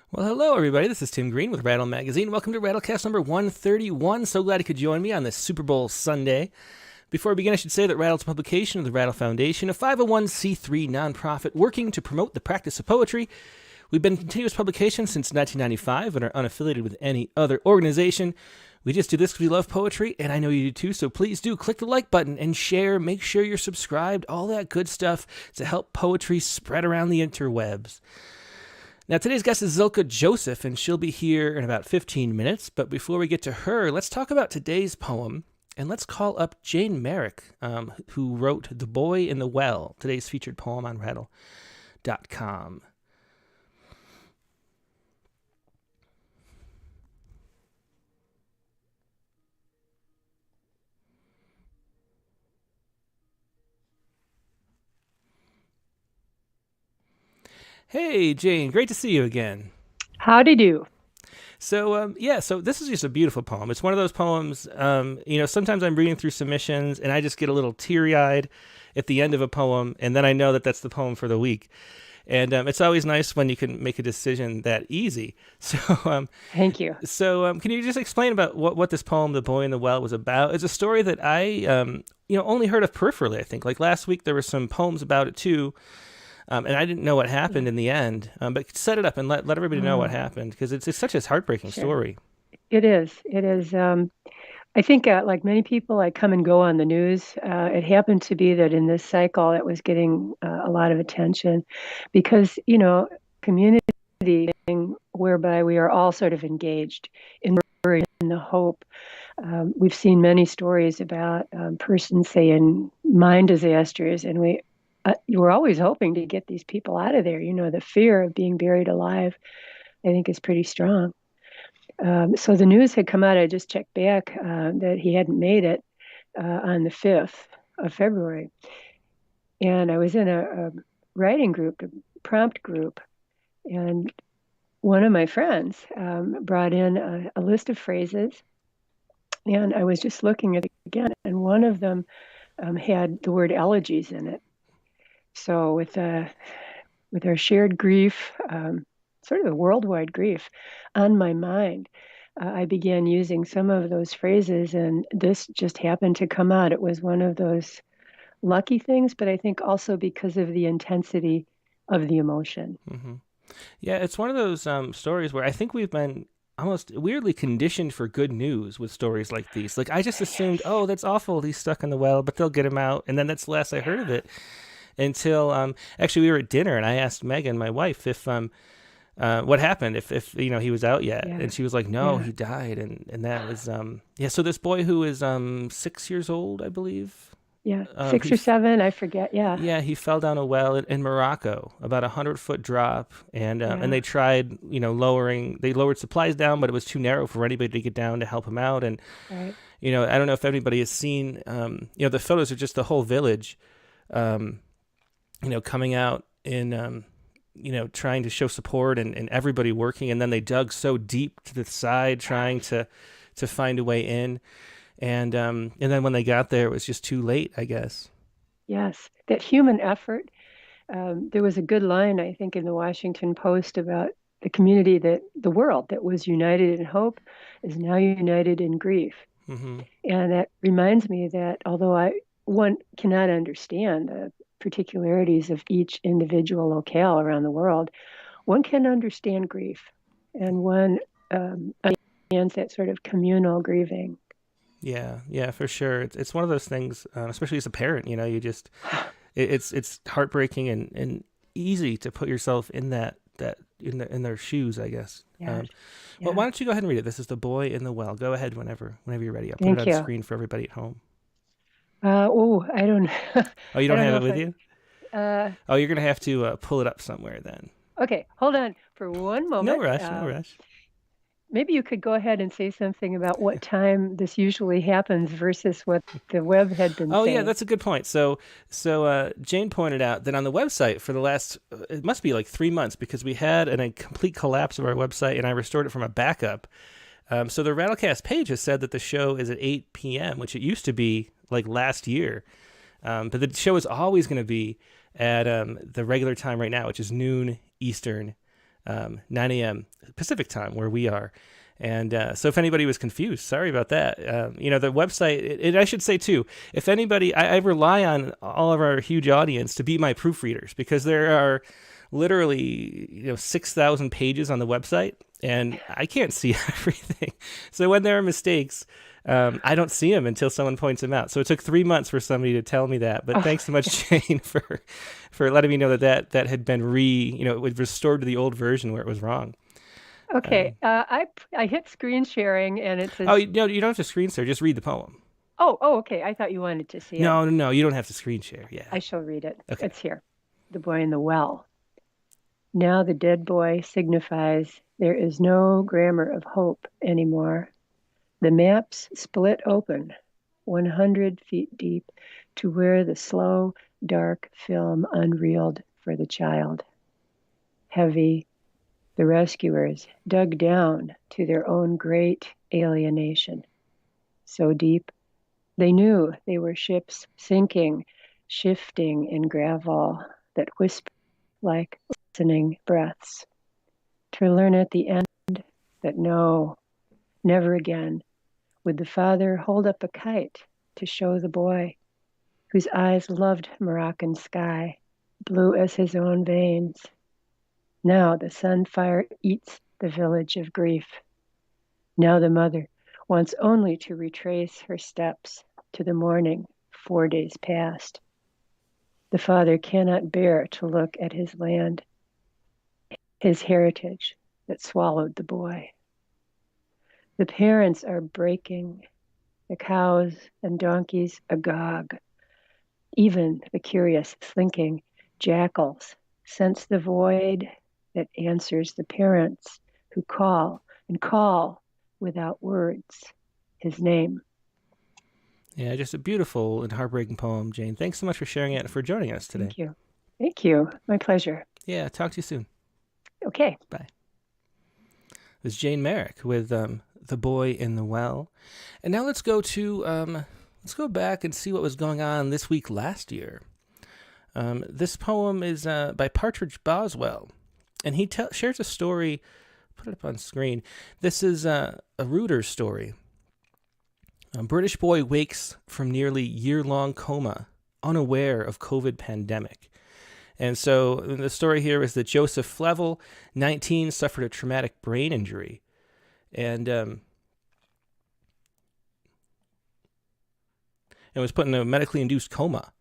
Well, hello, everybody. This is Tim Green with Rattle Magazine. Welcome to Rattlecast number 131. So glad you could join me on this Super Bowl Sunday. Before we begin, I should say that Rattle's a publication of the Rattle Foundation, a 501c3 nonprofit working to promote the practice of poetry. We've been in continuous publication since 1995 and are unaffiliated with any other organization. We just do this because we love poetry, and I know you do too, so please do click the like button and share. Make sure you're subscribed, all that good stuff to help poetry spread around the interwebs. Now, today's guest is Zilka Joseph, and she'll be here in about 15 minutes. But before we get to her, let's talk about today's poem, and let's call up Jayne Marek, who wrote The Boy in the Well, today's featured poem on Rattle.com. Hey, Jayne, great to see you again. Howdy do. So this is just a beautiful poem. It's one of those poems, sometimes I'm reading through submissions and I just get a little teary-eyed at the end of a poem, and then I know that that's the poem for the week. And it's always nice when you can make a decision that easy. So, Thank you. So, can you just explain about what this poem, The Boy in the Well, was about? It's a story that I, only heard of peripherally, I think. Like last week, there were some poems about it too. And I didn't know what happened in the end, but set it up and let everybody know what happened, because it's such a heartbreaking story. It is. It is. I think, like many people, I come and go on the news. It happened to be that in this cycle, it was getting a lot of attention because, community thing whereby we are all sort of engaged in worry and the hope. We've seen many stories about persons, say, in mine disasters, and you were always hoping to get these people out of there. The fear of being buried alive, I think, is pretty strong. So the news had come out. I just checked back that he hadn't made it on the 5th of February. And I was in a writing group, a prompt group. And one of my friends brought in a list of phrases. And I was just looking at it again. And one of them had the word elegies in it. So with our shared grief, sort of a worldwide grief, on my mind, I began using some of those phrases, and this just happened to come out. It was one of those lucky things, but I think also because of the intensity of the emotion. Mm-hmm. Yeah, it's one of those stories where I think we've been almost weirdly conditioned for good news with stories like these. Like, I just assumed, oh, that's awful, he's stuck in the well, but they'll get him out, and then that's the last I heard of it. Until actually we were at dinner and I asked Megan, my wife, if what happened, if he was out yet, and she was like, no, he died, and that was So this boy who is 6 years old, I believe. 6 or 7, I forget. He fell down a well in Morocco, about 100-foot drop, and they tried they lowered supplies down, but it was too narrow for anybody to get down to help him out. And right. I don't know if everybody has seen the photos of just the whole village. Coming out in, trying to show support and everybody working. And then they dug so deep to the side, trying to find a way in. And then when they got there, it was just too late, I guess. Yes, that human effort. There was a good line, I think, in the Washington Post about the community, that the world that was united in hope is now united in grief. Mm-hmm. And that reminds me that although one cannot understand the particularities of each individual locale around the world, one can understand grief, and one understands that sort of communal grieving. Yeah, for sure. It's one of those things, especially as a parent. You just it's heartbreaking and easy to put yourself in that in their shoes, I guess. Well, why don't you go ahead and read it? This is The Boy in the Well. Go ahead whenever you're ready. I'll put it on screen for everybody at home. I don't. Oh, you don't have it with you? You're going to have to pull it up somewhere then. Okay, hold on for one moment. No rush. Maybe you could go ahead and say something about what time this usually happens versus what the web had been saying. Oh, yeah, that's a good point. So Jayne pointed out that on the website for the last, it must be like 3 months, because we had a complete collapse of our website, and I restored it from a backup. So the Rattlecast page has said that the show is at 8 p.m., which it used to be like last year. But the show is always going to be at the regular time right now, which is noon Eastern 9 a.m. Pacific time where we are. And so if anybody was confused, sorry about that. The website, I should say too, if anybody, I rely on all of our huge audience to be my proofreaders, because there are literally 6,000 pages on the website, and I can't see everything. So when there are mistakes, I don't see them until someone points them out. So it took 3 months for somebody to tell me that. But thanks so much, Jayne, for letting me know that had been restored to the old version where it was wrong. Okay, I hit screen sharing and it says. Oh, you don't have to screen share. Just read the poem. Oh, okay. I thought you wanted to see it. No, you don't have to screen share. Yeah, I shall read it. Okay. It's here. The Boy in the Well. Now the dead boy signifies there is no grammar of hope anymore. The maps split open 100 feet deep to where the slow, dark film unreeled for the child. Heavy, the rescuers dug down to their own great alienation. So deep, they knew they were ships sinking, shifting in gravel that whispered like listening breaths. To learn at the end that no, never again would the father hold up a kite to show the boy, whose eyes loved Moroccan sky, blue as his own veins. Now the sunfire eats the village of grief. Now the mother wants only to retrace her steps to the morning 4 days past. The father cannot bear to look at his land, his heritage that swallowed the boy. The parents are breaking, the cows and donkeys agog. Even the curious, slinking jackals sense the void that answers the parents who call and call without words his name. Yeah, just a beautiful and heartbreaking poem, Jayne. Thanks so much for sharing it and for joining us today. Thank you. Thank you. My pleasure. Yeah, talk to you soon. Okay. Bye. It was Jayne Marek with The Boy in the Well. And now let's go back and see what was going on this week last year. This poem is by Partridge Boswell, and he shares a story. Put it up on screen. This is a Reuters story. A British boy wakes from nearly year-long coma, unaware of COVID pandemic. And so the story here is that Joseph Flevel, 19, suffered a traumatic brain injury. And was put in a medically induced coma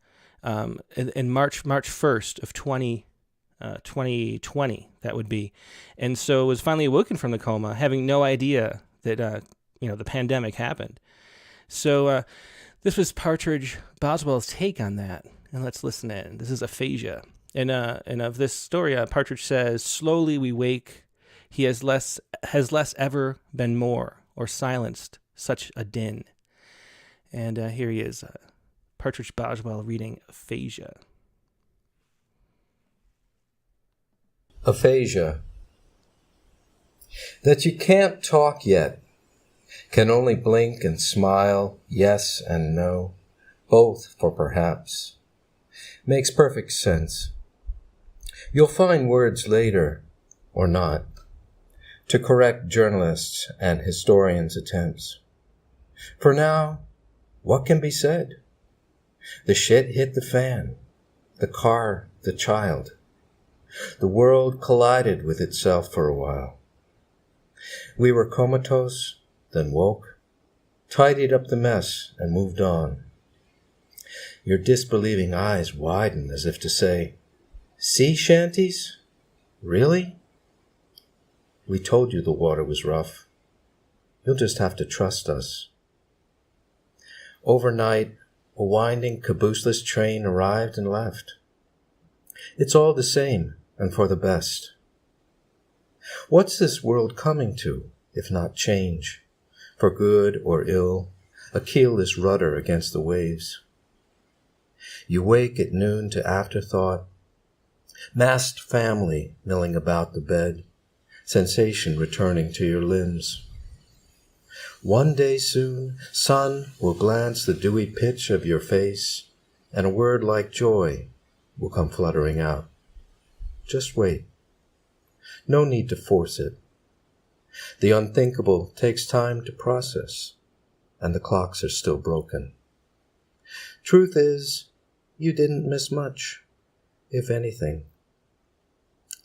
in March 1st of 2020, that would be. And so was finally awoken from the coma, having no idea that the pandemic happened. So this was Partridge Boswell's take on that. And let's listen in. This is aphasia. And of this story, Partridge says, "Slowly we wake. He has less ever been more, or silenced such a din." And here he is, Partridge Boswell reading aphasia. Aphasia. That you can't talk yet, can only blink and smile, yes and no, both for perhaps. Makes perfect sense. You'll find words later, or not, to correct journalists' and historians' attempts. For now, what can be said? The shit hit the fan, the car, the child. The world collided with itself for a while. We were comatose, then woke, tidied up the mess, and moved on. Your disbelieving eyes widened as if to say, "Sea shanties? Really?" We told you the water was rough. You'll just have to trust us. Overnight, a winding cabooseless train arrived and left. It's all the same and for the best. What's this world coming to, if not change? For good or ill, a keelless rudder against the waves. You wake at noon to afterthought, massed family milling about the bed, sensation returning to your limbs. One day soon, sun will glance the dewy pitch of your face, and a word like joy will come fluttering out. Just wait. No need to force it. The unthinkable takes time to process, and the clocks are still broken. Truth is, you didn't miss much, if anything.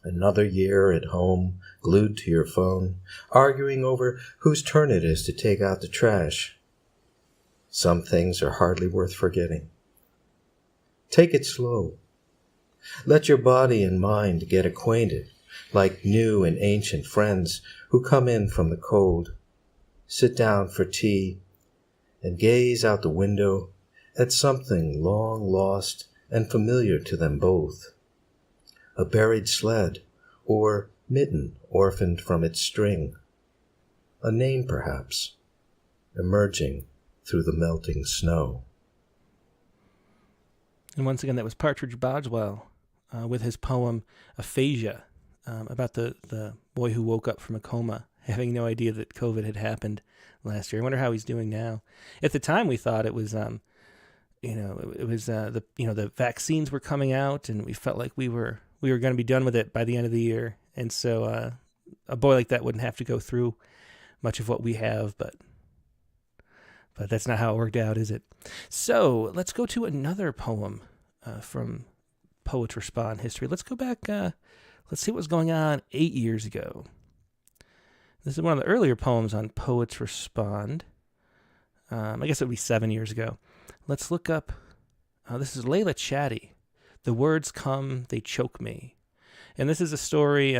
Another year at home, glued to your phone, arguing over whose turn it is to take out the trash. Some things are hardly worth forgetting. Take it slow. Let your body and mind get acquainted, like new and ancient friends who come in from the cold. Sit down for tea and gaze out the window at something long lost and familiar to them both. A buried sled, or mitten orphaned from its string. A name, perhaps, emerging through the melting snow. And once again, that was Partridge Boswell with his poem Aphasia, about the boy who woke up from a coma, having no idea that COVID had happened last year. I wonder how he's doing now. At the time, we thought it was, the vaccines were coming out, and we felt like we were going to be done with it by the end of the year. And so a boy like that wouldn't have to go through much of what we have, but that's not how it worked out, is it? So let's go to another poem from Poets Respond history. Let's go back. Let's see what was going on 8 years ago. This is one of the earlier poems on Poets Respond. I guess it would be 7 years ago. Let's look up. This is Layla Chatty. The words come, they choke me. And this is a story.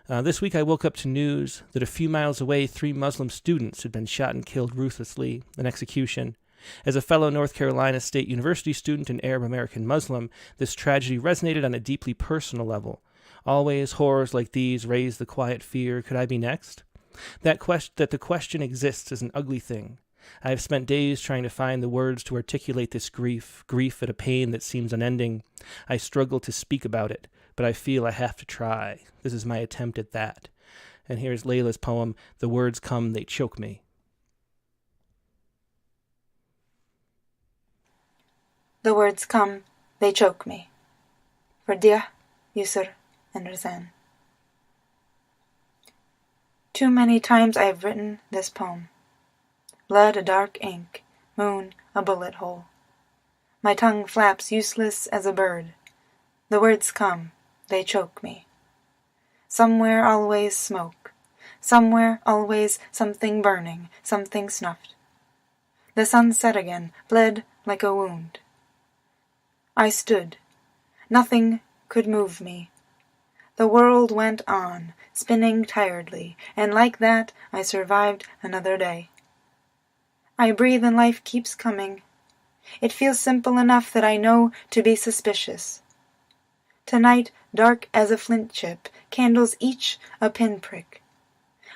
This week I woke up to news that a few miles away, 3 Muslim students had been shot and killed ruthlessly, an execution. As a fellow North Carolina State University student and Arab American Muslim, this tragedy resonated on a deeply personal level. Always horrors like these raise the quiet fear, could I be next? That the question exists is an ugly thing. I have spent days trying to find the words to articulate this grief at a pain that seems unending. I struggle to speak about it, but I feel I have to try. This is my attempt at that. And here's Layla's poem, The Words Come, They Choke Me. The words come, they choke me. For Dia, Yusr, and Razan. Too many times I have written this poem. Blood a dark ink, moon a bullet hole. My tongue flaps useless as a bird. The words come, they choke me. Somewhere always smoke. Somewhere always something burning, something snuffed. The sun set again, bled like a wound. I stood. Nothing could move me. The world went on, spinning tiredly, and like that I survived another day. I breathe and life keeps coming. It feels simple enough that I know to be suspicious. Tonight, dark as a flint chip, candles each a pinprick.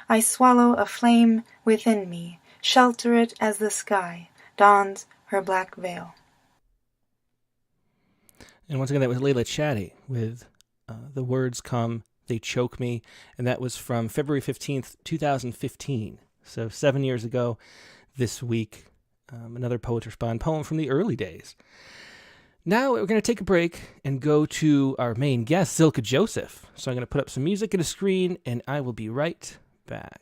I swallow a flame within me, shelter it as the sky dons her black veil. And once again, that was Layla Chatty with The Words Come, They Choke Me. And that was from February 15th, 2015. So 7 years ago this week. Another Poets Respond poem from the early days. Now we're going to take a break and go to our main guest, Zilka Joseph. So I'm going to put up some music and a screen, and I will be right back.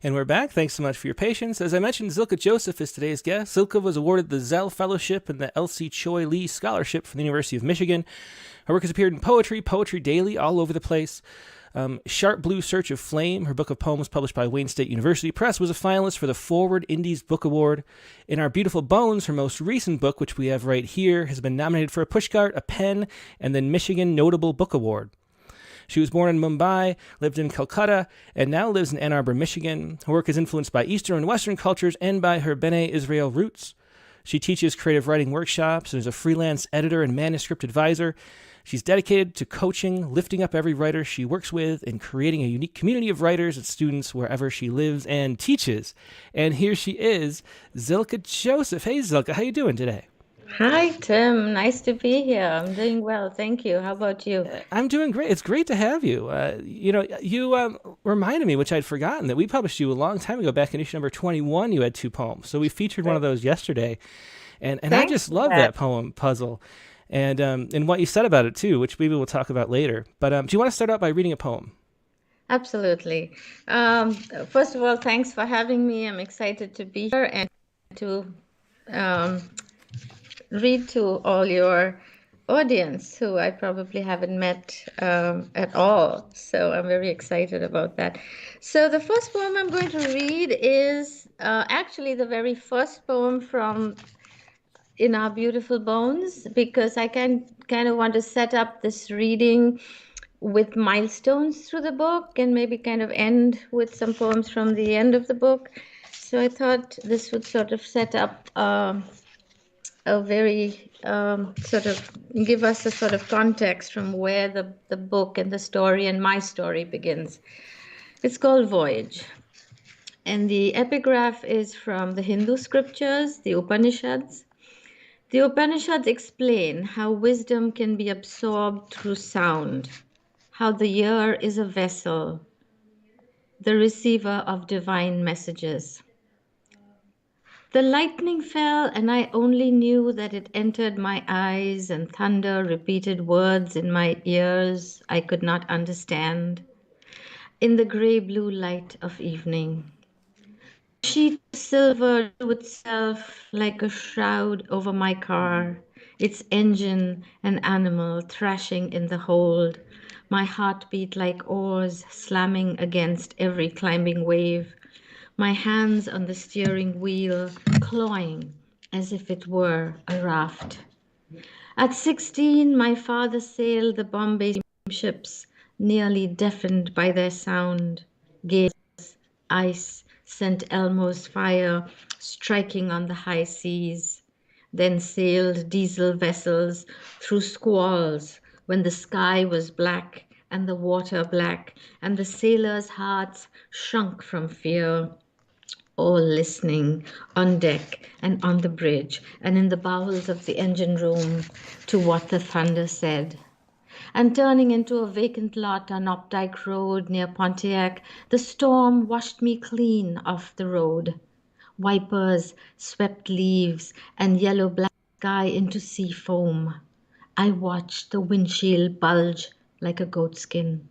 And we're back. Thanks so much for your patience. As I mentioned, Zilka Joseph is today's guest. Zilka was awarded the Zell Fellowship and the Elsie Choy Lee Scholarship from the University of Michigan. Her work has appeared in Poetry, Poetry Daily, all over the place. Sharp Blue Search of Flame, her book of poems published by Wayne State University Press, was a finalist for the Foreword INDIES Book Award. In Our Beautiful Bones, her most recent book, which we have right here, has been nominated for a Pushcart, a PEN, and the Michigan Notable Book Award. She was born in Mumbai, lived in Kolkata, and now lives in Ann Arbor, Michigan. Her work is influenced by Eastern and Western cultures and by her Bene Israel roots. She teaches creative writing workshops and is a freelance editor and manuscript advisor. She's dedicated to coaching, lifting up every writer she works with, and creating a unique community of writers and students wherever she lives and teaches. And here she is, Zilka Joseph. Hey, Zilka, how you doing today? Hi, Tim. Nice to be here. I'm doing well. Thank you. How about you? I'm doing great. It's great to have you. You reminded me, which I'd forgotten, that we published you a long time ago. Back in issue number 21, you had 2 poems. So we featured one of those yesterday. And I just love that poem puzzle. And what you said about it, too, which maybe we'll talk about later. But do you want to start out by reading a poem? Absolutely. First of all, thanks for having me. I'm excited to be here and to read to all your audience who I probably haven't met at all. So I'm very excited about that. So the first poem I'm going to read is actually the very first poem from In Our Beautiful Bones, because I kind of want to set up this reading with milestones through the book and maybe kind of end with some poems from the end of the book. So I thought this would sort of set up a very sort of give us a sort of context from where the book and the story and my story begins. It's called Voyage. And the epigraph is from the Hindu scriptures, the Upanishads. The Upanishads explain how wisdom can be absorbed through sound, how the ear is a vessel, the receiver of divine messages. The lightning fell, and I only knew that it entered my eyes, and thunder repeated words in my ears I could not understand. In the gray-blue light of evening, a sheet of silver drew itself like a shroud over my car, its engine an animal thrashing in the hold, my heartbeat like oars slamming against every climbing wave, my hands on the steering wheel clawing as if it were a raft. At 16, my father sailed the Bombay ships, nearly deafened by their sound. Gales, ice, St. Elmo's fire striking on the high seas. Then sailed diesel vessels through squalls when the sky was black and the water black, and the sailors' hearts shrunk from fear. All listening on deck and on the bridge and in the bowels of the engine room to what the thunder said. And turning into a vacant lot on Opdyke Road near Pontiac, the storm washed me clean off the road. Wipers swept leaves and yellow-black sky into sea foam. I watched the windshield bulge like a goatskin.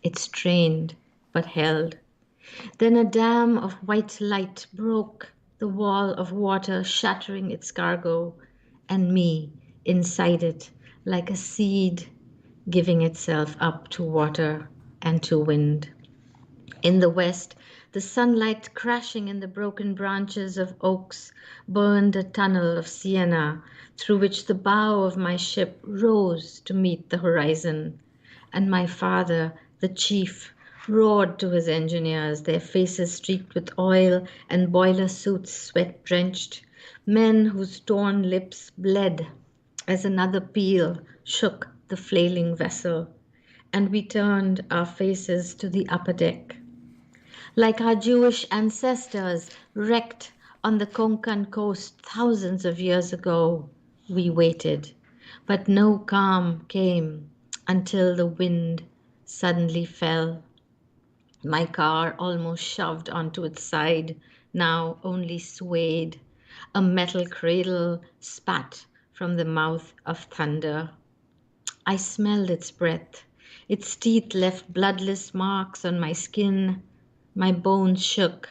It strained but held. Then a dam of white light broke the wall of water, shattering its cargo, and me inside it, like a seed giving itself up to water and to wind. In the west, the sunlight crashing in the broken branches of oaks burned a tunnel of sienna through which the bow of my ship rose to meet the horizon, and my father, the chief, roared to his engineers, their faces streaked with oil and boiler suits sweat-drenched, men whose torn lips bled as another peal shook the flailing vessel, and we turned our faces to the upper deck. Like our Jewish ancestors wrecked on the Konkan coast thousands of years ago, we waited, but no calm came until the wind suddenly fell. My car almost shoved onto its side, now only swayed. A metal cradle spat from the mouth of thunder. I smelled its breath. Its teeth left bloodless marks on my skin. My bones shook,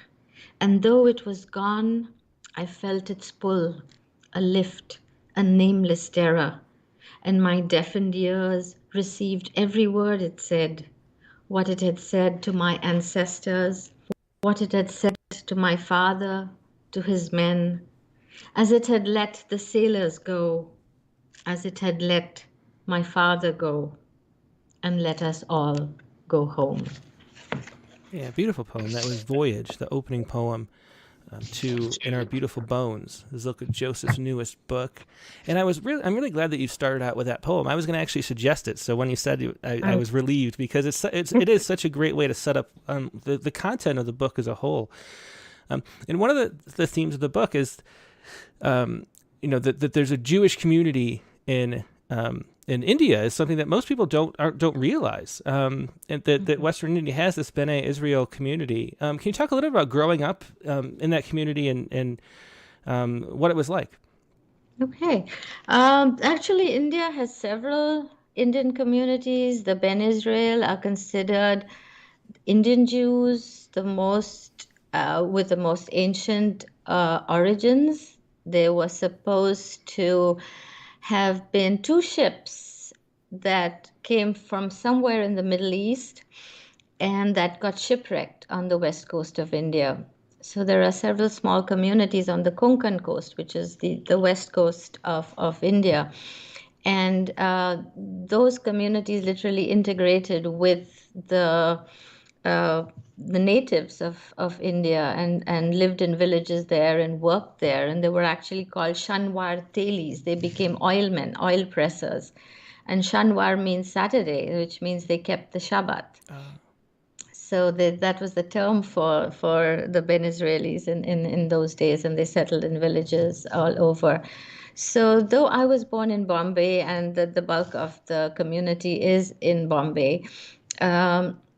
and though it was gone, I felt its pull, a lift, a nameless terror, and my deafened ears received every word it said, what it had said to my ancestors, what it had said to my father, to his men, as it had let the sailors go, as it had let my father go, and let us all go home. Yeah, beautiful poem. That was Voyage, the opening poem to In Our Beautiful Bones, Zilka Joseph's newest book. And I'm really glad that you started out with that poem. I was going to actually suggest it, so when you said it, I was relieved, because it is such a great way to set up the content of the book as a whole. And one of the themes of the book is, that there's a Jewish community in India is something that most people don't realize, and that Western India has this Bene Israel community. Can you talk a little bit about growing up in that community and what it was like? Okay. Actually, India has several Indian communities. The Bene Israel are considered Indian Jews, the most with the most ancient origins. They were supposed to have been two ships that came from somewhere in the Middle East and that got shipwrecked on the west coast of India. So there are several small communities on the Konkan coast, which is the west coast of India. And those communities literally integrated with the natives of India and lived in villages there and worked there. And they were actually called Shanwar Telis. They became oilmen, oil pressers. And Shanwar means Saturday, which means they kept the Shabbat. So that was the term for the Ben Israelis in those days, and they settled in villages all over. So though I was born in Bombay and the bulk of the community is in Bombay,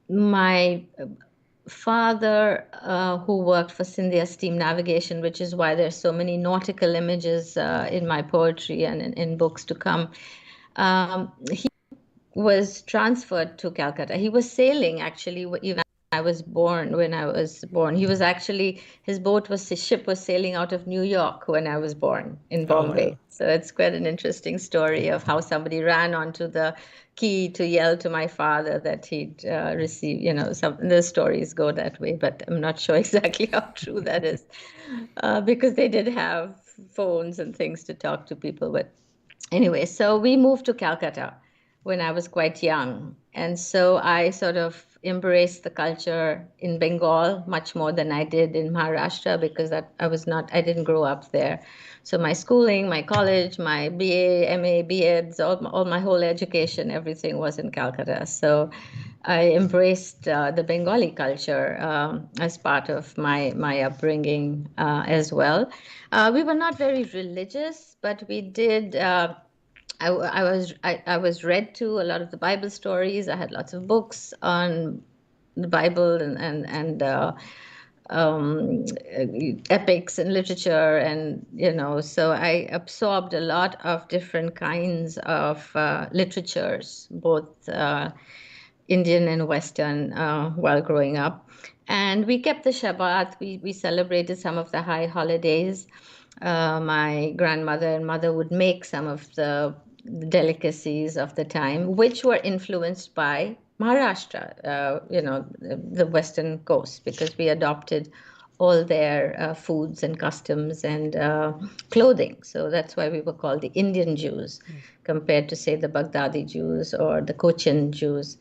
my father, who worked for Scindia Steam Navigation, which is why there's so many nautical images in my poetry and in books to come, he was transferred to Calcutta. He was sailing actually even when I was born. He was actually, his ship was sailing out of New York when I was born in Bombay. Wow. So it's quite an interesting story of how somebody ran onto the quay to yell to my father that he'd received, the stories go that way, but I'm not sure exactly how true that is, because they did have phones and things to talk to people. But anyway, so we moved to Calcutta when I was quite young. And so I sort of embraced the culture in Bengal much more than I did in Maharashtra, because I didn't grow up there. So my schooling, my college, my BA, MA, BEds, all my whole education, everything was in Calcutta. So I embraced the Bengali culture as part of my upbringing as well. We were not very religious, but we did. I was read to a lot of the Bible stories. I had lots of books on the Bible and epics and literature, and so I absorbed a lot of different kinds of literatures, both Indian and Western, while growing up. And we kept the Shabbat. We celebrated some of the high holidays. My grandmother and mother would make some of the delicacies of the time, which were influenced by Maharashtra, the western coast, because we adopted all their foods and customs and clothing. So that's why we were called the Indian Jews, compared to, say, the Baghdadi Jews or the Cochin Jews.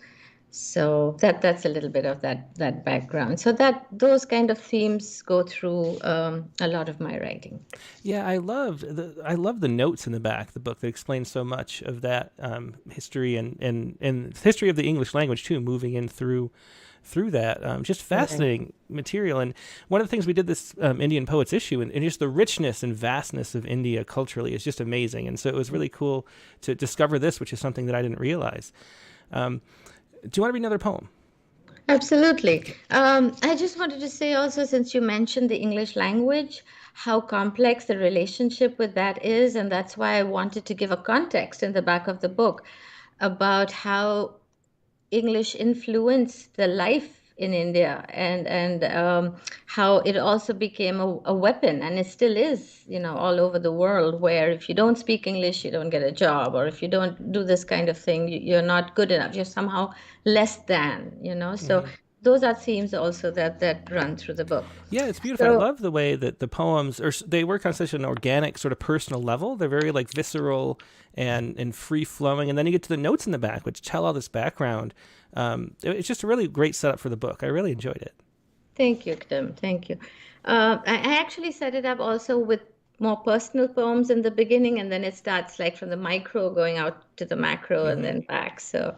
So that's a little bit of that background. So those kind of themes go through a lot of my writing. Yeah, I love the notes in the back of the book that explain so much of that history and history of the English language too, moving in through that. Just fascinating material. And one of the things we did this Indian Poets issue, and just the richness and vastness of India culturally is just amazing. And so it was really cool to discover this, which is something that I didn't realize. Do you want to read another poem? Absolutely. I just wanted to say also, since you mentioned the English language, how complex the relationship with that is. And that's why I wanted to give a context in the back of the book about how English influenced the life in India, and how it also became a weapon, and it still is, all over the world, where if you don't speak English, you don't get a job, or if you don't do this kind of thing, you're not good enough. You're somehow less than, So those are themes also that run through the book. Yeah, it's beautiful. I love the way that the poems they work on such an organic, sort of personal level. They're very like visceral and free flowing, and then you get to the notes in the back, which tell all this background. It's just a really great setup for the book. I really enjoyed it. Thank you, Tim. Thank you. I actually set it up also with more personal poems in the beginning, and then it starts like from the micro going out to the macro and then back. So,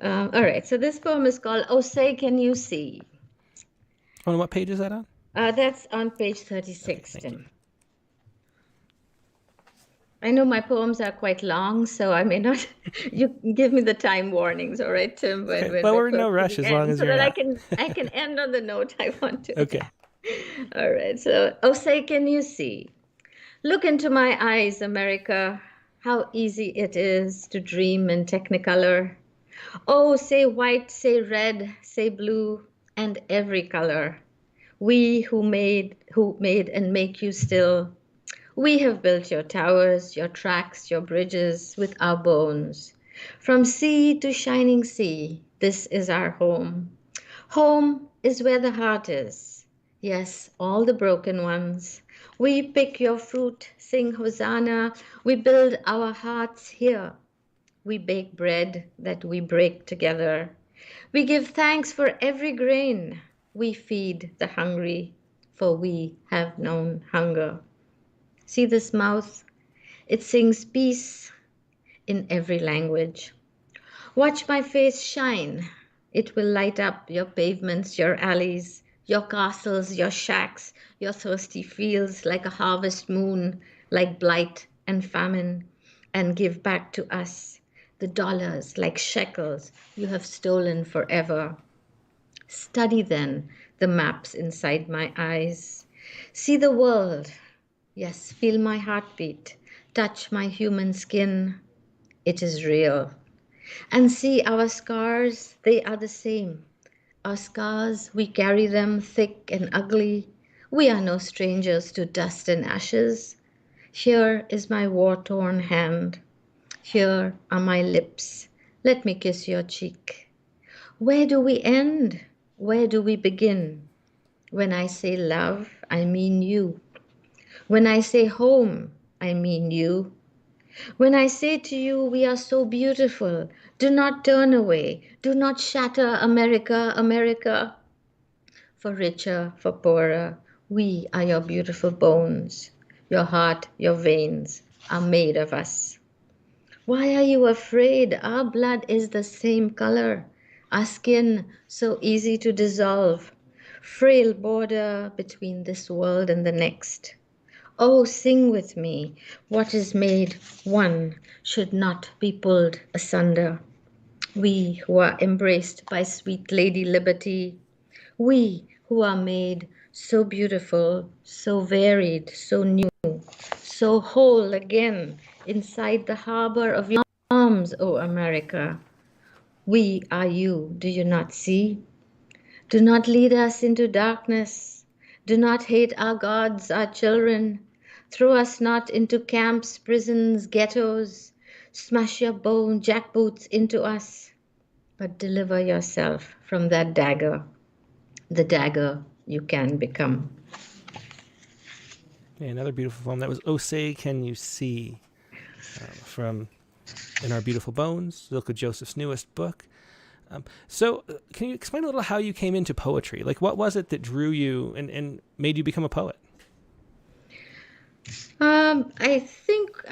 all right. So this poem is called "Oh Say Can You See." On what page is that on? That's on page 36, Okay, Tim. I know my poems are quite long, so I may not. You give me the time warnings, all right, Tim? When we're in no rush as long as you're not. I can end on the note I want to. Okay. All right. So, oh, say, can you see? Look into my eyes, America. How easy it is to dream in Technicolor. Oh, say white, say red, say blue, and every color. We who made and make you still. We have built your towers, your tracks, your bridges with our bones. From sea to shining sea, this is our home. Home is where the heart is. Yes, all the broken ones. We pick your fruit, sing Hosanna. We build our hearts here. We bake bread that we break together. We give thanks for every grain. We feed the hungry, for we have known hunger. See this mouth? It sings peace in every language. Watch my face shine. It will light up your pavements, your alleys, your castles, your shacks, your thirsty fields like a harvest moon, like blight and famine, and give back to us the dollars like shekels you have stolen forever. Study then the maps inside my eyes. See the world. Yes, feel my heartbeat. Touch my human skin. It is real. And see our scars, they are the same. Our scars, we carry them thick and ugly. We are no strangers to dust and ashes. Here is my war-torn hand. Here are my lips. Let me kiss your cheek. Where do we end? Where do we begin? When I say love, I mean you. When I say home, I mean you. When I say to you, we are so beautiful, do not turn away, do not shatter America, America. For richer, for poorer, we are your beautiful bones. Your heart, your veins are made of us. Why are you afraid? Our blood is the same color. Our skin so easy to dissolve. Frail border between this world and the next. Oh, sing with me. What is made one should not be pulled asunder. We who are embraced by sweet Lady Liberty. We who are made so beautiful, so varied, so new, so whole again inside the harbor of your arms, O America. We are you, do you not see? Do not lead us into darkness. Do not hate our gods, our children. Throw us not into camps, prisons, ghettos. Smash your bone jackboots into us. But deliver yourself from that dagger, the dagger you can become. Yeah, another beautiful poem. That was "Oh Say Can You See" from In Our Beautiful Bones, Zilka Joseph's newest book. So can you explain a little how you came into poetry? Like, what was it that drew you and made you become a poet? I think,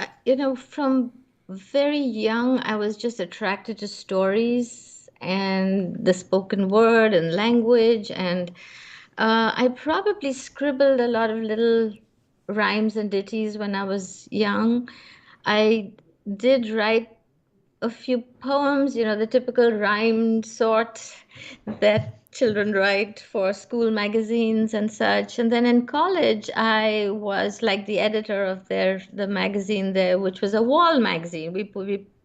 from very young, I was just attracted to stories and the spoken word and language. And I probably scribbled a lot of little rhymes and ditties when I was young. I did write a few poems, the typical rhymed sort that children write for school magazines and such. And then in college, I was like the editor of the magazine there, which was a wall magazine. We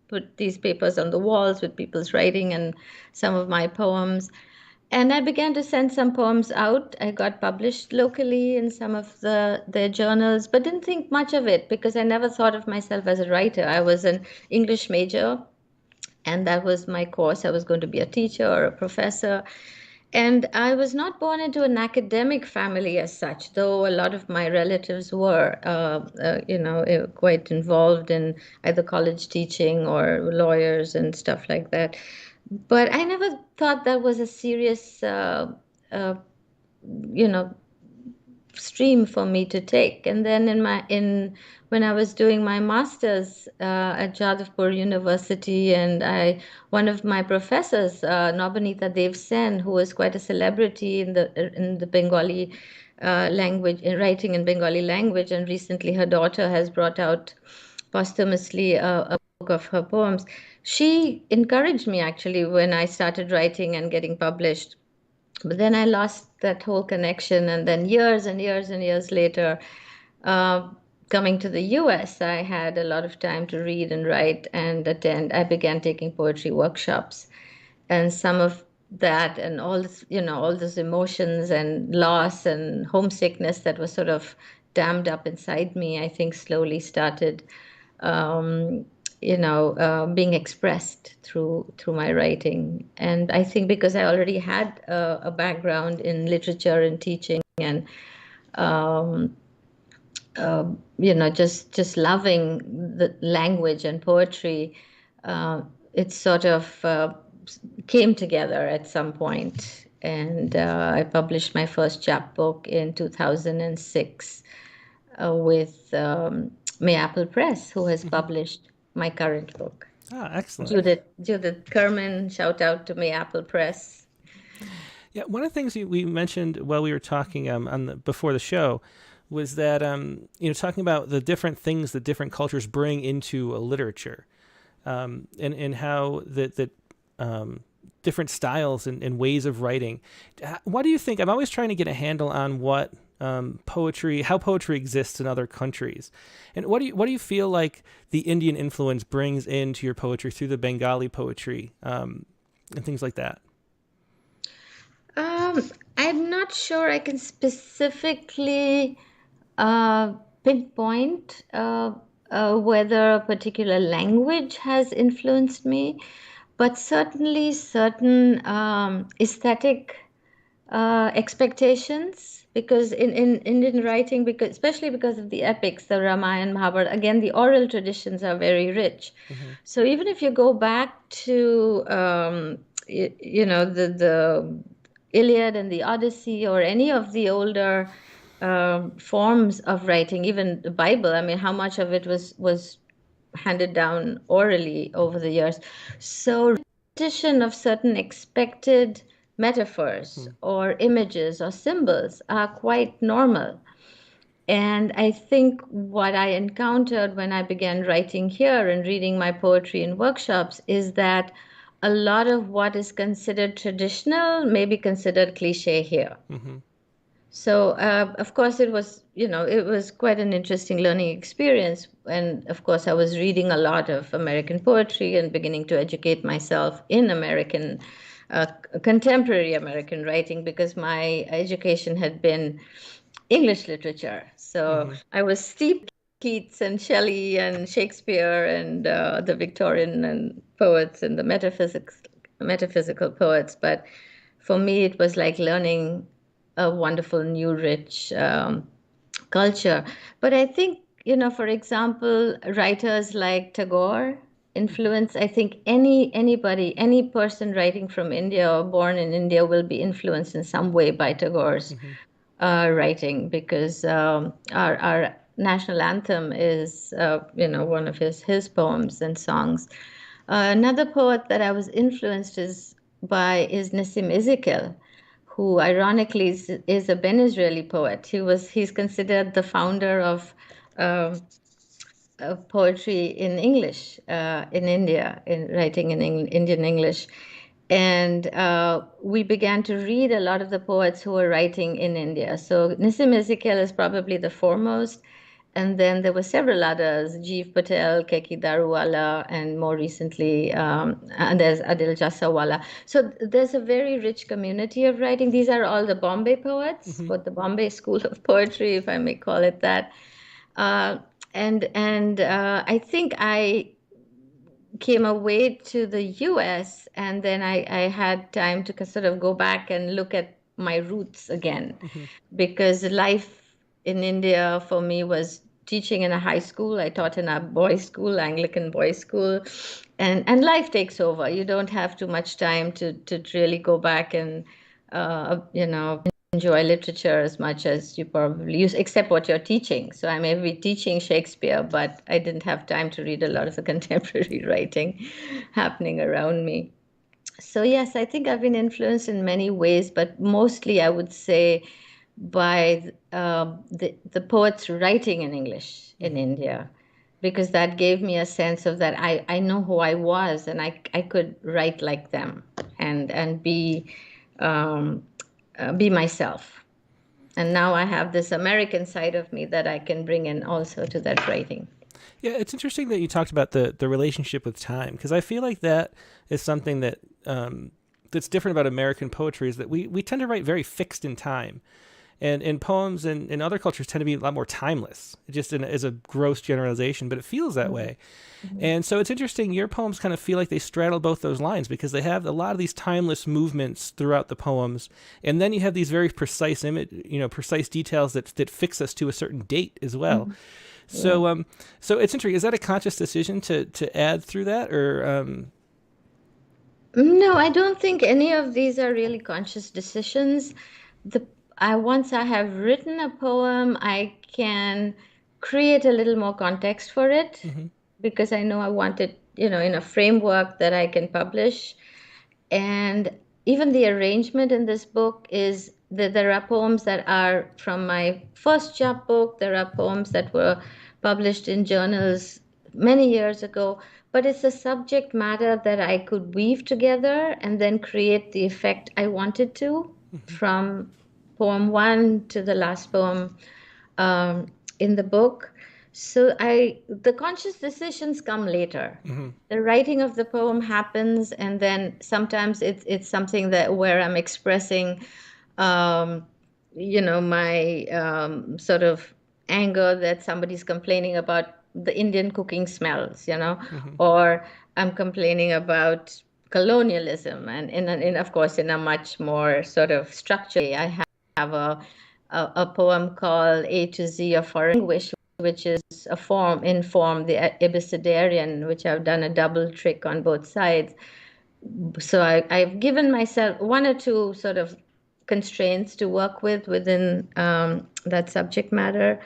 put these papers on the walls with people's writing and some of my poems. And I began to send some poems out. I got published locally in some of their journals, but didn't think much of it because I never thought of myself as a writer. I was an English major, and that was my course. I was going to be a teacher or a professor. And I was not born into an academic family as such, though a lot of my relatives were, quite involved in either college teaching or lawyers and stuff like that. But I never thought that was a serious, uh, you know, stream for me to take. And then when I was doing my master's at Jadavpur University, and one of my professors, Nabanita Dev Sen, who was quite a celebrity in the Bengali language, in writing in Bengali language, and recently her daughter has brought out posthumously a book of her poems. She encouraged me actually when I started writing and getting published. But then I lost that whole connection. And then years and years and years later, uh, coming to the US, I had a lot of time to read and write and attend. I began taking poetry workshops. And some of that and all this, all those emotions and loss and homesickness that was sort of dammed up inside me, I think slowly started um, being expressed through my writing. And I think because I already had a background in literature and teaching and um, just loving the language and poetry, it sort of came together at some point. And I published my first chapbook in 2006 with Mayapple Press, who has published my current book. Ah, excellent. Judith Kerman, shout out to Mayapple Press. Yeah, one of the things we mentioned while we were talking before the show was that talking about the different things that different cultures bring into a literature, and how that different styles and ways of writing. What do you think? I'm always trying to get a handle on what how poetry exists in other countries, and what do you feel like the Indian influence brings into your poetry through the Bengali poetry, and things like that? I'm not sure I can specifically pinpoint whether a particular language has influenced me, but certainly certain aesthetic expectations, because in Indian writing, especially because of the epics, the Ramayana, Mahabharata, again, the oral traditions are very rich. Mm-hmm. So even if you go back to, the Iliad and the Odyssey, or any of the older forms of writing, even the Bible, I mean, how much of it was handed down orally over the years. So repetition of certain expected metaphors or images or symbols are quite normal. And I think what I encountered when I began writing here and reading my poetry in workshops is that a lot of what is considered traditional may be considered cliche here. Mm-hmm. So, of course, it was quite an interesting learning experience. And of course, I was reading a lot of American poetry and beginning to educate myself in contemporary American writing, because my education had been English literature. So I was steeped in Keats and Shelley and Shakespeare and the Victorian and poets and the metaphysical poets. But for me, it was like learning a wonderful, new, rich culture. But I think, for example, writers like Tagore influence, I think any person writing from India or born in India will be influenced in some way by Tagore's writing, because our national anthem is, one of his poems and songs. Another poet that I was influenced by is Nassim Ezekiel, who ironically is a Bene Israeli poet. He's considered the founder of poetry in English in India, in writing in Indian English. And we began to read a lot of the poets who were writing in India. So Nassim Ezekiel is probably the foremost. And then there were several others, Jeev Patel, Keki Daruwala, and more recently, and there's Adil Jasawala. So there's a very rich community of writing. These are all the Bombay poets, but the Bombay School of Poetry, if I may call it that. And I think I came away to the US, and then I had time to sort of go back and look at my roots again, because life in India for me was teaching in a high school. I taught in a boys' school, Anglican boys' school, and life takes over. You don't have too much time to really go back and enjoy literature as much as you probably use, except what you're teaching. So I may be teaching Shakespeare, but I didn't have time to read a lot of the contemporary writing happening around me. So yes, I think I've been influenced in many ways, but mostly I would say by the poets writing in English in India, because that gave me a sense of that I know who I was, and I could write like them and be myself. And now I have this American side of me that I can bring in also to that writing. Yeah, it's interesting that you talked about the relationship with time, because I feel like that is something that that's different about American poetry, is that we tend to write very fixed in time. And poems in other cultures tend to be a lot more timeless, just as a gross generalization, but it feels that way. And so it's interesting, your poems kind of feel like they straddle both those lines, because they have a lot of these timeless movements throughout the poems, and then you have these very precise precise details that fix us to a certain date as well. So so it's interesting. Is that a conscious decision to add through that, or No, I don't think any of these are really conscious decisions. Once I have written a poem, I can create a little more context for it, because I know I want it, in a framework that I can publish. And even the arrangement in this book is that there are poems that are from my first chapbook. There are poems that were published in journals many years ago, but it's a subject matter that I could weave together and then create the effect I wanted to, from poem one to the last poem in the book. So the conscious decisions come later. The writing of the poem happens, and then sometimes it's something where I'm expressing, my sort of anger that somebody's complaining about the Indian cooking smells, or I'm complaining about colonialism, and of course in a much more sort of structured way. I have a poem called A to Z of Foreign Language, which is a form, the Abecedarian, which I've done a double trick on both sides. So I've given myself one or two sort of constraints to work within that subject matter,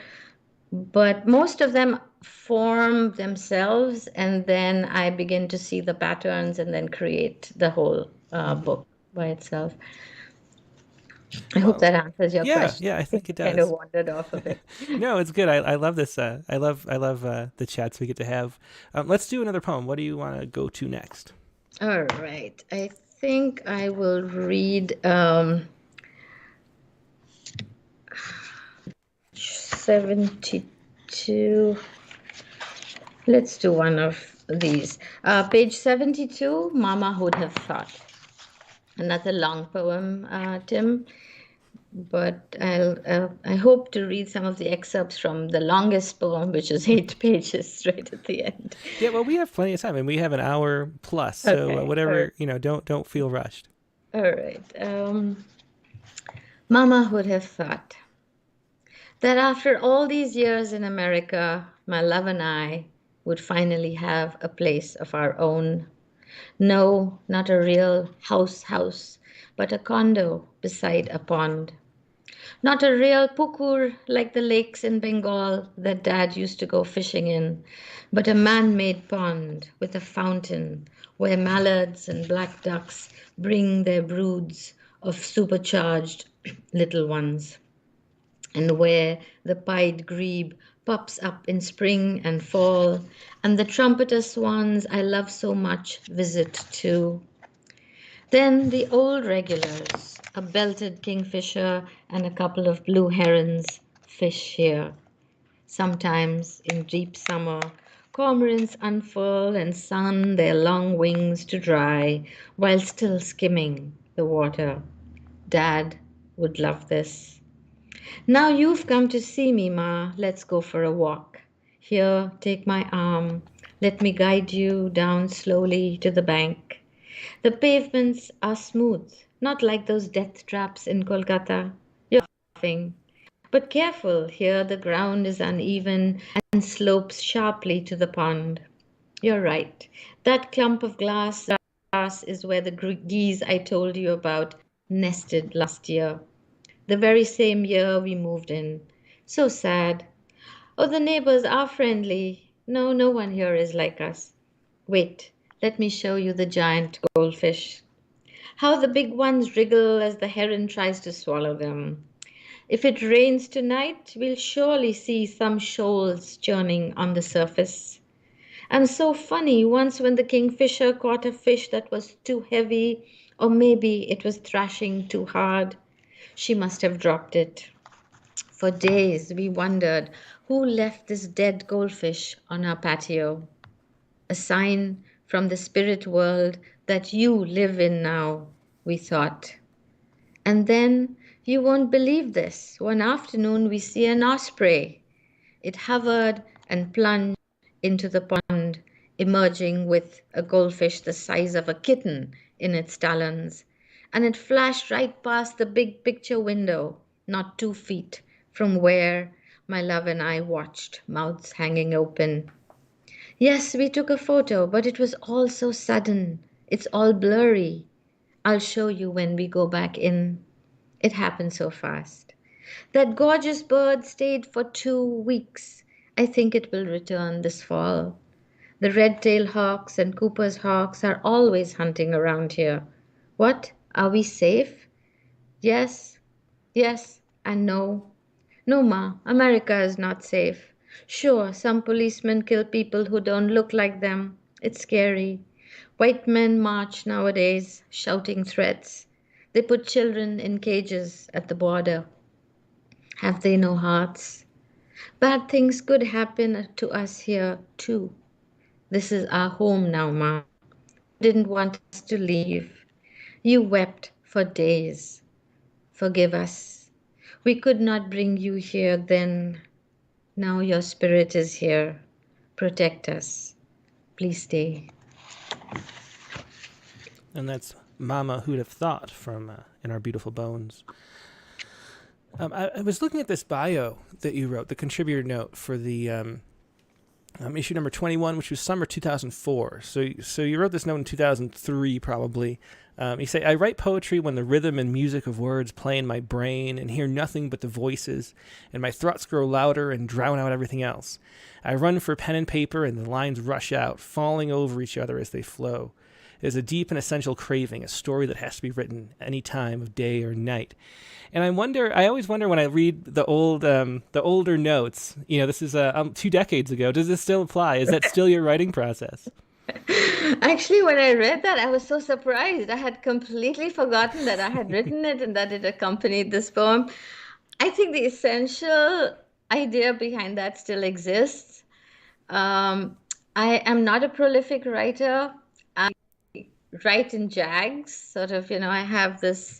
but most of them form themselves, and then I begin to see the patterns and then create the whole book by itself. I hope that answers your question. Yeah, I think it does. Kind of wandered off a bit. No, it's good. I love this. I love the chats we get to have. Let's do another poem. What do you want to go to next? All right. I think I will read 72. Let's do one of these. Page 72, Mama Would Have Thought. Another long poem, Tim. But I hope to read some of the excerpts from the longest poem, which is 8 pages right at the end. Yeah, well, we have plenty of time, and we have an hour plus, so Okay. whatever, don't feel rushed. All right. Mama would have thought that after all these years in America, my love and I would finally have a place of our own. No, not a real house, but a condo beside a pond. Not a real pukur like the lakes in Bengal that Dad used to go fishing in, but a man-made pond with a fountain where mallards and black ducks bring their broods of supercharged little ones, and where the pied grebe pops up in spring and fall, and the trumpeter swans I love so much visit too. Then the old regulars, a belted kingfisher and a couple of blue herons, fish here. Sometimes in deep summer, cormorants unfurl and sun their long wings to dry while still skimming the water. Dad would love this. Now you've come to see me, Ma. Let's go for a walk. Here, take my arm. Let me guide you down slowly to the bank. The pavements are smooth, not like those death traps in Kolkata. You're laughing. But careful, here the ground is uneven and slopes sharply to the pond. You're right. That clump of glass is where the geese I told you about nested last year. The very same year we moved in. So sad. Oh, the neighbors are friendly. No, no one here is like us. Wait, let me show you the giant goldfish. How the big ones wriggle as the heron tries to swallow them. If it rains tonight, we'll surely see some shoals churning on the surface. And so funny, once when the kingfisher caught a fish that was too heavy, or maybe it was thrashing too hard, she must have dropped it. For days we wondered who left this dead goldfish on our patio. A sign from the spirit world that you live in now, we thought. And then, you won't believe this, one afternoon we see an osprey. It hovered and plunged into the pond, emerging with a goldfish the size of a kitten in its talons. And it flashed right past the big picture window, not 2 feet from where my love and I watched, mouths hanging open. Yes, we took a photo, but it was all so sudden. It's all blurry. I'll show you when we go back in. It happened so fast. That gorgeous bird stayed for 2 weeks. I think it will return this fall. The red-tailed hawks and Cooper's hawks are always hunting around here. What? Are we safe? Yes, yes, and no. No, Ma, America is not safe. Sure, some policemen kill people who don't look like them. It's scary. White men march nowadays, shouting threats. They put children in cages at the border. Have they no hearts? Bad things could happen to us here, too. This is our home now, Ma. You didn't want us to leave. You wept for days. Forgive us. We could not bring you here then. Now your spirit is here. Protect us. Please stay. And that's Mama Who'd Have Thought from In Our Beautiful Bones. I was looking at this bio that you wrote, the contributor note for the issue number 21, which was summer 2004. So you wrote this note in 2003, probably. You say, I write poetry when the rhythm and music of words play in my brain and hear nothing but the voices, and my thoughts grow louder and drown out everything else. I run for pen and paper, and the lines rush out, falling over each other as they flow. It is a deep and essential craving, a story that has to be written any time of day or night. And I always wonder when I read the older notes, this is 2 decades ago, does this still apply? Is that still your writing process? Actually, when I read that, I was so surprised. I had completely forgotten that I had written it and that it accompanied this poem. I think the essential idea behind that still exists. I am not a prolific writer. I write in jags, sort of, I have this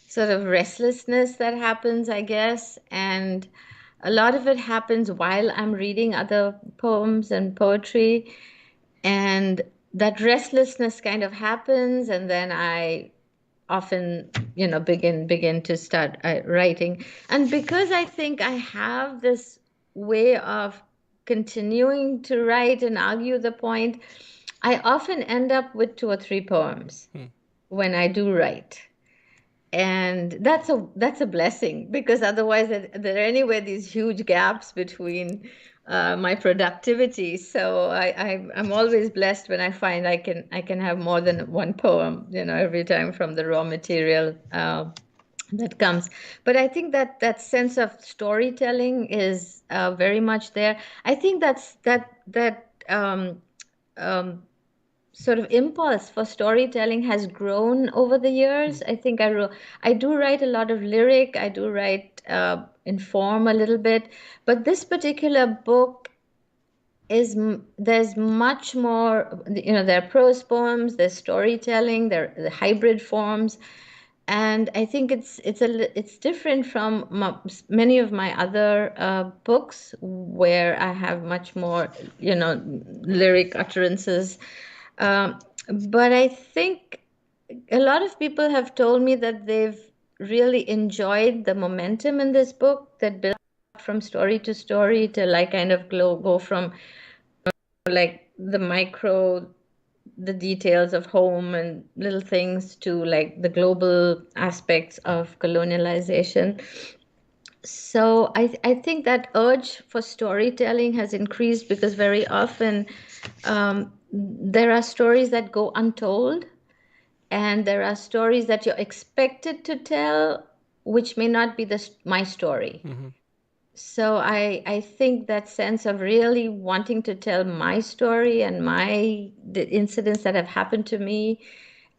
sort of restlessness that happens, I guess, and a lot of it happens while I'm reading other poems and poetry, and that restlessness kind of happens, and then I often, begin to start writing. And because I think I have this way of continuing to write and argue the point, I often end up with 2 or 3 poems when I do write. And that's a blessing, because otherwise there are anyway these huge gaps between my productivity. So I'm always blessed when I find I can have more than 1 poem, every time from the raw material that comes. But I think that sense of storytelling is very much there. I think that sort of impulse for storytelling has grown over the years. I think I do write a lot of lyric. I do write, inform a little bit. But this particular book there's much more, there are prose poems, there's storytelling, there are the hybrid forms. And I think it's different from many of my other books, where I have much more, lyric utterances. But I think a lot of people have told me that they've really enjoyed the momentum in this book that builds up from story to story to like kind of go from like the details of home and little things to like the global aspects of colonialization. So I think that urge for storytelling has increased because very often there are stories that go untold, and there are stories that you're expected to tell, which may not be my story. Mm-hmm. So I think that sense of really wanting to tell my story and the incidents that have happened to me,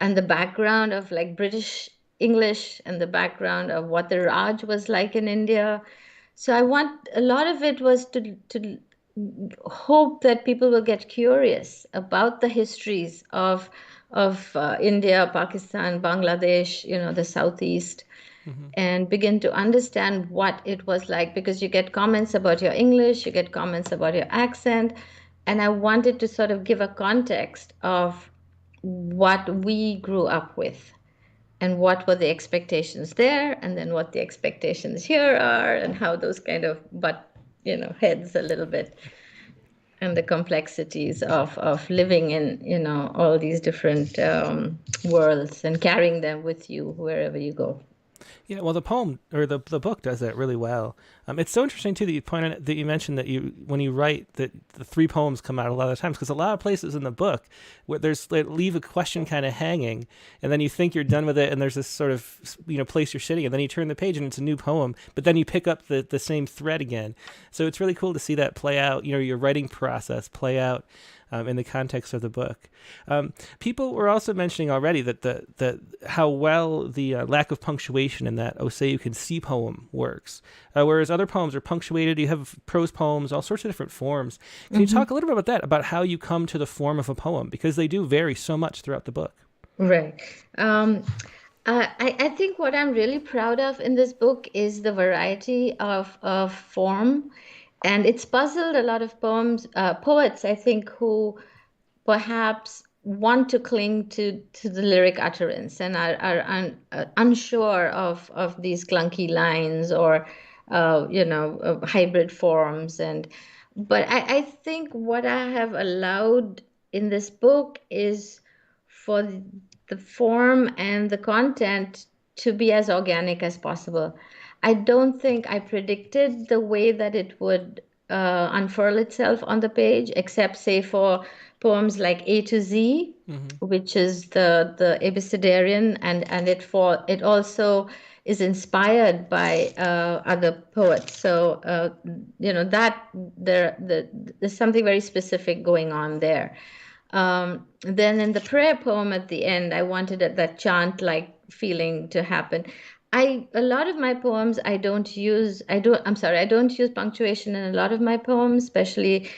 and the background of like British English and the background of what the Raj was like in India. So a lot of it was to hope that people will get curious about the histories of India, Pakistan, Bangladesh, the Southeast, and begin to understand what it was like, because you get comments about your English, you get comments about your accent, and I wanted to sort of give a context of what we grew up with and what were the expectations there, and then what the expectations here are, and how those kind of heads a little bit, and the complexities of living in all these different worlds and carrying them with you wherever you go. Yeah, well, the poem or the book does that really well. It's so interesting too that you pointed out, that you mentioned that when you write that the three poems come out a lot of times, because a lot of places in the book where they leave a question kind of hanging, and then you think you're done with it, and there's this sort of place you're sitting, and then you turn the page and it's a new poem, but then you pick up the same thread again. So it's really cool to see that play out. Your writing process play out. In the context of the book. People were also mentioning already that how well the lack of punctuation in that "Oh Say You Can See" poem works, whereas other poems are punctuated. You have prose poems, all sorts of different forms. Can you talk a little bit about that, about how you come to the form of a poem, because they do vary so much throughout the book? Right. I think what I'm really proud of in this book is the variety of form. And it's puzzled a lot of poets, I think, who perhaps want to cling to the lyric utterance and are unsure of these clunky lines or, hybrid forms. But I think what I have allowed in this book is for the form and the content to be as organic as possible. I don't think I predicted the way that it would unfurl itself on the page, except say for poems like A to Z, which is the Abecedarian, and it also is inspired by other poets. So that there's something very specific going on there. Then in the prayer poem at the end, I wanted that chant-like feeling to happen. A lot of my poems, I don't use punctuation in a lot of my poems, especially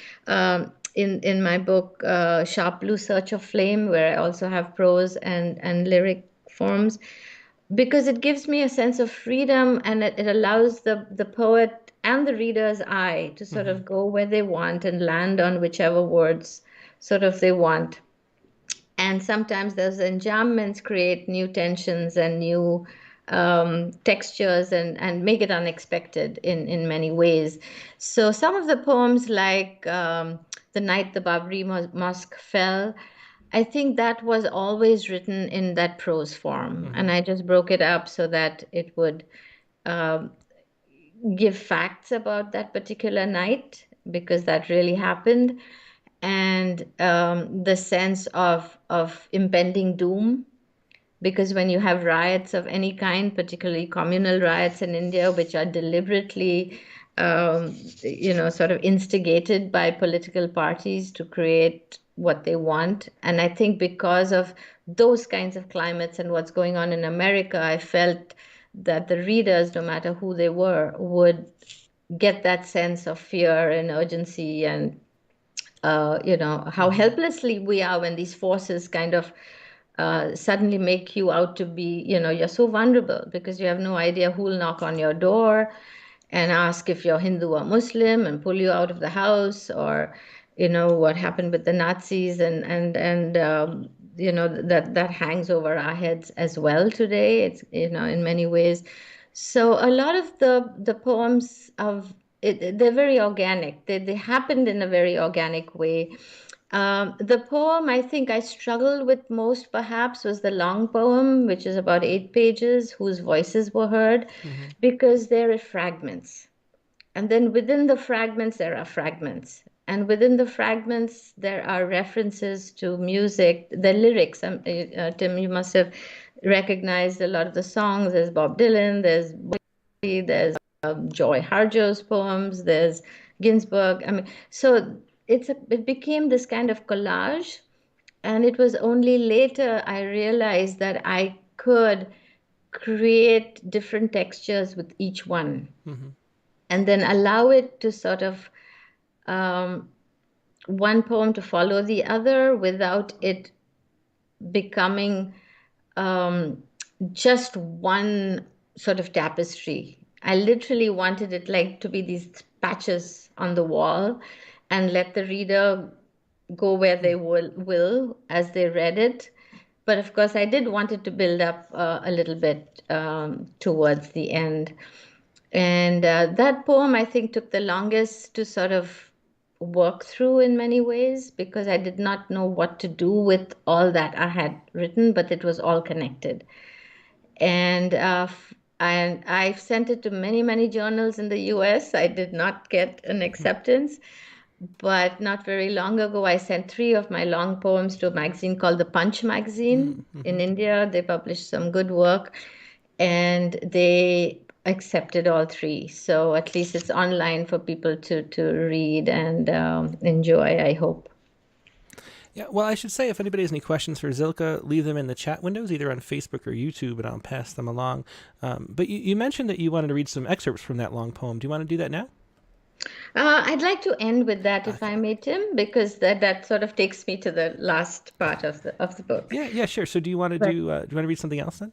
in my book, Sharp Blue Search of Flame, where I also have prose and lyric forms, because it gives me a sense of freedom, and it allows the poet and the reader's eye to sort of go where they want and land on whichever words sort of they want. And sometimes those enjambments create new tensions and new textures and make it unexpected in many ways. So some of the poems like The Night the Babri Mosque Fell, I think that was always written in that prose form. And I just broke it up so that it would give facts about that particular night, because that really happened. And the sense of impending doom, because when you have riots of any kind, particularly communal riots in India, which are deliberately, sort of instigated by political parties to create what they want. And I think because of those kinds of climates and what's going on in America, I felt that the readers, no matter who they were, would get that sense of fear and urgency and how helplessly we are when these forces kind of suddenly make you out to be, you're so vulnerable because you have no idea who will knock on your door and ask if you're Hindu or Muslim and pull you out of the house, or, what happened with the Nazis that hangs over our heads as well today. It's, in many ways. So a lot of the poems they're very organic. They happened in a very organic way. The poem I think I struggled with most perhaps was the long poem, which is about 8 pages, whose voices were heard, because there are fragments. And then within the fragments, there are fragments. And within the fragments, there are references to music, the lyrics. Tim, you must have recognized a lot of the songs. There's Bob Dylan, there's Joy Harjo's poems, there's Ginsberg. So it became this kind of collage. And it was only later I realized that I could create different textures with each one. And then allow it to sort of one poem to follow the other without it becoming just one sort of tapestry. I literally wanted it like to be these patches on the wall and let the reader go where they will as they read it. But of course, I did want it to build up a little bit towards the end. And that poem, I think, took the longest to sort of work through in many ways because I did not know what to do with all that I had written, but it was all connected. And I've sent it to many, many journals in the US. I did not get an acceptance. But not very long ago, I sent 3 of my long poems to a magazine called The Punch magazine in India. They published some good work, and they accepted all 3. So at least it's online for people to read and enjoy, I hope. Yeah, well, I should say, if anybody has any questions for Zilka, leave them in the chat windows, either on Facebook or YouTube, and I'll pass them along. But you mentioned that you wanted to read some excerpts from that long poem. Do you want to do that now? I'd like to end with that, if I may, Tim, because that sort of takes me to the last part of the book. Yeah, sure. So do you want to do you want to read something else then?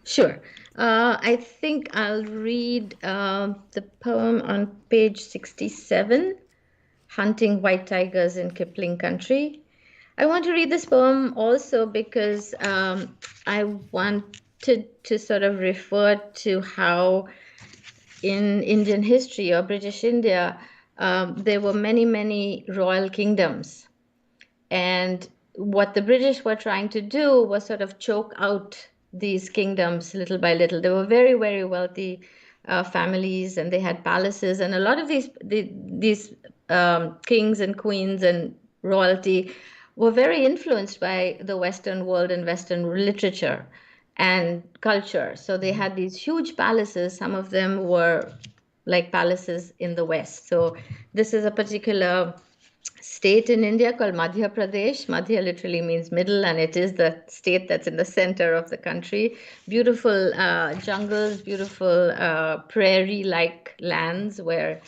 Sure. I think I'll read the poem on page 67, Hunting White Tigers in Kipling Country. I want to read this poem also because I wanted to sort of refer to how in Indian history or British India, there were many, many royal kingdoms. And what the British were trying to do was sort of choke out these kingdoms little by little. They were very, very wealthy families, and they had palaces. And a lot of these kings and queens and royalty were very influenced by the Western world and Western literature and culture. So they had these huge palaces. Some of them were like palaces in the West. So this is a particular state in India called Madhya Pradesh. Madhya literally means middle, and it is the state that's in the center of the country. Beautiful jungles, beautiful prairie-like lands where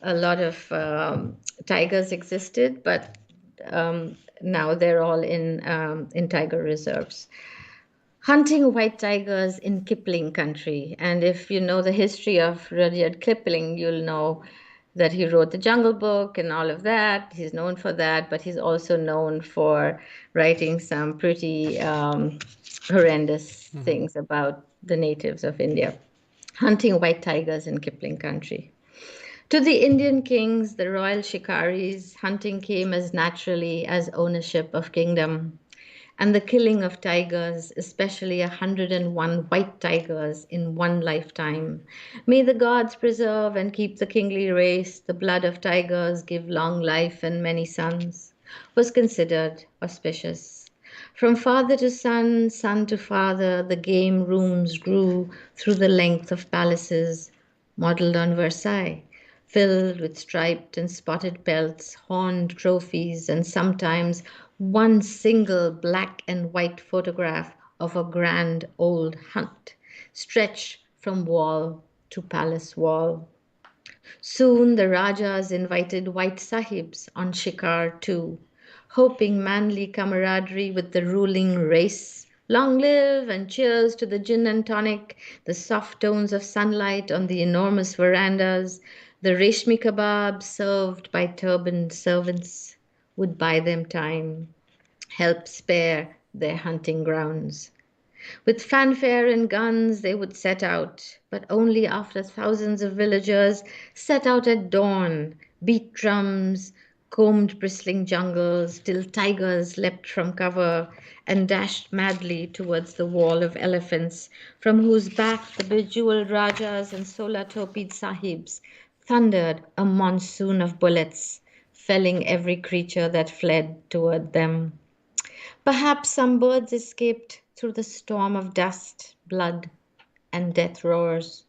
a lot of tigers existed, but now they're all in tiger reserves. Hunting white tigers in Kipling country. And if you know the history of Rudyard Kipling, you'll know that he wrote the Jungle Book and all of that. He's known for that, but he's also known for writing some pretty horrendous things about the natives of India. Hunting white tigers in Kipling country. To the Indian kings, the royal shikaris, hunting came as naturally as ownership of kingdom, and the killing of tigers, especially 101 white tigers in one lifetime. May the gods preserve and keep the kingly race. The blood of tigers give long life and many sons, was considered auspicious. From father to son, son to father, the game rooms grew through the length of palaces, modeled on Versailles, filled with striped and spotted pelts, horned trophies, and sometimes one single black and white photograph of a grand old hunt, stretched from wall to palace wall. Soon the Rajas invited white sahibs on shikar too, hoping manly camaraderie with the ruling race. Long live and cheers to the gin and tonic, the soft tones of sunlight on the enormous verandas, the reshmi kebabs served by turbaned servants would buy them time, help spare their hunting grounds. With fanfare and guns they would set out, but only after thousands of villagers set out at dawn, beat drums, combed bristling jungles, till tigers leapt from cover and dashed madly towards the wall of elephants, from whose back the bejeweled Rajas and sola-topied Sahibs thundered a monsoon of bullets, felling every creature that fled toward them. Perhaps some birds escaped through the storm of dust, blood, and death roars.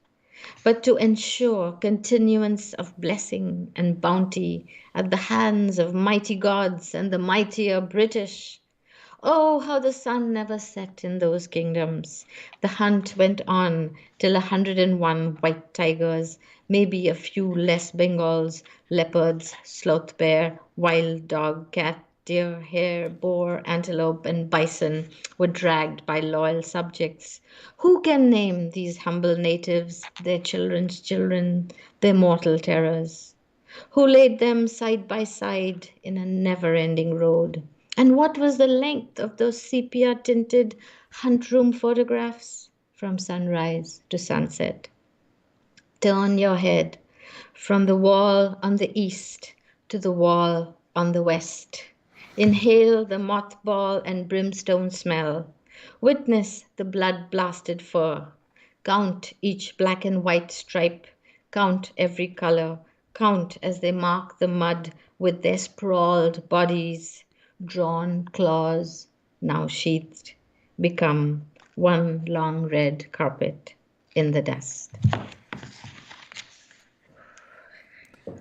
But to ensure continuance of blessing and bounty at the hands of mighty gods and the mightier British, oh, how the sun never set in those kingdoms. The hunt went on till 101 white tigers, maybe a few less Bengals, leopards, sloth bear, wild dog, cat, deer, hare, boar, antelope, and bison were dragged by loyal subjects. Who can name these humble natives, their children's children, their mortal terrors? Who laid them side by side in a never-ending road? And what was the length of those sepia-tinted hunt room photographs from sunrise to sunset? Turn your head from the wall on the east to the wall on the west. Inhale the mothball and brimstone smell. Witness the blood-blasted fur. Count each black and white stripe. Count every color. Count as they mark the mud with their sprawled bodies. Drawn claws, now sheathed, become one long red carpet in the dust.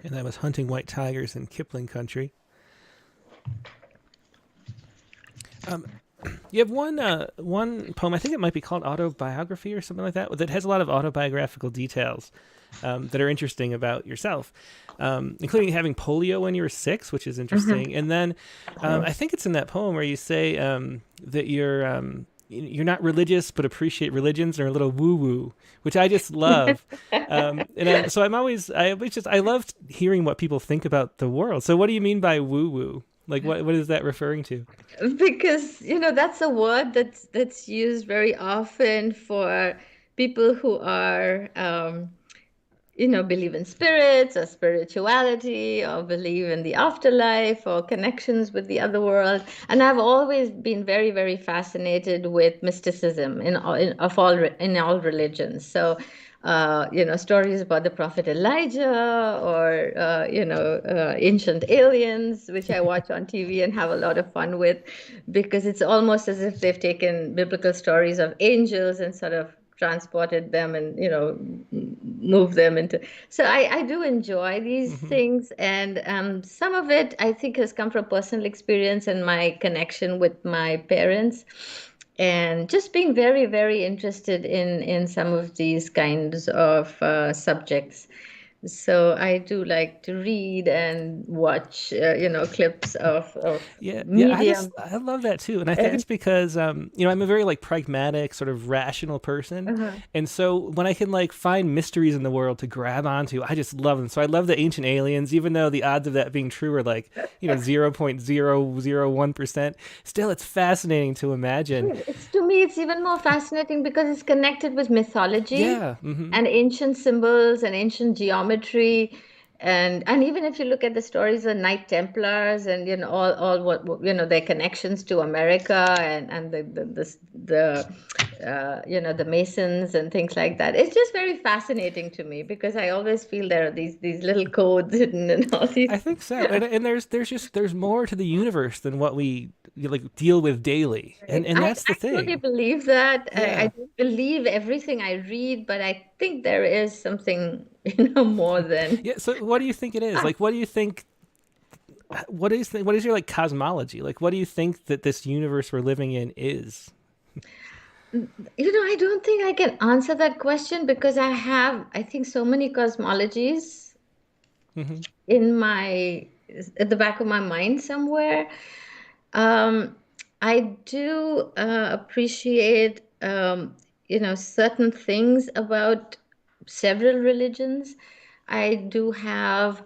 And that was Hunting White Tigers in Kipling Country. You have one poem, I think it might be called Autobiography or something like that has a lot of autobiographical details that are interesting about yourself, including having polio when you were 6, which is interesting. Mm-hmm. And then I think it's in that poem where you say that you're not religious but appreciate religions, or a little woo-woo, which I just love. I love hearing what people think about the world. So what do you mean by woo-woo? Like, what is that referring to? Because, that's a word that's used very often for people who are, believe in spirits or spirituality, or believe in the afterlife or connections with the other world. And I've always been very, very fascinated with mysticism in all religions. So, stories about the prophet Elijah, or, ancient aliens, which I watch on TV and have a lot of fun with, because it's almost as if they've taken biblical stories of angels and sort of transported them and, moved them into. So I do enjoy these mm-hmm. things. And some of it, I think, has come from personal experience and my connection with my parents. And just being very, very interested in some of these kinds of subjects. So I do like to read and watch, clips of media. I love that too. And I think it's because, I'm a very pragmatic, sort of rational person. Uh-huh. And so when I can find mysteries in the world to grab onto, I just love them. So I love the ancient aliens, even though the odds of that being true are 0.001%. Still, it's fascinating to imagine. To me, it's even more fascinating because it's connected with mythology mm-hmm. and ancient symbols and ancient geometry. And even if you look at the stories of Knight Templars and all what their connections to America and the Masons and things like that, it's just very fascinating to me, because I always feel there are these little codes hidden and all these. I think so, and there's more to the universe than what we deal with daily, and that's the thing. I really believe that. Yeah. I don't believe everything I read, but I think there is something more than. Yeah. So what do you think it is? What do you think? What is your cosmology? What do you think that this universe we're living in is? I don't think I can answer that question because I think, so many cosmologies Mm-hmm. in at the back of my mind somewhere. Um, I do appreciate, certain things about several religions. I do have,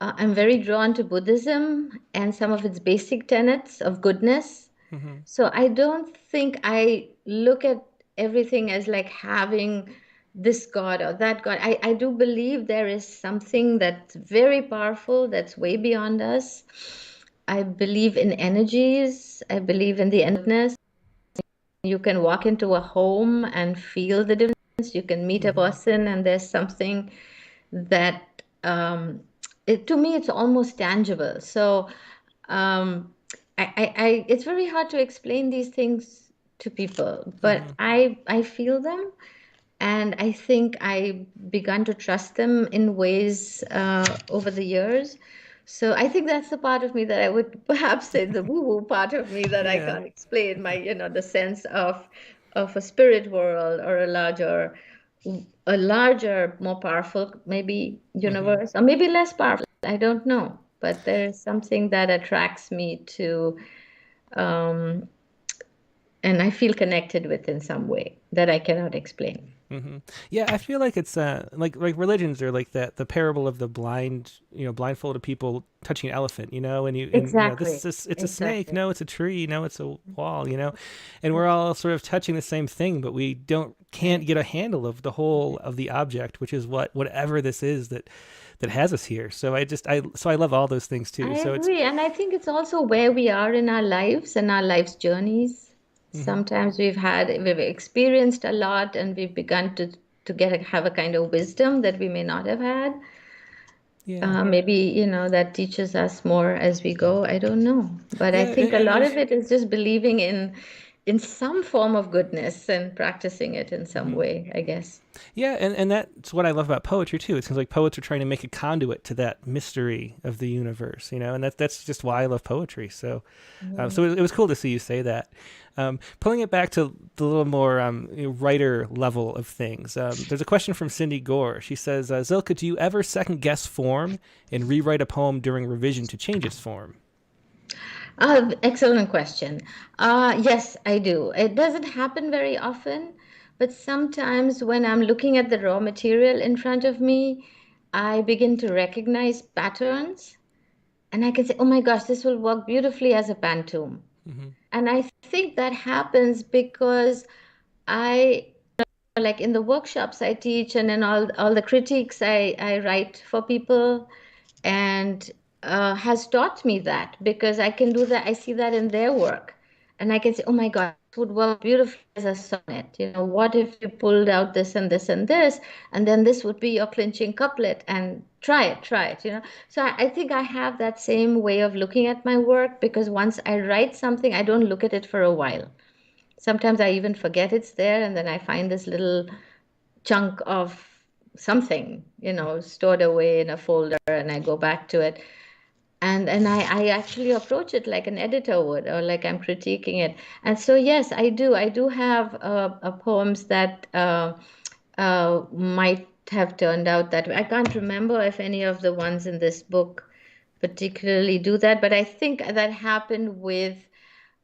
I'm very drawn to Buddhism and some of its basic tenets of goodness. Mm-hmm. So I don't think I look at everything as like having this God or that God. I do believe there is something that's very powerful, that's way beyond us. I believe in energies. I believe in the endlessness. You can walk into a home and feel the difference. You can meet a Mm-hmm. person and there's something that, to me, it's almost tangible. So um, it's very hard to explain these things to people, but Mm-hmm. I feel them, and I think I begun to trust them in ways over the years. So I think that's the part of me that I would perhaps say the woo-woo part of me that I Yeah. can't explain. The sense of a spirit world or a larger, more powerful, maybe Mm-hmm. universe, or maybe less powerful. I don't know, but there is something that attracts me to, um, and I feel connected with in some way that I cannot explain. Mm-hmm. Yeah, I feel like it's like religions are like that the parable of the blind, blindfolded people touching an elephant, and Exactly. this is it's a snake, Exactly. no, it's a tree, no, it's a wall, and we're all sort of touching the same thing, but we can't get a handle of the whole of the object, which is whatever this is that has us here. So I love all those things too. I So it's agree. And I think it's also where we are in our lives and our life's journeys. mm-hmm. Sometimes we've experienced a lot and we've begun to have a kind of wisdom that we may not have had. Yeah. Maybe, that teaches us more as we go. I don't know. But I Yeah, think a and lot as of it is just believing in some form of goodness and practicing it in some mhm. way, I guess. Yeah, and that's what I love about poetry too. It seems like poets are trying to make a conduit to that mystery of the universe, and that's just why I love poetry. So, Yeah. it was cool to see you say that. Pulling it back to the little more writer level of things, there's a question from Cindy Gore. She says, "Zilka, do you ever second guess form and rewrite a poem during revision to change its form?" Excellent question. Yes, I do. It doesn't happen very often, but sometimes when I'm looking at the raw material in front of me, I begin to recognize patterns and I can say, oh my gosh, this will work beautifully as a pantoum. Mm-hmm. And I think that happens because I, like in the workshops I teach and in all the critiques I write for people, and has taught me that because I can do that. I see that in their work, and I can say, "Oh my God, this would work beautifully as a sonnet." What if you pulled out this and this and this, and then this would be your clinching couplet? And try it. So I think I have that same way of looking at my work because once I write something, I don't look at it for a while. Sometimes I even forget it's there, and then I find this little chunk of something, stored away in a folder, and I go back to it. And I actually approach it like an editor would, or like I'm critiquing it. And so, yes, I do have poems that might have turned out that way. I can't remember if any of the ones in this book particularly do that, but I think that happened with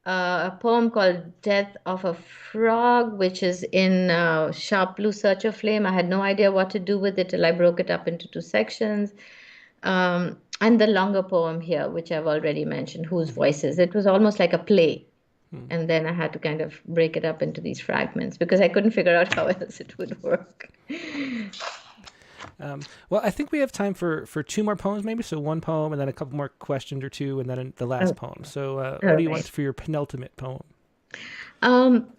a poem called Death of a Frog, which is in Sharp Blue Search of Flame. I had no idea what to do with it till I broke it up into two sections. And the longer poem here, which I've already mentioned, Whose Mm-hmm. Voices. It was almost like a play. Hmm. And then I had to kind of break it up into these fragments because I couldn't figure out how else it would work. Well, I think we have time for two more poems, maybe. So one poem, and then a couple more questions or two, and then the last Okay. poem. So, what All do you right. want for your penultimate poem? Um,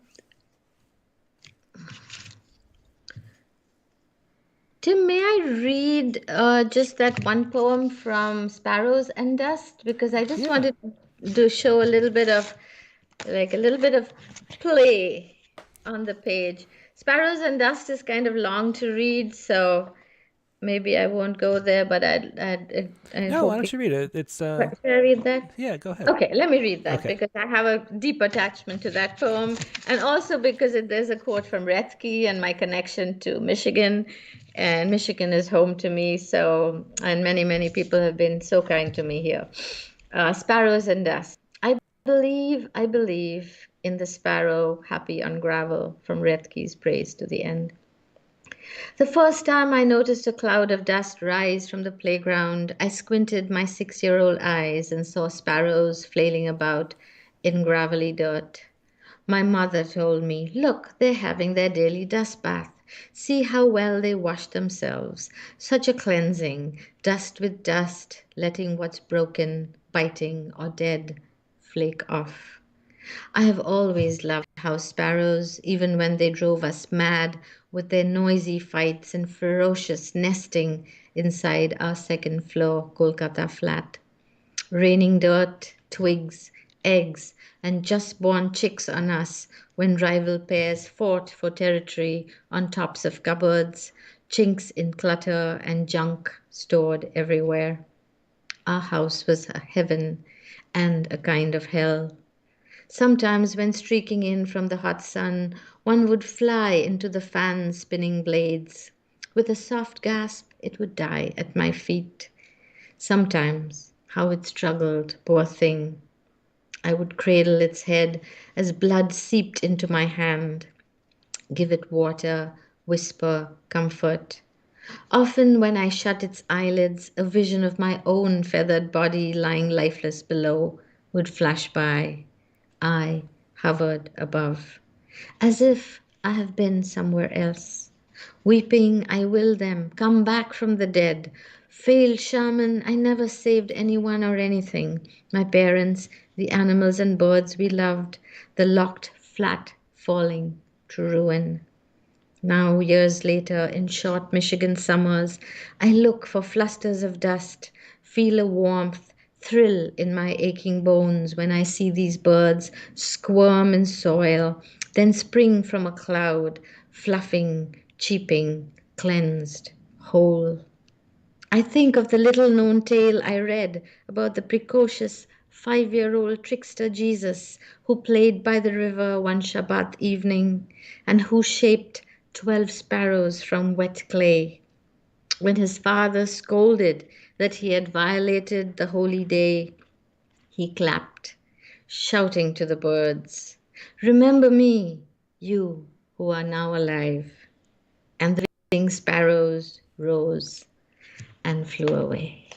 Tim, may I read just that one poem from Sparrows and Dust? Because I just Yeah. wanted to show a little bit of play on the page. Sparrows and Dust is kind of long to read, so maybe I won't go there, but I No, why hope. don't you read it? It's Should I read that? yeah, go ahead. Okay, let me read that Okay. because I have a deep attachment to that poem, and also because there's a quote from Rattlecast and my connection to Michigan, and Michigan is home to me. So, and many people have been so kind to me here. Sparrows and Dust. I believe in the sparrow happy on gravel, from Rattlecast's praise to the end. The first time I noticed a cloud of dust rise from the playground, I squinted my 6-year-old eyes and saw sparrows flailing about in gravelly dirt. My mother told me, "Look, they're having their daily dust bath. See how well they wash themselves. Such a cleansing, dust with dust, letting what's broken, biting, or dead flake off." I have always loved house sparrows, even when they drove us mad with their noisy fights and ferocious nesting inside our second floor Kolkata flat. Raining dirt, twigs, eggs, and just born chicks on us when rival pairs fought for territory on tops of cupboards, chinks in clutter and junk stored everywhere. Our house was a heaven and a kind of hell. Sometimes, when streaking in from the hot sun, one would fly into the fan spinning blades. With a soft gasp, it would die at my feet. Sometimes, how it struggled, poor thing. I would cradle its head as blood seeped into my hand, give it water, whisper, comfort. Often, when I shut its eyelids, a vision of my own feathered body lying lifeless below would flash by. I hovered above, as if I have been somewhere else. Weeping, I will them come back from the dead. Failed shaman, I never saved anyone or anything. My parents, the animals and birds we loved, the locked flat falling to ruin. Now, years later, in short Michigan summers, I look for flusters of dust, feel a warmth, thrill in my aching bones when I see these birds squirm in soil, then spring from a cloud, fluffing, cheeping, cleansed, whole. I think of the little known tale I read about the precocious 5-year-old trickster Jesus who played by the river one Shabbat evening and who shaped 12 sparrows from wet clay. When his father scolded that he had violated the holy day, he clapped, shouting to the birds, "Remember me, you who are now alive." And the living sparrows rose and flew away.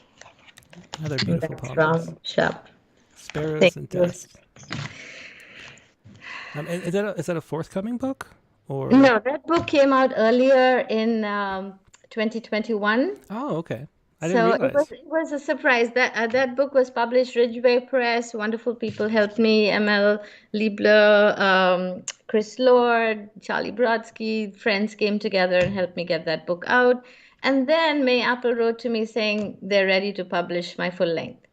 Another beautiful That's poem. from Shop. Sparrows Thank and you. Dust. Is that a forthcoming book? Or No, that book came out earlier in 2021. oh, okay. I didn't So realize. it was a surprise. That book was published Ridgeway Press. Wonderful people helped me. ML Liebler, Chris Lord, Charlie Brodsky, friends came together and helped me get that book out. And then May Apple wrote to me saying they're ready to publish my full length.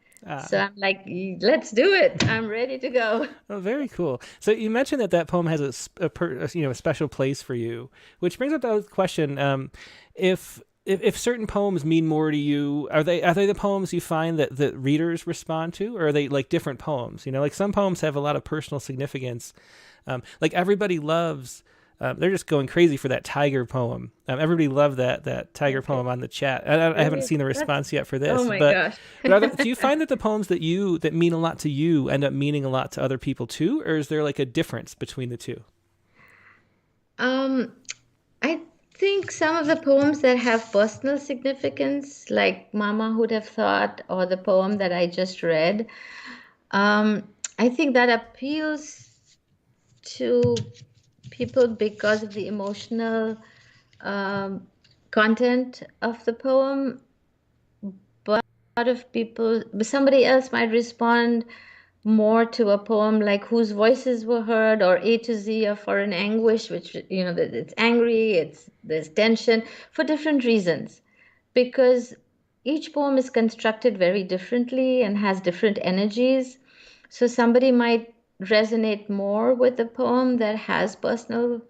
So I'm like, let's do it. I'm ready to go. Oh, very cool. So you mentioned that poem has a special place for you, which brings up the question: if certain poems mean more to you, are they the poems you find that readers respond to, or are they like different poems? Like some poems have a lot of personal significance. Like everybody loves. They're just going crazy for that tiger poem. Everybody loved that tiger poem on the chat. I haven't seen the response yet for this. Oh my but, gosh. but do you find that the poems that mean a lot to you end up meaning a lot to other people too, or is there like a difference between the two? I think some of the poems that have personal significance, like Mama Who'd Have Thought, or the poem that I just read, I think that appeals to people because of the emotional content of the poem. But a lot of people, somebody else might respond more to a poem like Whose Voices Were Heard or A to Z of Foreign Anguish, which, that it's angry, there's tension for different reasons, because each poem is constructed very differently and has different energies. So somebody might resonate more with a poem that has personal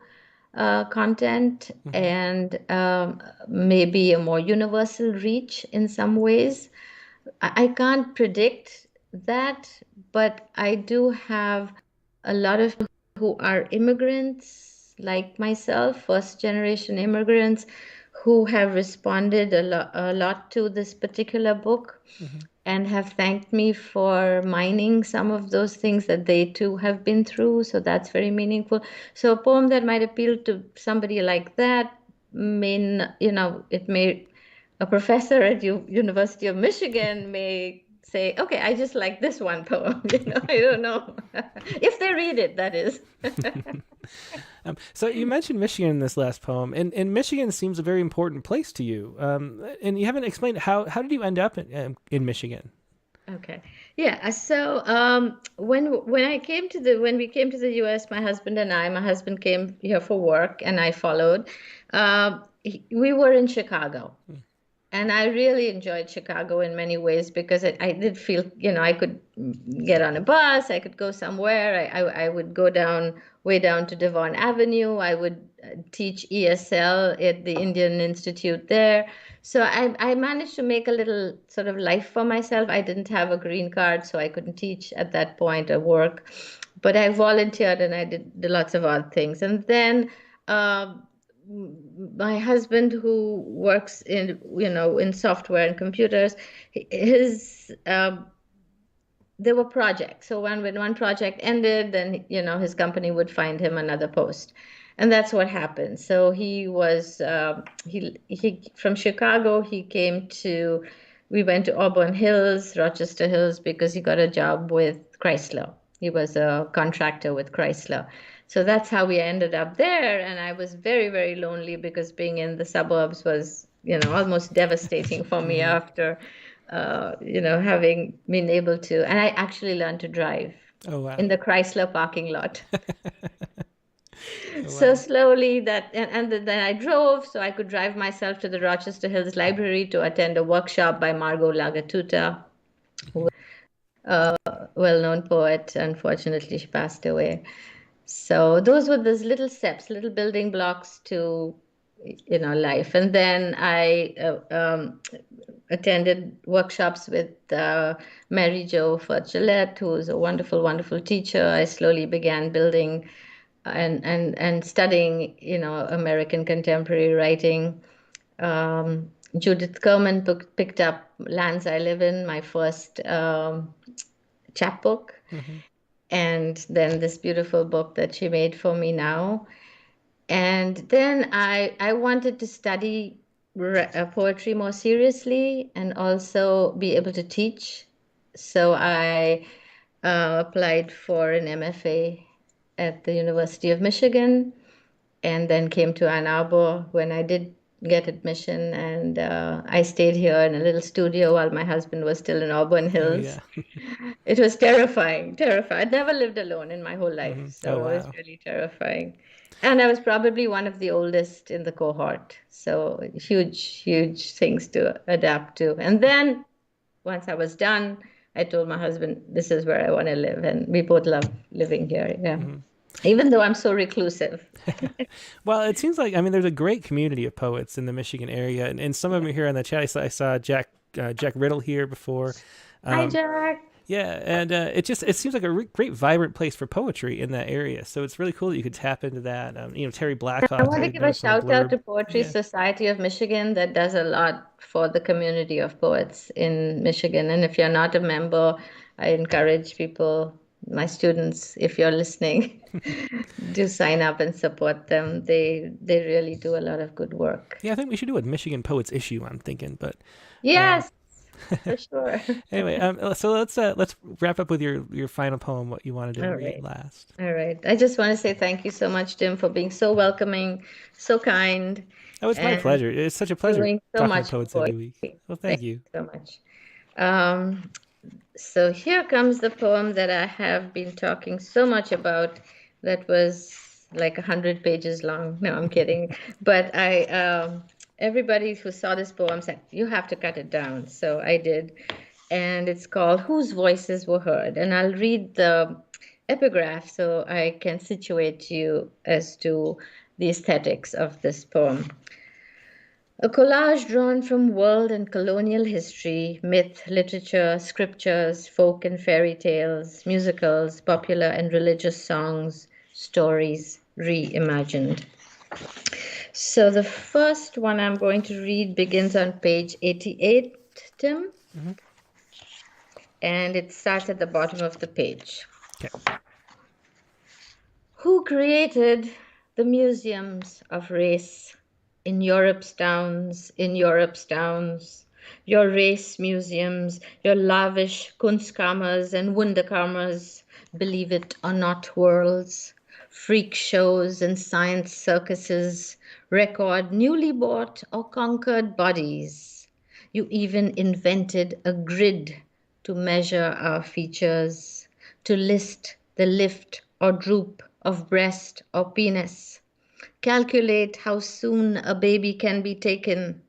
content and maybe a more universal reach in some ways. I can't predict that, but I do have a lot of who are immigrants like myself, first generation immigrants, who have responded a lot to this particular book and have thanked me for mining some of those things that they too have been through. So that's very meaningful. So a poem that might appeal to somebody like that a professor at University of Michigan may say, okay, I just like this one poem. I don't know. If they read it, that is. So you mentioned Michigan in this last poem, and Michigan seems a very important place to you. And you haven't explained how did you end up in Michigan? Okay. Yeah. So when we came to the U.S., my husband came here for work, and I followed. We were in Chicago. And I really enjoyed Chicago in many ways because I did feel, I could get on a bus, I could go somewhere. I would go way down to Devon Avenue. I would teach ESL at the Indian Institute there. So I managed to make a little sort of life for myself. I didn't have a green card, so I couldn't teach at that point or work. But I volunteered and I did lots of odd things. And then my husband, who works in software and computers, there were projects. So when one project ended, then his company would find him another post, and that's what happened. So he was he from Chicago. We went to Auburn Hills, Rochester Hills, because he got a job with Chrysler. He was a contractor with Chrysler. So that's how we ended up there. And I was very, very lonely because being in the suburbs was, almost devastating for me after, having been able to. And I actually learned to drive in the Chrysler parking lot. So slowly and then I drove so I could drive myself to the Rochester Hills Library to attend a workshop by Margot Lagatuta, who was a well-known poet. Unfortunately, she passed away. So those were those little steps, little building blocks to, life. And then I attended workshops with Mary Jo Gillette, who's a wonderful, wonderful teacher. I slowly began building and studying, American contemporary writing. Judith Kerman picked up Lands I Live In, my first chapbook. And then this beautiful book that she made for me now. And then I wanted to study poetry more seriously and also be able to teach. So I applied for an MFA at the University of Michigan and then came to Ann Arbor when I did get admission, and I stayed here in a little studio while my husband was still in Auburn Hills. It was terrifying. I'd never lived alone in my whole life, so it was really terrifying. And I was probably one of the oldest in the cohort, so huge things to adapt to. And then once I was done, I told my husband, this is where I want to live, and we both love living here. Yeah. Even though I'm so reclusive. Well, it seems like, there's a great community of poets in the Michigan area, and some of them are here on the chat. I saw Jack Riddle here before. Hi, Jack. Yeah, and it seems like a great, vibrant place for poetry in that area. So it's really cool that you could tap into that. Terry Blackhawk. I want to give a shout out to Poetry Society of Michigan that does a lot for the community of poets in Michigan. And if you're not a member, I encourage people, my students, if you're listening, do sign up and support them. They really do a lot of good work. Yeah, I think we should do a Michigan Poets issue, I'm thinking, but yes. For sure. Anyway, so let's wrap up with your final poem, what you wanted to read last. All right. I just want to say thank you so much, Tim, for being so welcoming, so kind. Oh, it's my pleasure. It's such a pleasure talking to poets every week. Well, thank you so much. So here comes the poem that I have been talking so much about that was like 100 pages long. No, I'm kidding. But everybody who saw this poem said, you have to cut it down. So I did. And it's called Whose Voices Were Heard. And I'll read the epigraph so I can situate you as to the aesthetics of this poem. A collage drawn from world and colonial history, myth, literature, scriptures, folk and fairy tales, musicals, popular and religious songs, stories reimagined. So the first one I'm going to read begins on page 88, Tim. Mm-hmm. And it starts at the bottom of the page. Okay. Who created the museums of race in Europe's towns, your race museums, your lavish Kunstkammers and Wunderkammers, believe it or not worlds, freak shows and science circuses, record newly bought or conquered bodies. You even invented a grid to measure our features, to list the lift or droop of breast or penis. Calculate how soon a baby can be taken,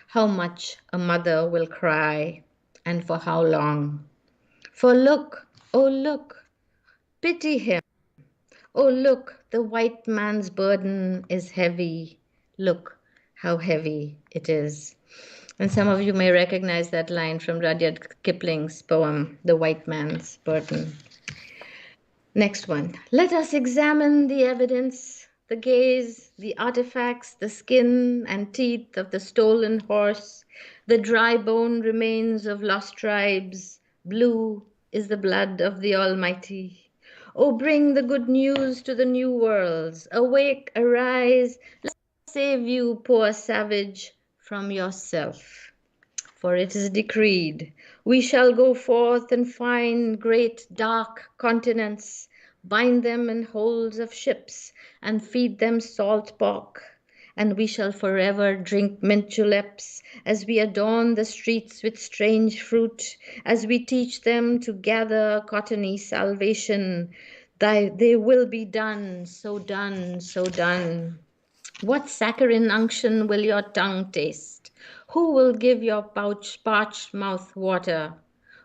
how much a mother will cry, and for how long. For look, oh look, pity him. Oh look, the white man's burden is heavy. Look how heavy it is. And some of you may recognize that line from Rudyard Kipling's poem, The White Man's Burden. Next one. Let us examine the evidence, the gaze, the artifacts, the skin and teeth of the stolen horse, the dry bone remains of lost tribes. Blue is the blood of the Almighty. Oh, bring the good news to the new worlds. Awake, arise, let us save you, poor savage, from yourself. For it is decreed, we shall go forth and find great dark continents, bind them in holds of ships, and feed them salt pork. And we shall forever drink mint juleps, as we adorn the streets with strange fruit, as we teach them to gather cottony salvation. They will be done, so done, so done. What saccharine unction will your tongue taste? Who will give your parched mouth water?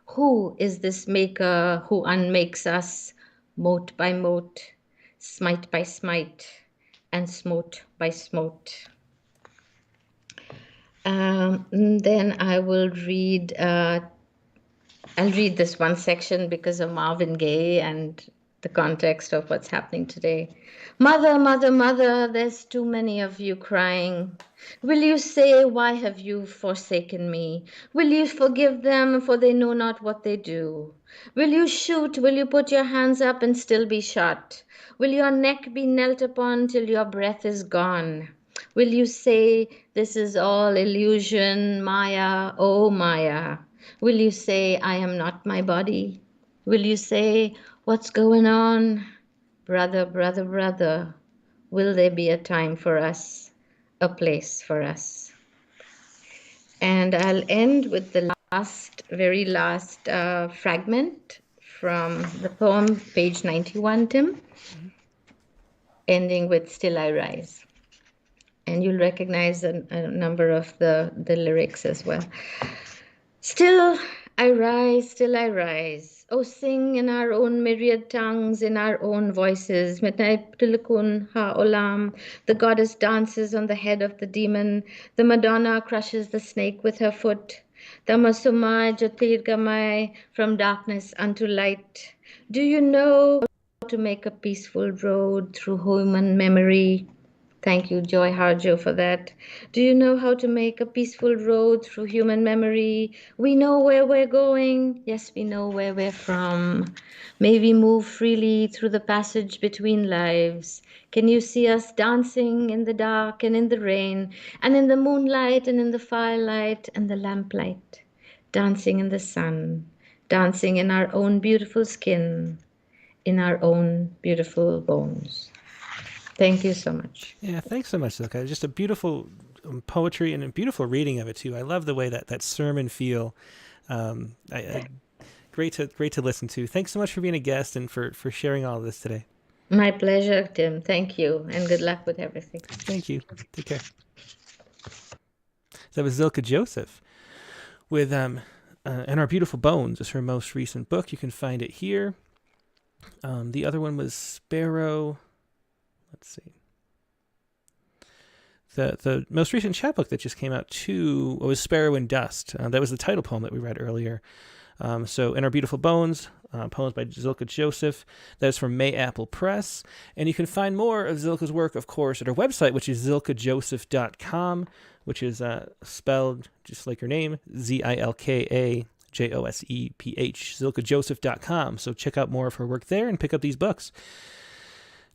Who is this maker who unmakes us, mote by mote, smite by smite, and smote by smote? Then I will read. I'll read this one section because of Marvin Gaye and the context of what's happening today. Mother, mother, mother, there's too many of you crying. Will you say, why have you forsaken me? Will you forgive them, for they know not what they do? Will you shoot? Will you put your hands up and still be shot? Will your neck be knelt upon till your breath is gone? Will you say, this is all illusion, Maya, oh Maya? Will you say, I am not my body? Will you say, what's going on? Brother, brother, brother, will there be a time for us, a place for us? And I'll end with the very last fragment from the poem, page 91, Tim, ending with Still I Rise. And you'll recognize a number of the lyrics as well. Still I rise. Oh, sing in our own myriad tongues, in our own voices. Midnight Tilakun Ha Olam. The goddess dances on the head of the demon. The Madonna crushes the snake with her foot. Tamasuma Jyotirgamai, from darkness unto light. Do you know how to make a peaceful road through human memory? Thank you, Joy Harjo, for that. Do you know how to make a peaceful road through human memory? We know where we're going. Yes, we know where we're from. May we move freely through the passage between lives. Can you see us dancing in the dark and in the rain, and in the moonlight and in the firelight and the lamplight? Dancing in the sun, dancing in our own beautiful skin, in our own beautiful bones. Thank you so much. Yeah, thanks so much, Zilka. Just a beautiful poetry and a beautiful reading of it too. I love the way that sermon feel. Great to listen to. Thanks so much for being a guest and for sharing all of this today. My pleasure, Tim. Thank you, and good luck with everything. Thank you. Take care. That was Zilka Joseph with And Our Beautiful Bones is her most recent book. You can find it here. The other one was Sparrow. Let's see. the most recent chapbook that just came out too was Sparrow in Dust. That was the title poem that we read earlier. So In Our Beautiful Bones, poems by Zilka Joseph. That is from Mayapple Press. And you can find more of Zilka's work, of course, at her website, which is zilkajoseph.com, which is spelled just like her name, ZilkaJoseph, zilkajoseph.com. So check out more of her work there and pick up these books.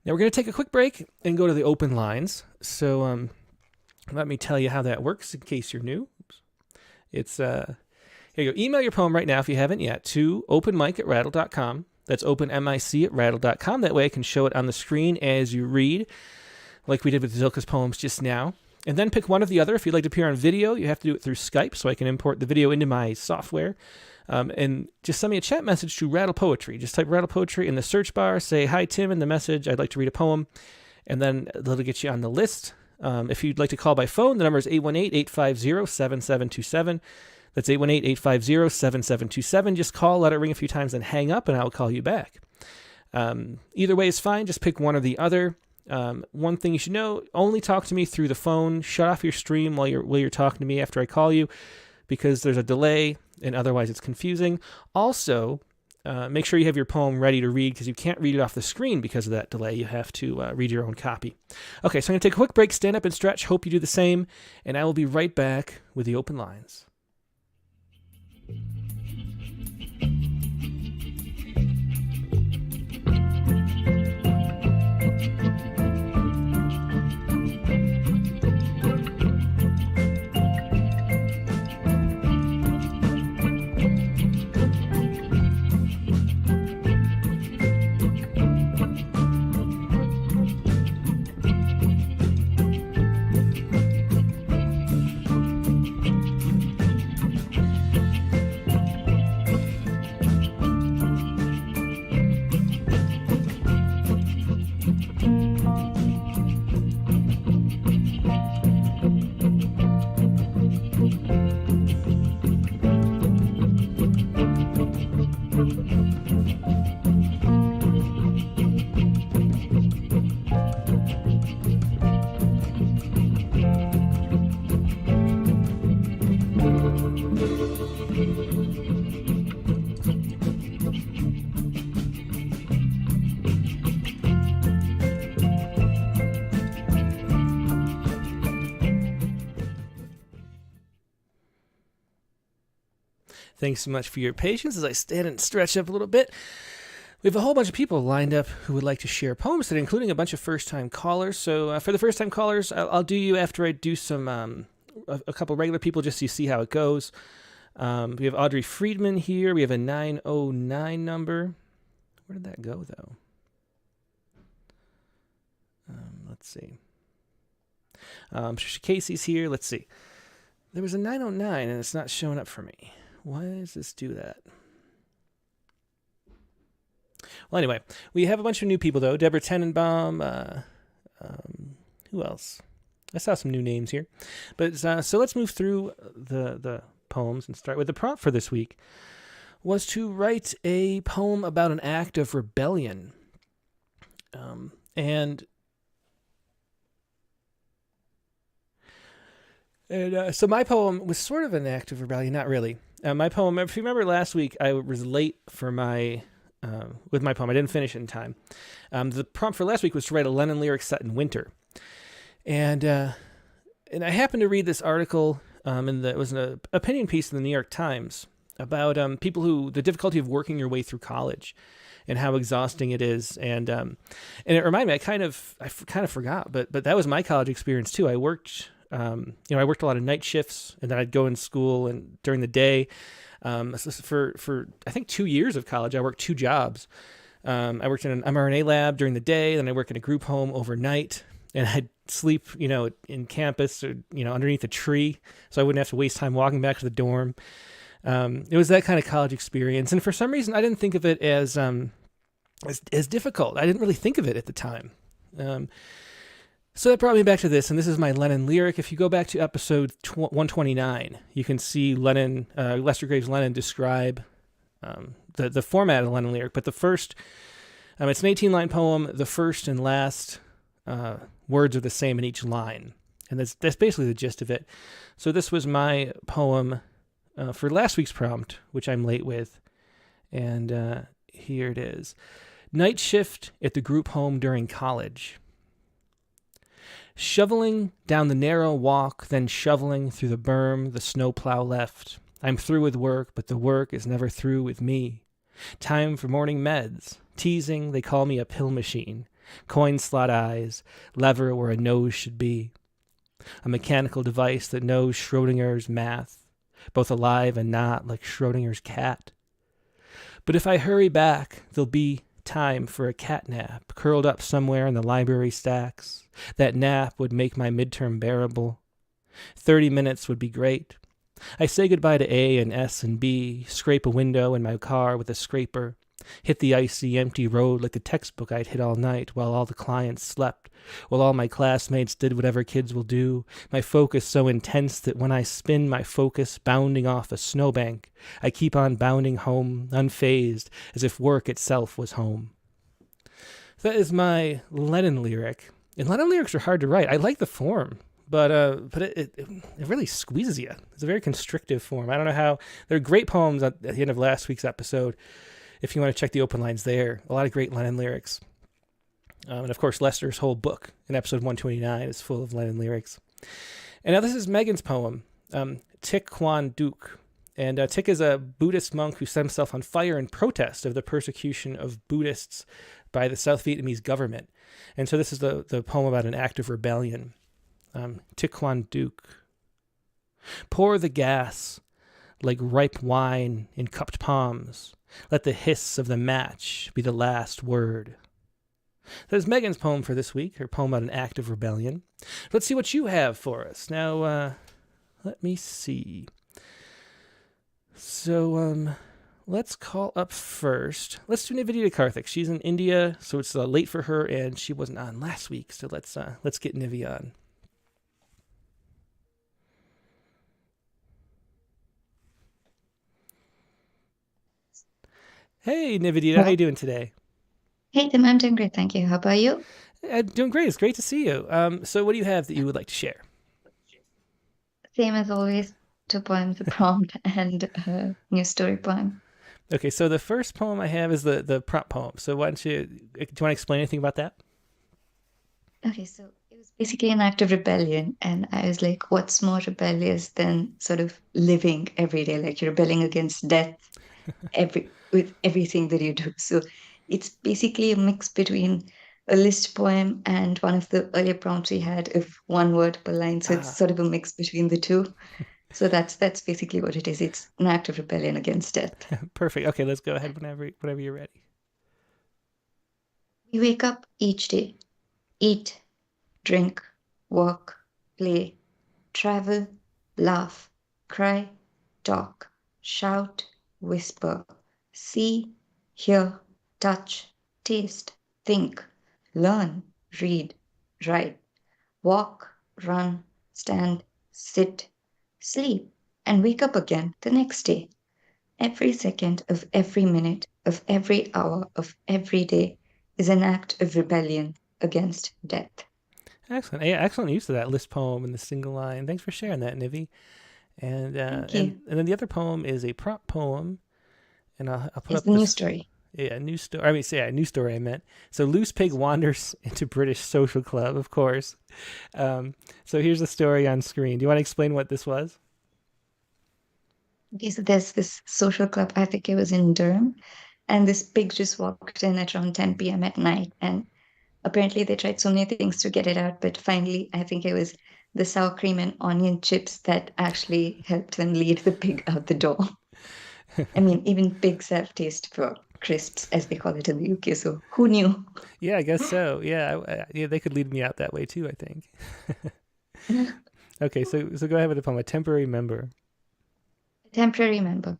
Now we're going to take a quick break and go to the open lines. So let me tell you how that works in case you're new. It's... Here you go. Email your poem right now if you haven't yet to openmic@rattle.com. That's openmic@rattle.com. That way I can show it on the screen as you read, like we did with Zilka's poems just now. And then pick one or the other. If you'd like to appear on video, you have to do it through Skype so I can import the video into my software. And just send me a chat message to Rattle Poetry. Just type Rattle Poetry in the search bar. Say, hi, Tim, in the message. I'd like to read a poem. And then that'll get you on the list. If you'd like to call by phone, the number is 818-850-7727. That's 818-850-7727. Just call, let it ring a few times, and hang up, and I'll call you back. Either way is fine. Just pick one or the other. One thing you should know, only talk to me through the phone. Shut off your stream while you're talking to me after I call you, because there's a delay, and otherwise it's confusing. Also, make sure you have your poem ready to read, because you can't read it off the screen because of that delay. You have to read your own copy. Okay, so I'm going to take a quick break, stand up and stretch. Hope you do the same, and I will be right back with the open lines. Thanks so much for your patience as I stand and stretch up a little bit. We have a whole bunch of people lined up who would like to share poems today, including a bunch of first-time callers. So for the first-time callers, I'll do you after I do some a couple regular people just so you see how it goes. We have Audrey Friedman here. We have a 909 number. Where did that go, though? Let's see. Patricia Casey's here. Let's see. There was a 909, and it's not showing up for me. Why does this do that? Well, anyway, we have a bunch of new people, though. Deborah Tenenbaum. Who else? I saw some new names here. But so let's move through the poems and start with the prompt for this week. Was to write a poem about an act of rebellion. So my poem was sort of an act of rebellion, not really. My poem, if you remember last week, I was late for with my poem. I didn't finish it in time. The prompt for last week was to write a Lennon lyric set in winter. And I happened to read this article, it was an opinion piece in the New York Times about the difficulty of working your way through college and how exhausting it is. And it reminded me, I kind of forgot, but that was my college experience too. I worked, I worked a lot of night shifts, and then I'd go in school and during the day. For I think 2 years of college, I worked 2 jobs. I worked in an mRNA lab during the day, then I worked in a group home overnight, and I'd sleep, in campus or, underneath a tree, so I wouldn't have to waste time walking back to the dorm. It was that kind of college experience, and for some reason, I didn't think of it as difficult. I didn't really think of it at the time. So that brought me back to this, and this is my Lennon lyric. If you go back to episode 129, you can see Lester Graves Lennon describe the format of the Lennon lyric. But the first, it's an 18-line poem. The first and last words are the same in each line. And that's basically the gist of it. So this was my poem for last week's prompt, which I'm late with. And here it is. Night shift at the group home during college. Shoveling down the narrow walk, then shoveling through the berm the snowplow left. I'm through with work, but the work is never through with me. Time for morning meds. Teasing, they call me a pill machine. Coin slot eyes, lever where a nose should be. A mechanical device that knows Schrodinger's math, both alive and not, like Schrodinger's cat. But if I hurry back, there'll be time for a cat nap, curled up somewhere in the library stacks. That nap would make my midterm bearable. 30 minutes would be great. I say goodbye to A and S and B, scrape a window in my car with a scraper, hit the icy, empty road like the textbook I'd hit all night while all the clients slept, while all my classmates did whatever kids will do, my focus so intense that when I spin my focus bounding off a snowbank, I keep on bounding home, unfazed, as if work itself was home. That is my Lennon lyric. And Lennon lyrics are hard to write. I like the form, but it really squeezes you. It's a very constrictive form. I don't know how. There are great poems at the end of last week's episode. If you want to check the open lines there, a lot of great Lennon lyrics. And of course, Lester's whole book in episode 129 is full of Lennon lyrics. And now this is Megan's poem, Thich Quan Duc. And Thich is a Buddhist monk who set himself on fire in protest of the persecution of Buddhists by the South Vietnamese government. And so this is the poem about an act of rebellion. Thich Quan Duc. Pour the gas like ripe wine in cupped palms. Let the hiss of the match be the last word. That is Megan's poem for this week, her poem about an act of rebellion. Let's see what you have for us. Now, let me see. So, let's call up first. Let's do Nivedita Karthik. She's in India, so it's late for her, and she wasn't on last week. So let's get Nivi on. Hey, Nivedita, how you doing today? Hey, Tim, I'm doing great, thank you. How about you? Doing great. It's great to see you. So what do you have that you would like to share? Same as always, 2 poems, a prompt and a new story poem. Okay, so the first poem I have is the prompt poem. So do you want to explain anything about that? Okay, so it was basically an act of rebellion, and I was like, what's more rebellious than sort of living every day? Like you're rebelling against death with everything that you do. So it's basically a mix between a list poem and one of the earlier prompts we had of 1 word per line. So it's sort of a mix between the two. So that's basically what it is. It's an act of rebellion against death. Perfect. Okay, let's go ahead whenever you're ready. We wake up each day, eat, drink, work, play, travel, laugh, cry, talk, shout, whisper, see, hear, touch, taste, think, learn, read, write, walk, run, stand, sit, sleep, and wake up again the next day. Every second of every minute of every hour of every day is an act of rebellion against death. Excellent. Yeah, excellent use of that list poem in the single line. Thanks for sharing that, Nivi. And Thank you. And then the other poem is a prompt poem, and I'll put It's up the new story. Yeah, new story. I mean, a new story. I meant. So, Loose Pig wanders into British social club, of course. So here's the story on screen. Do you want to explain what this was? Okay, so there's this social club, I think it was in Durham, and this pig just walked in at around 10 p.m. at night, and apparently they tried so many things to get it out, but finally I think it was the sour cream and onion chips that actually helped them lead the pig out the door. I mean, even pigs have taste for crisps, as they call it in the UK, so who knew? Yeah, I guess so. Yeah, they could lead me out that way too, I think. Okay, so go ahead with the poem. A temporary member. A temporary member.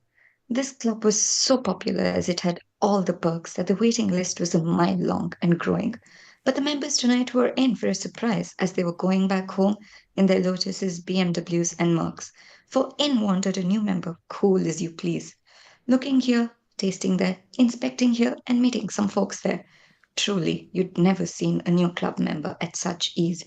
This club was so popular as it had all the perks that the waiting list was a mile long and growing. But the members tonight were in for a surprise as they were going back home in their Lotuses, BMWs, and Mercs. For in wandered a new member, cool as you please. Looking here, tasting there, inspecting here, and meeting some folks there. Truly, you'd never seen a new club member at such ease.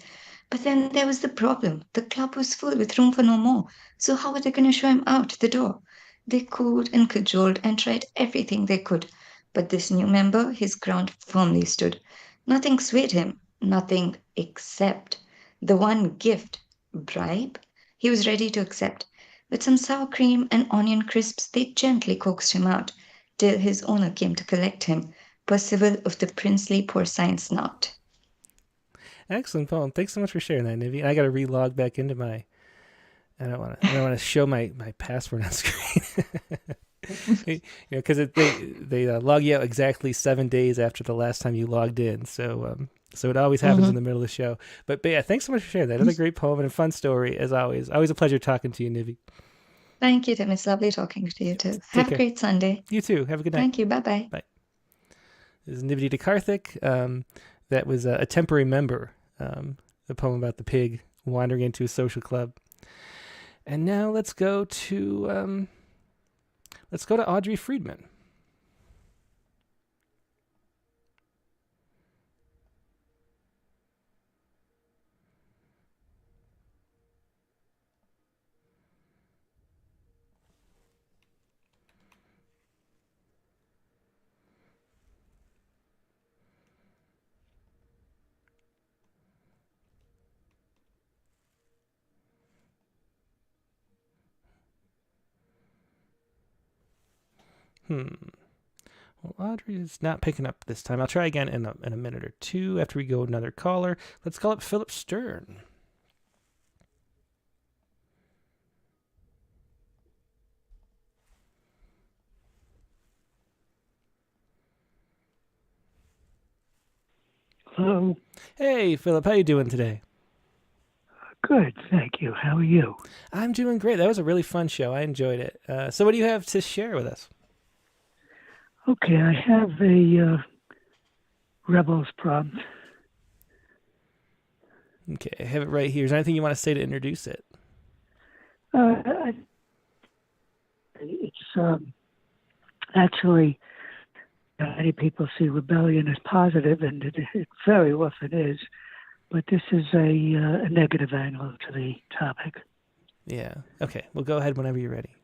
But then there was the problem. The club was full with room for no more. So how were they going to show him out the door? They cooed and cajoled and tried everything they could. But this new member, his ground firmly stood. Nothing swayed him, nothing except the one gift, bribe, he was ready to accept. With some sour cream and onion crisps, they gently coaxed him out, till his owner came to collect him, Percival of the princely porcine snout. Excellent poem. Thanks so much for sharing that, Nivi. I got to re-log back into my. I don't want to show my password on screen. Because they log you out exactly 7 days after the last time you logged in. So it always happens in the middle of the show. But yeah, thanks so much for sharing that. Another great poem and a fun story as always. Always a pleasure talking to you, Nivi. Thank you, Tim. It's lovely talking to you too. Have a great Sunday. You too. Have a good night. Thank you. Bye-bye. Bye. This is Nividi DeKarthik. That was a temporary member. The poem about the pig wandering into a social club. And now let's go to Audrey Friedman. Well, Audrey is not picking up this time. I'll try again in a minute or two after we go another caller. Let's call up Philip Stern. Hello. Hey, Philip. How you doing today? Good, thank you. How are you? I'm doing great. That was a really fun show. I enjoyed it. So what do you have to share with us? Okay, I have a Rebels prompt. Okay, I have it right here. Is there anything you want to say to introduce it? It's actually, many people see rebellion as positive, and it very often is, but this is a negative angle to the topic. Yeah. Okay, well, go ahead whenever you're ready.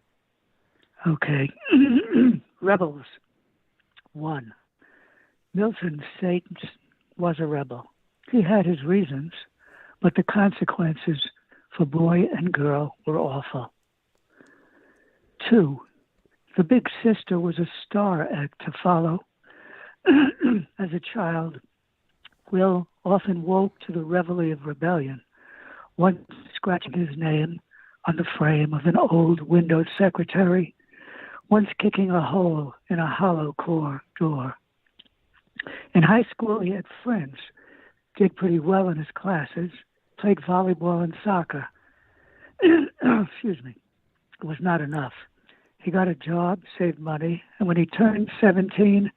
Okay. Rebels. 1. Milton Satan was a rebel. He had his reasons, but the consequences for boy and girl were awful. 2. The big sister was a star act to follow. As a child, Will often woke to the reveille of rebellion, once scratching his name on the frame of an old Windows secretary, once kicking a hole in a hollow core door. In high school, he had friends, did pretty well in his classes, played volleyball and soccer. Excuse me. It was not enough. He got a job, saved money, and when he turned 17,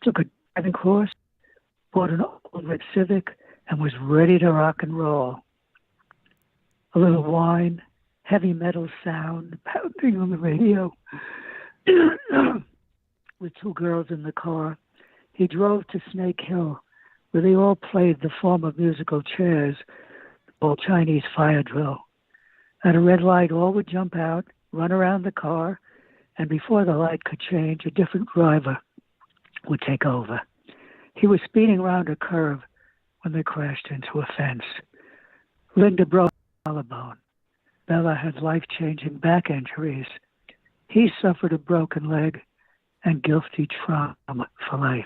took a driving course, bought an old red Civic, and was ready to rock and roll. A little wine, heavy metal sound pounding on the radio. With 2 girls in the car, he drove to Snake Hill, where they all played the form of musical chairs, old Chinese fire drill. At a red light, all would jump out, run around the car, and before the light could change, a different driver would take over. He was speeding around a curve when they crashed into a fence. Linda broke her collarbone. Bella had life-changing back injuries. He suffered a broken leg and guilty trauma for life.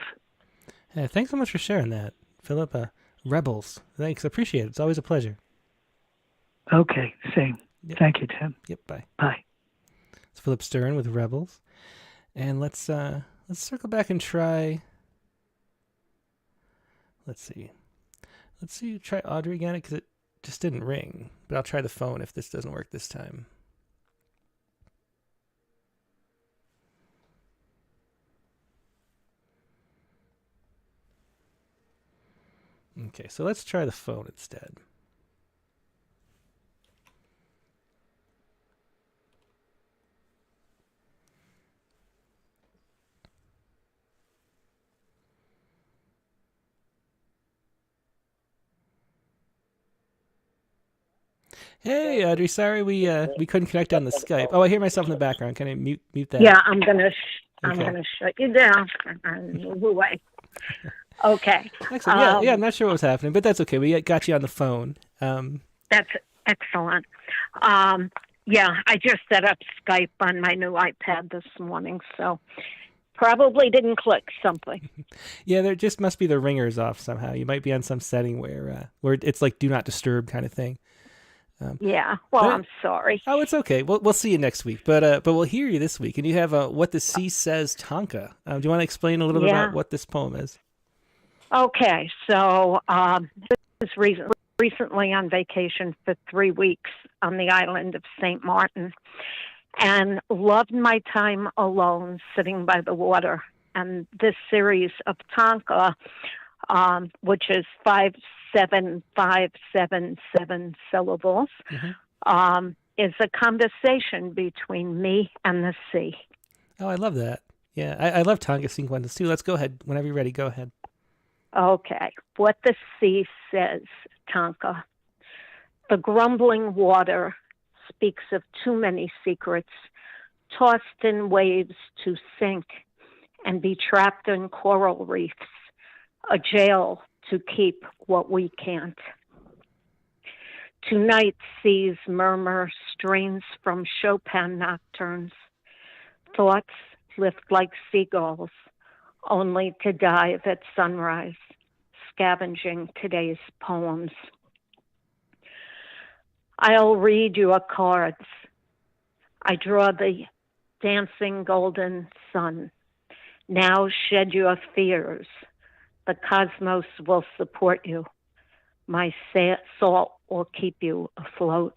Yeah, thanks so much for sharing that, Philip. Rebels. Thanks. Appreciate it. It's always a pleasure. Okay, same. Yep. Thank you, Tim. Yep, bye. Bye. It's Philip Stern with Rebels. And let's circle back and try. Let's see. Try Audrey again, because it just didn't ring. But I'll try the phone if this doesn't work this time. Okay, so let's try the phone instead. Hey, Audrey. Sorry we couldn't connect on the Skype. Oh, I hear myself in the background. Can I mute that? Yeah, I'm gonna Okay. shut you down and move away. Okay. Excellent. Yeah. I'm not sure what was happening, but that's okay. We got you on the phone. That's excellent. Yeah, I just set up Skype on my new iPad this morning, so probably didn't click something. Yeah, there just must be the ringers off somehow. You might be on some setting where it's like do not disturb kind of thing. Yeah. Well, I'm sorry. Oh, it's okay. We'll see you next week, but we'll hear you this week. And you have What the Sea Says, Tonka. Do you want to explain a little bit about what this poem is? Okay, so this is recently on vacation for 3 weeks on the island of St. Martin, and loved my time alone sitting by the water. And this series of Tonka, which is 57577 syllables, is a conversation between me and the sea. Oh, I love that. Yeah, I love Tonka sequences too. Let's go ahead. Whenever you're ready, go ahead. Okay. What the sea says, Tonka. The grumbling water speaks of too many secrets, tossed in waves to sink and be trapped in coral reefs, a jail to keep what we can't. Tonight seas murmur strains from Chopin nocturnes. Thoughts lift like seagulls, only to dive at sunrise, scavenging today's poems. I'll read your cards. I draw the dancing golden sun. Now shed your fears. The cosmos will support you. My salt will keep you afloat.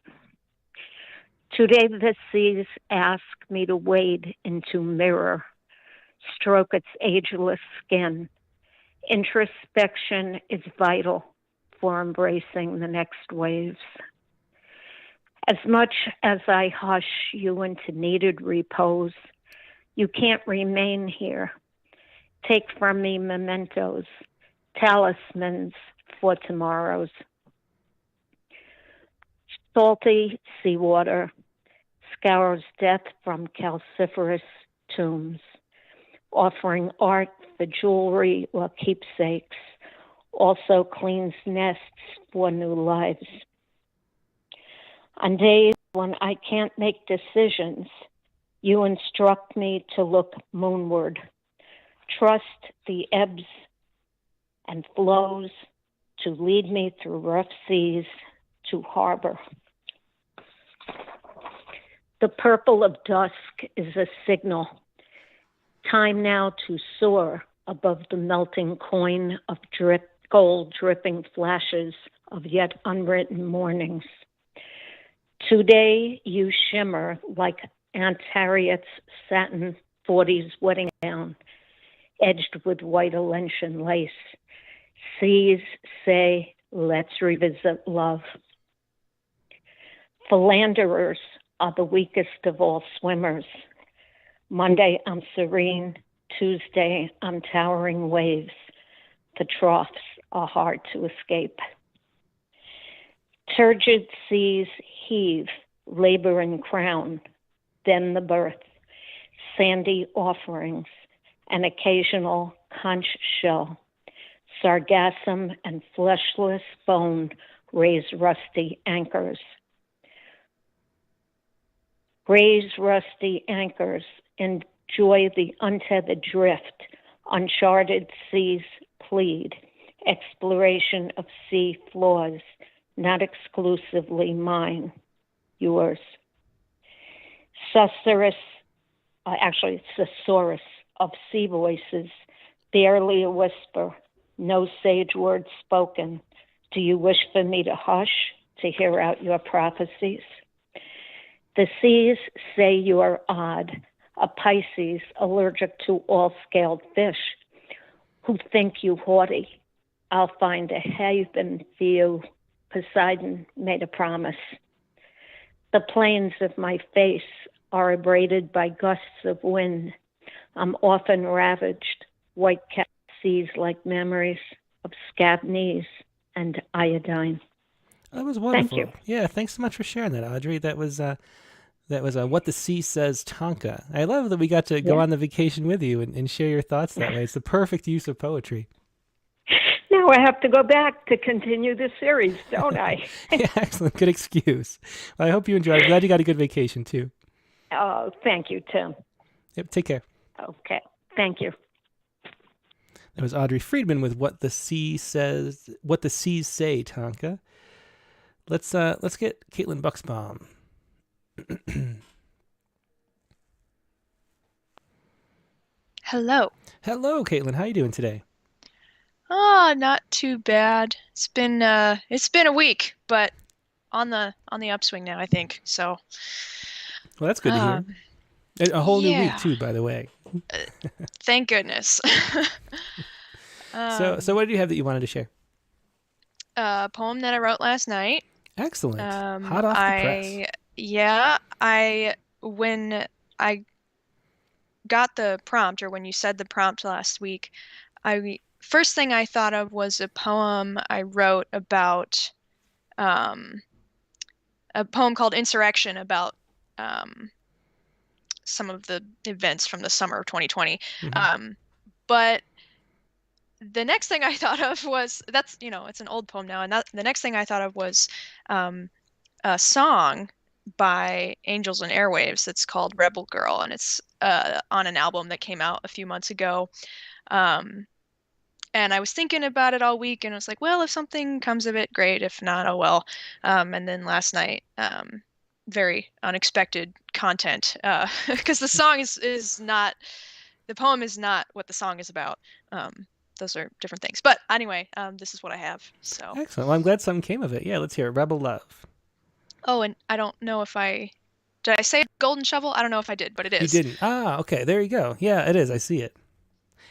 Today the seas ask me to wade into mirror, stroke its ageless skin. Introspection is vital for embracing the next waves. As much as I hush you into needed repose, you can't remain here. Take from me mementos, talismans for tomorrows. Salty seawater scours death from calciferous tombs, offering art for jewelry or keepsakes, also cleans nests for new lives. On days when I can't make decisions, you instruct me to look moonward, trust the ebbs and flows to lead me through rough seas to harbor. The purple of dusk is a signal. Time now to soar above the melting coin of gold dripping flashes of yet unwritten mornings. Today you shimmer like Aunt Harriet's satin 40s wedding gown, edged with white Alentian lace. Seas say, let's revisit love. Philanderers are the weakest of all swimmers. Monday, I'm serene. Tuesday, I'm towering waves. The troughs are hard to escape. Turgid seas heave, labor and crown, then the birth, sandy offerings, an occasional conch shell. Sargassum and fleshless bone raise rusty anchors. Raise rusty anchors, enjoy the untethered drift, uncharted seas plead, exploration of sea floors, not exclusively mine, yours. Susurrus of sea voices, barely a whisper, no sage word spoken. Do you wish for me to hush, to hear out your prophecies? The seas say you are odd, a Pisces allergic to all scaled fish, who think you haughty. I'll find a haven for you. Poseidon made a promise. The plains of my face are abraded by gusts of wind. I'm often ravaged, white-capped seas like memories of scab knees and iodine. That was wonderful. Thank you. Yeah, thanks so much for sharing that, Audrey. That was What the Sea Says, Tonka. I love that we got to go on the vacation with you and share your thoughts that way. It's the perfect use of poetry. Now I have to go back to continue the series, don't I? Yeah, excellent. Good excuse. Well, I hope you enjoyed. I'm glad you got a good vacation, too. Oh, thank you, Tim. Yep, take care. Okay, thank you. That was Audrey Friedman with What the Seas Say, Tonka. Let's get Caitlin Bucksbaum. Hello. Hello, Caitlin. How you doing today? Oh, not too bad. It's been a week, but on the upswing now, I think. So. Well, that's good to hear. A whole new week yeah. too, by the way. Thank goodness. So what do you have that you wanted to share? A poem that I wrote last night. Excellent. Hot off the press. Yeah, when I got the prompt, or when you said the prompt last week, first thing I thought of was a poem I wrote about a poem called Insurrection, about some of the events from the summer of 2020. Mm-hmm. But the next thing I thought of was, it's an old poem now, and the next thing I thought of was a song by Angels and Airwaves that's called Rebel Girl, and it's on an album that came out a few months ago. And I was thinking about it all week, and I was like, well, if something comes of it, great. If not, oh well. And then last night, very unexpected content, because the song is not, the poem is not what the song is about. Those are different things. But anyway, this is what I have. So excellent. Well, I'm glad something came of it. Yeah, let's hear it. Rebel Love. Oh, and I don't know if did I say golden shovel? I don't know if I did, but it is. You didn't. Ah, okay. There you go. Yeah, it is. I see it.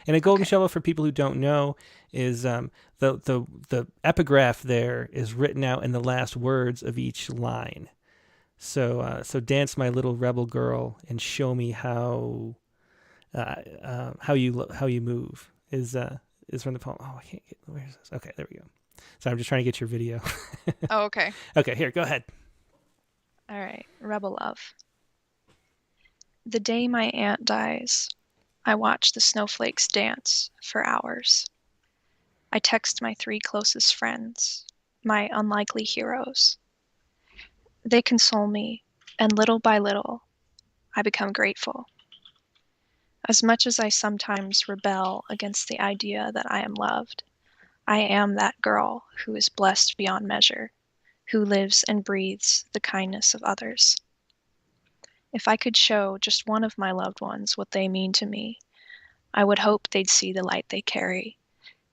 And a golden shovel, for people who don't know, is the epigraph there is written out in the last words of each line. So dance, my little rebel girl, and show me how you move is from the poem. Oh, I can't get, where's this? Okay, there we go. So I'm just trying to get your video. Oh, okay. Okay, here, go ahead. All right, Rebel Love. The day my aunt dies, I watch the snowflakes dance for hours. I text my 3 closest friends, my unlikely heroes. They console me, and little by little, I become grateful. As much as I sometimes rebel against the idea that I am loved, I am that girl who is blessed beyond measure, who lives and breathes the kindness of others. If I could show just one of my loved ones what they mean to me, I would hope they'd see the light they carry,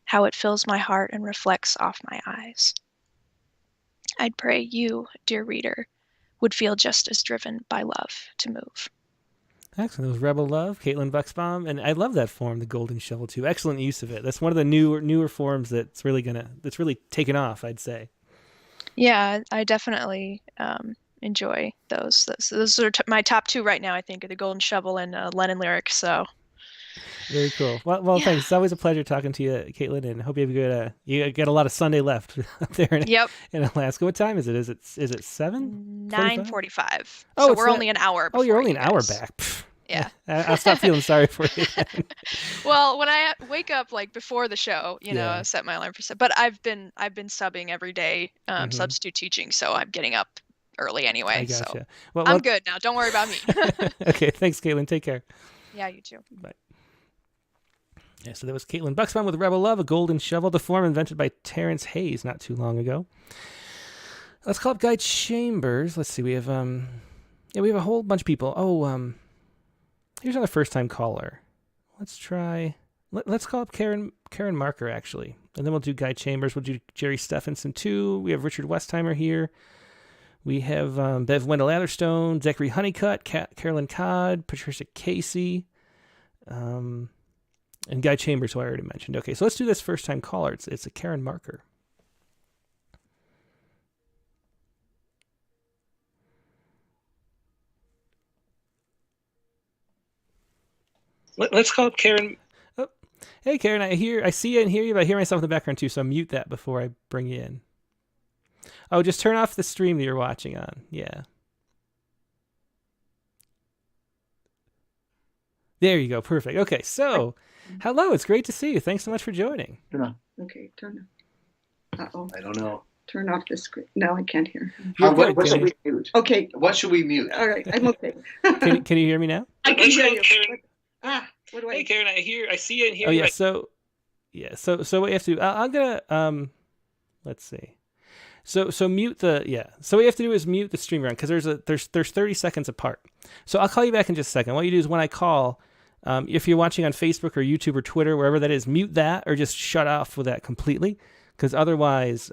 how it fills my heart and reflects off my eyes. I'd pray you, dear reader, would feel just as driven by love to move. Excellent. It was Rebel Love, Caitlin Bucksbaum, and I love that form, the golden shovel too. Excellent use of it. That's one of the newer forms that's really taken off, I'd say. Yeah, I definitely enjoy those. Those are my top 2 right now, I think, are the golden shovel and Lennon lyric. So very cool. Well, yeah. Thanks. It's always a pleasure talking to you, Caitlin, and hope you have a good. You got a lot of Sunday left up there in Alaska. What time is it? Is it 7? 9:45. Oh, so we're only an hour. Oh, you're only an hour back. Yeah. I'll stop feeling sorry for you then. Well, when I wake up before the show, I set my alarm for. But I've been subbing every day, substitute teaching, so I'm getting up early anyway. I gotcha. So well, I'm good now. Don't worry about me. Okay, thanks, Caitlin. Take care. Yeah, you too. Bye. Yeah, so that was Caitlin Bucksbaum with Rebel Love, a golden shovel, the form invented by Terrence Hayes not too long ago. Let's call up Guy Chambers. Let's see, we have a whole bunch of people. Oh, here's another first-time caller. Let's try. Let's call up Karen Marker, actually, and then we'll do Guy Chambers. We'll do Jerry Stephenson too. We have Richard Westheimer here. We have Bev Wendell Atherstone, Zachary Honeycutt, Carolyn Codd, Patricia Casey, and Guy Chambers, who I already mentioned. Okay, so let's do this first-time caller. It's a Karen Marker. Let's call up Karen. Oh, hey, Karen, I see you and hear you, but I hear myself in the background too, so mute that before I bring you in. Oh, just turn off the stream that you're watching on. Yeah. There you go. Perfect. Okay, so hello. It's great to see you. Thanks so much for joining. Okay, turn off. Uh-oh. I don't know. Turn off the screen. No, I can't hear. What should we mute? Okay. What should we mute? All right, I'm okay. Can you hear me now? I can hear you. What do I? Hey, Karen, I see it here. Oh yeah. So what you have to do? I'm gonna let's see. So mute the So what you have to do is mute the stream run because there's 30 seconds apart. So I'll call you back in just a second. What you do is when I call, if you're watching on Facebook or YouTube or Twitter, wherever that is, mute that or just shut off with that completely, because otherwise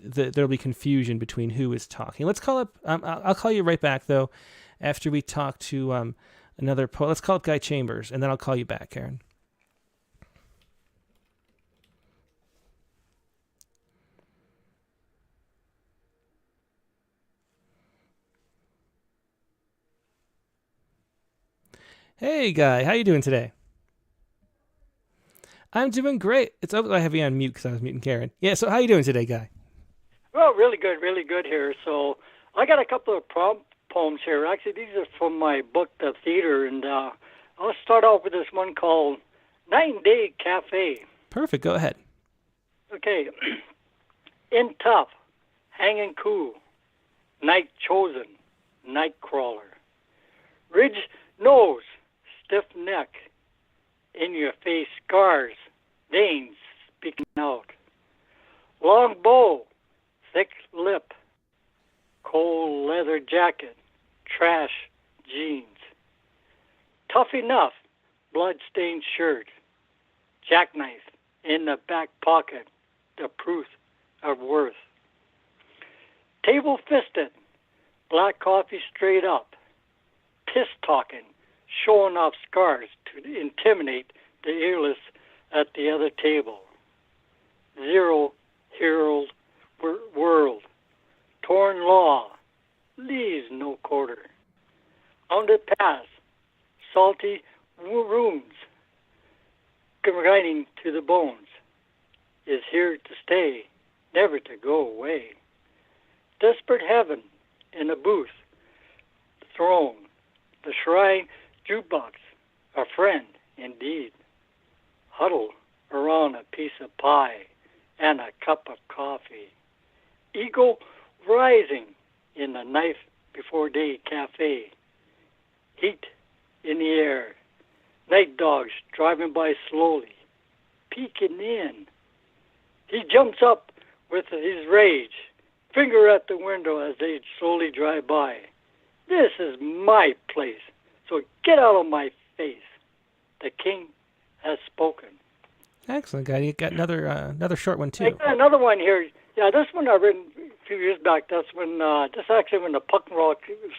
there'll be confusion between who is talking. Let's call up. I'll call you right back though, after we talk to another poet. Let's call up Guy Chambers, and then I'll call you back, Karen. Hey, Guy, how you doing today? I'm doing great. I have you on mute because I was muting Karen. Yeah, so how you doing today, Guy? Well, really good here. So I got a couple of poems here. Actually, these are from my book, The Theater, and I'll start off with this one called Night and Day Cafe. Perfect, go ahead. Okay. In tough, hanging cool, night chosen, night crawler. Ridge nose, stiff neck, in your face scars, veins speaking out. Long bow, thick lip, cold leather jacket, trash jeans. Tough enough, blood-stained shirt, jackknife in the back pocket, the proof of worth. Table-fisted, black coffee straight up, piss-talking, showing off scars to intimidate the earless at the other table. Zero herald world, torn law, leaves no quarter. Underpass, salty rooms, grinding to the bones, is here to stay, never to go away. Desperate heaven in a booth, throne, the shrine jukebox, a friend indeed. Huddle around a piece of pie and a cup of coffee. Ego rising in the knife before day cafe. Heat in the air. Night dogs driving by slowly, peeking in. He jumps up with his rage, finger at the window as they slowly drive by. This is my place, so get out of my face. The king has spoken. Excellent, Guy. You got another short one too. I got another one here. Yeah, this one I read a few years back. That's when this actually when the punk rock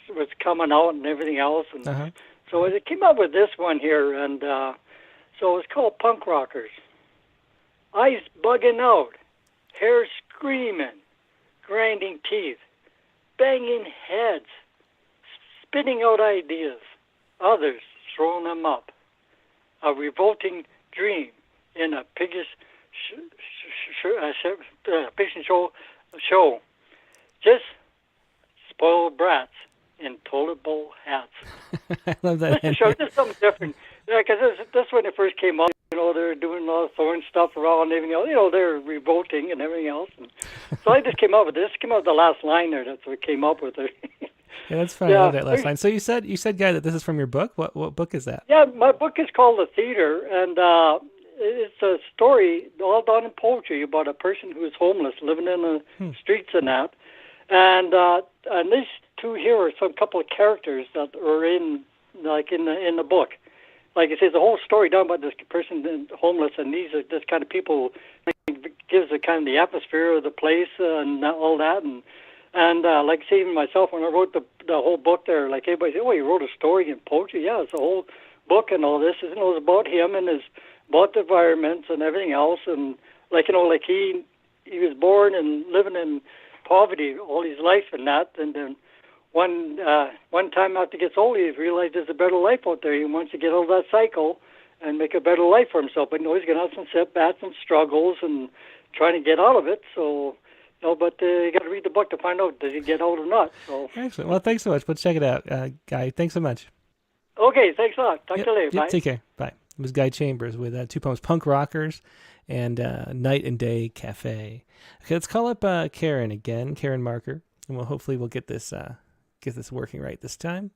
was coming out and everything else, and so it came up with this one here, and so it's called Punk Rockers. Eyes bugging out, hair screaming, grinding teeth, banging heads, spitting out ideas, others throwing them up. A revolting dream in a pigeon show. Just spoiled brats in toilet bowl hats. I love that. This show just something different. Yeah, because this when it first came out, they're doing all throwing stuff around and everything else. They're revolting and everything else. And so I just came up with this. Came up with the last line there. That's what came up with it. Yeah, that's fine. I love that last line. So you said, Guy, that this is from your book. What book is that? Yeah, my book is called The Theater, and it's a story all done in poetry about a person who is homeless, living in the streets and that. And these two here are some couple of characters that are in the book. Like it says, the whole story done about this person homeless, and these are just kind of people. Gives the kind of the atmosphere of the place and all that, and like say even myself when I wrote the whole book there, like everybody said, oh, you wrote a story in poetry. Yeah, it's a whole book and all this. It was about him and about the environments and everything else, and like he was born and living in poverty all his life and that, and then one time after he gets old, he realized there's a better life out there. He wants to get out of that cycle and make a better life for himself. But he's going to have some setbacks and struggles and trying to get out of it. So No, but you got to read the book to find out does he get out or not. So. Excellent. Well, thanks so much. Let's check it out, Guy. Thanks so much. Okay, thanks a lot. Talk to you later. Yep, Bye. take care. Bye. It was Guy Chambers with 2 poems, Punk Rockers and Night and Day Cafe. Okay, let's call up Karen again, Karen Marker, and hopefully we'll get this working right this time.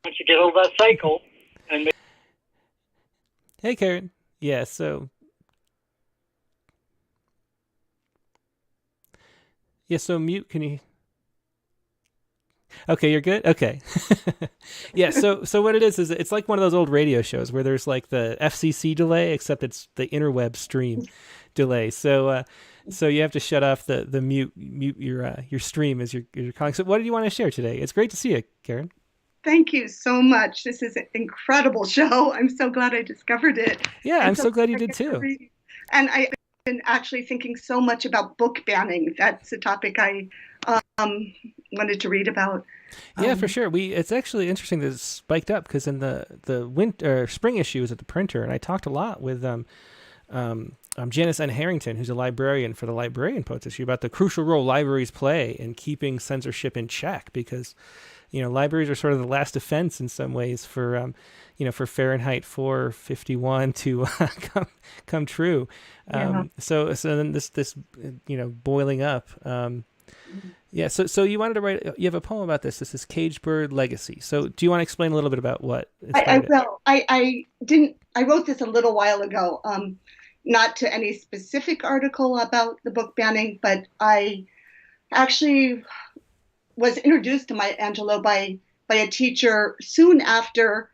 Once you get over that cycle and Hey, Karen. Yeah, so mute. Can you? Okay, you're good? Okay. Yeah, so what it is it's like one of those old radio shows where there's like the FCC delay, except it's the interweb stream delay. So you have to shut off the mute your stream as you're calling. So what do you want to share today? It's great to see you, Karen. Thank you so much. This is an incredible show. I'm so glad I discovered it. Yeah, I'm so glad you did too. And I've been actually thinking so much about book banning. That's a topic I wanted to read about. Yeah, for sure. It's actually interesting that it's spiked up because in the spring issue was at the printer, and I talked a lot with Janice N. Harrington, who's a librarian for the Librarian Poets issue, about the crucial role libraries play in keeping censorship in check, because libraries are sort of the last defense in some ways for for Fahrenheit 451 to come true. So then this boiling up. So you wanted to write. You have a poem about this. This is Caged Bird Legacy. So do you want to explain a little bit about what? I will. I didn't. I wrote this a little while ago. Not to any specific article about the book banning, but I actually was introduced to Maya Angelou by a teacher soon after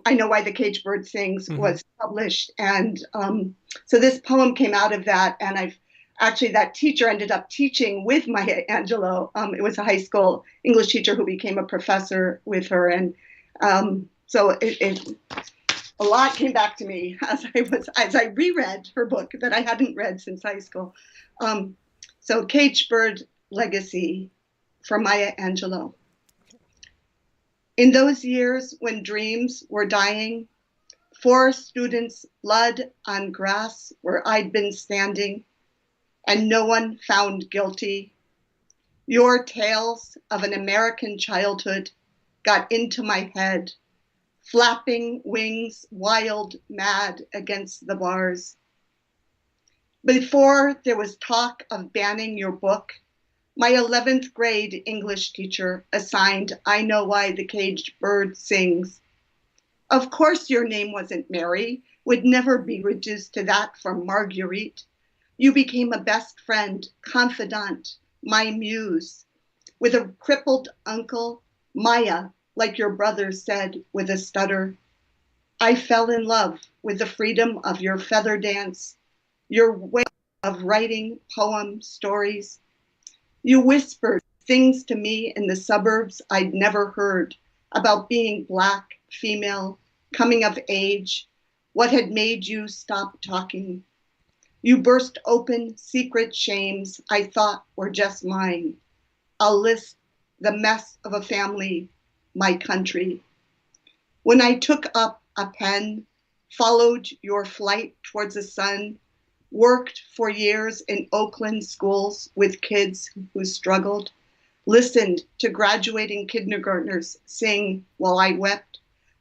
I Know Why the Caged Bird Sings was published. And so this poem came out of that. And that teacher ended up teaching with Maya Angelou. It was a high school English teacher who became a professor with her. And so a lot came back to me as I reread her book that I hadn't read since high school. So Caged Bird Legacy from Maya Angelou. In those years when dreams were dying, 4 students' blood on grass where I'd been standing, and no one found guilty. Your tales of an American childhood got into my head, flapping wings, wild, mad against the bars. Before there was talk of banning your book, my 11th grade English teacher assigned I Know Why the Caged Bird Sings. Of course your name wasn't Mary, would never be reduced to that from Marguerite. You became a best friend, confidant, my muse. With a crippled uncle, Maya, like your brother said with a stutter. I fell in love with the freedom of your feather dance, your way of writing poem stories. You whispered things to me in the suburbs I'd never heard about being Black, female, coming of age, what had made you stop talking. You burst open secret shames I thought were just mine. I'll list the mess of a family, my country. When I took up a pen, followed your flight towards the sun, worked for years in Oakland schools with kids who struggled, listened to graduating kindergartners sing while I wept,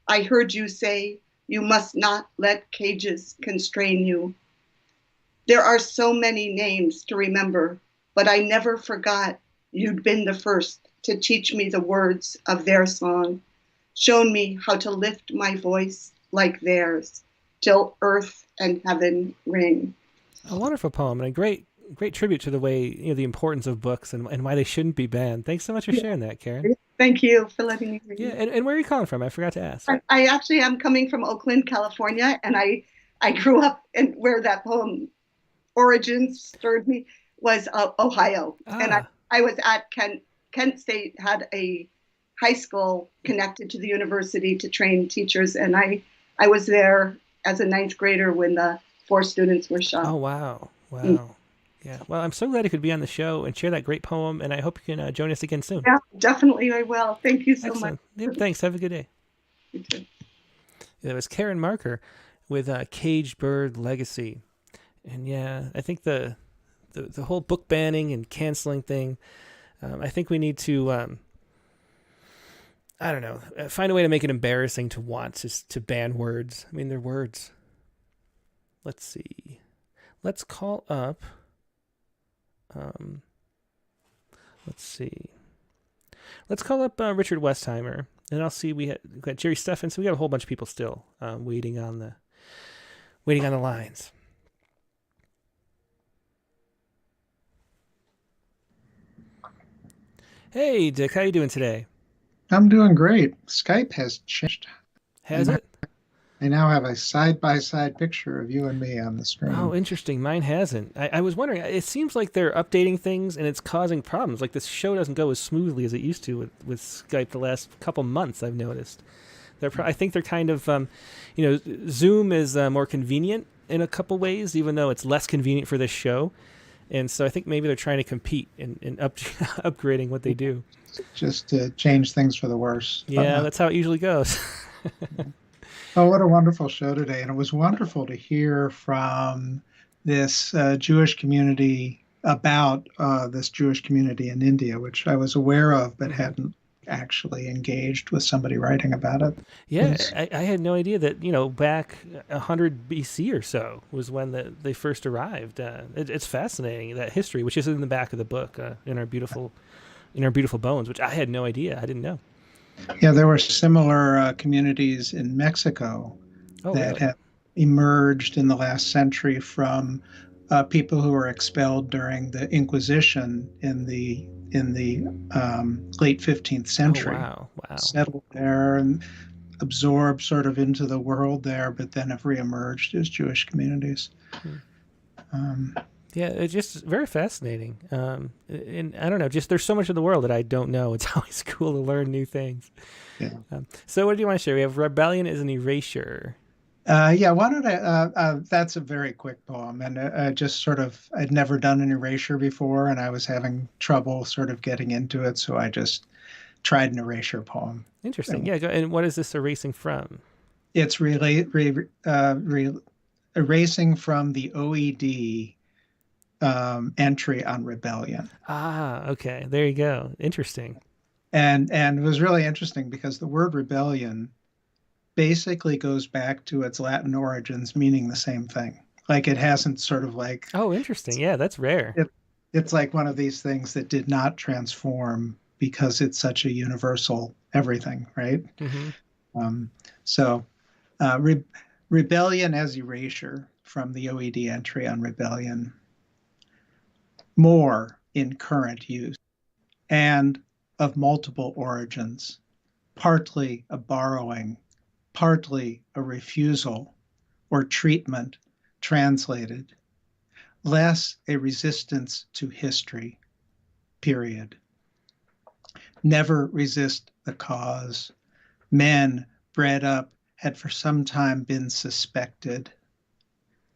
I heard you say, you must not let cages constrain you. There are so many names to remember, but I never forgot you'd been the first to teach me the words of their song, shown me how to lift my voice like theirs, till earth and heaven ring. A wonderful poem and a great tribute to the way, the importance of books and why they shouldn't be banned. Thanks so much for sharing that, Karen. Thank you for letting me read. Yeah, and where are you calling from? I forgot to ask. I actually am coming from Oakland, California, and I grew up in where that poem origins stirred me was Ohio. And I was at Kent State had a high school connected to the university to train teachers, and I was there as a 9th grader when the 4 students were shot. Oh, wow. Yeah. Well, I'm so glad you could be on the show and share that great poem, and I hope you can join us again soon. Yeah, definitely I will. Thank you so Excellent. much. Yep, thanks. Have a good day. You too. That was Karen Marker with Caged Bird Legacy. And yeah, I think the whole book banning and canceling thing, I think we need to, I don't know, find a way to make it embarrassing to want to ban words. I mean, they're words. Let's see. Let's call up, Let's call up Richard Westheimer, and I'll see. We've got Jerry Steffens. We got a whole bunch of people still waiting on the lines. Hey, Dick, how you doing today? I'm doing great. Skype has changed. Has it? I now have a side-by-side picture of you and me on the screen. Oh, interesting. Mine hasn't. I was wondering, it seems like they're updating things and it's causing problems. Like this show doesn't go as smoothly as it used to with Skype the last couple months, I've noticed. I think they're kind of, Zoom is more convenient in a couple ways, even though it's less convenient for this show. And so I think maybe they're trying to compete in upgrading what they do. Just to change things for the worse. Yeah, that's how it usually goes. Oh, what a wonderful show today. And it was wonderful to hear from this Jewish community about this Jewish community in India, which I was aware of but hadn't actually engaged with somebody writing about it. Yeah, I had no idea that, back 100 BC or so was when they first arrived. It's fascinating, that history, which is in the back of the book, in our beautiful bones, which I had no idea. I didn't know. Yeah, there were similar communities in Mexico that have emerged in the last century from people who were expelled during the Inquisition in the late 15th century. Oh, wow. Settled there and absorbed sort of into the world there, but then have reemerged as Jewish communities. Yeah, it's just very fascinating. And I don't know, just there's so much of the world that I don't know. It's always cool to learn new things. Yeah. So what do you want to share? We have Rebellion is an Erasure. Yeah, why don't I, that's a very quick poem. And I'd never done an erasure before, and I was having trouble sort of getting into it. So I just tried an erasure poem. Interesting. Yeah. And what is this erasing from? It's erasing from the OED entry on rebellion. Ah, okay. There you go. Interesting. And it was really interesting because the word rebellion basically goes back to its Latin origins, meaning the same thing. Like it hasn't sort of like... Oh, interesting. Yeah, that's rare. It's like one of these things that did not transform because it's such a universal everything, right? Mm-hmm. Rebellion as erasure from the OED entry on rebellion. More in current use and of multiple origins, partly a borrowing, partly a refusal or treatment translated, less a resistance to history, period. Never resist the cause. Men bred up had for some time been suspected.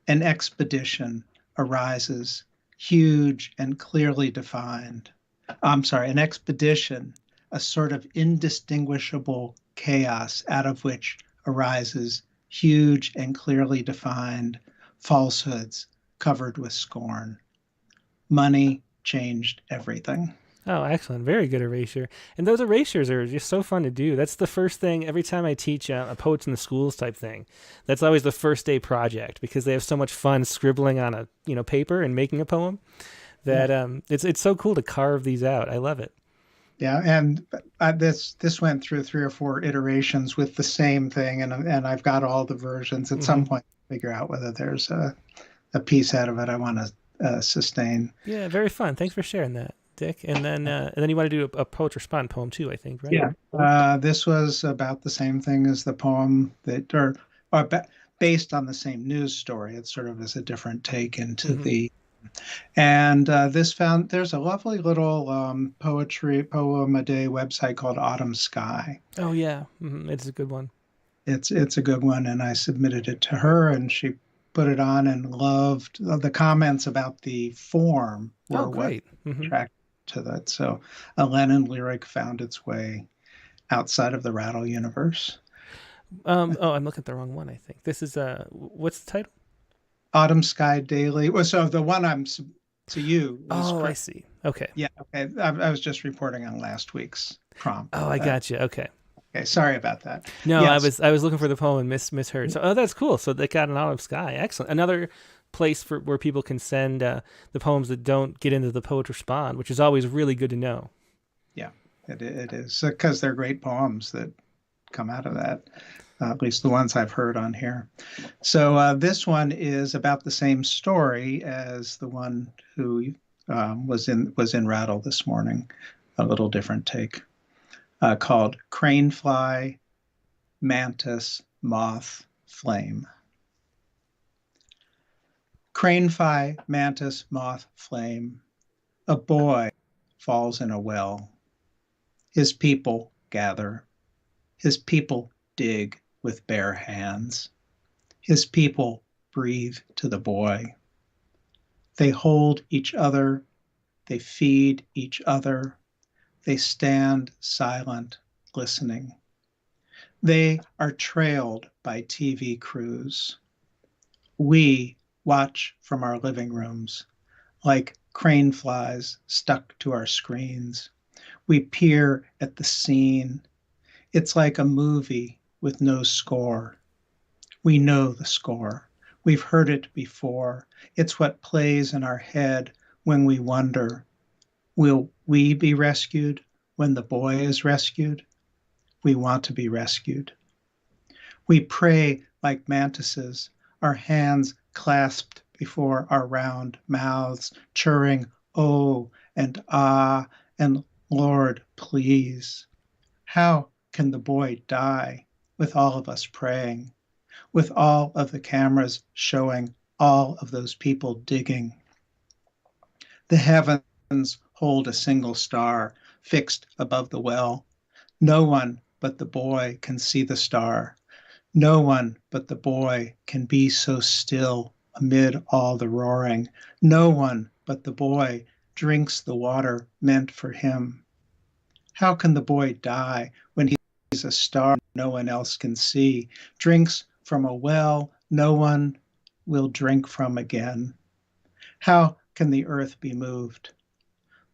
An expedition arises, huge and clearly defined. An expedition, a sort of indistinguishable chaos out of which arises huge and clearly defined falsehoods covered with scorn. Money changed everything. Oh, excellent. Very good erasure. And those erasures are just so fun to do. That's the first thing every time I teach a Poets in the Schools type thing. That's always the first day project because they have so much fun scribbling on a paper and making a poem that it's so cool to carve these out. I love it. Yeah, and this went through 3 or 4 iterations with the same thing, and I've got all the versions. At some point, figure out whether there's a piece out of it I want to sustain. Yeah, very fun. Thanks for sharing that, Dick. And then you want to do a Poets Respond poem too, I think, right? Yeah, this was about the same thing as the poem based on the same news story. It sort of is a different take into the. And there's a lovely little poem a day website called Autumn Sky. Oh yeah, it's a good one. It's a good one, and I submitted it to her, and she put it on and loved the comments about the form. Oh, great! Attracted to that. So a Lennon lyric found its way outside of the Rattle universe. Oh, I'm looking at the wrong one, I think. This is, what's the title? Autumn Sky Daily. Well, so the one to you is I see. Okay. Yeah, okay. I was just reporting on last week's prompt. Oh, I got you. Okay. Okay, sorry about that. No, yes. I was looking for the poem and misheard. So, that's cool. So they got an Autumn Sky. Excellent. Another place where people can send the poems that don't get into the Poet Respond, which is always really good to know. Yeah, it is, because they're great poems that come out of that. At least the ones I've heard on here. So this one is about the same story as the one who was in Rattle this morning. A little different take, called Cranefly, Mantis, Moth, Flame. Cranefly, Mantis, Moth, Flame. A boy falls in a well. His people gather. His people dig with bare hands. His people breathe to the boy. They hold each other. They feed each other. They stand silent, listening. They are trailed by TV crews. We watch from our living rooms, like crane flies stuck to our screens. We peer at the scene. It's like a movie with no score. We know the score. We've heard it before. It's what plays in our head when we wonder, will we be rescued when the boy is rescued? We want to be rescued. We pray like mantises, our hands clasped before our round mouths, churring, oh and ah, and Lord, please. How can the boy die with all of us praying, with all of the cameras showing all of those people digging? The heavens hold a single star fixed above the well. No one but the boy can see the star. No one but the boy can be so still amid all the roaring. No one but the boy drinks the water meant for him. How can the boy die when he's a star no one else can see, drinks from a well no one will drink from again? How can the earth be moved?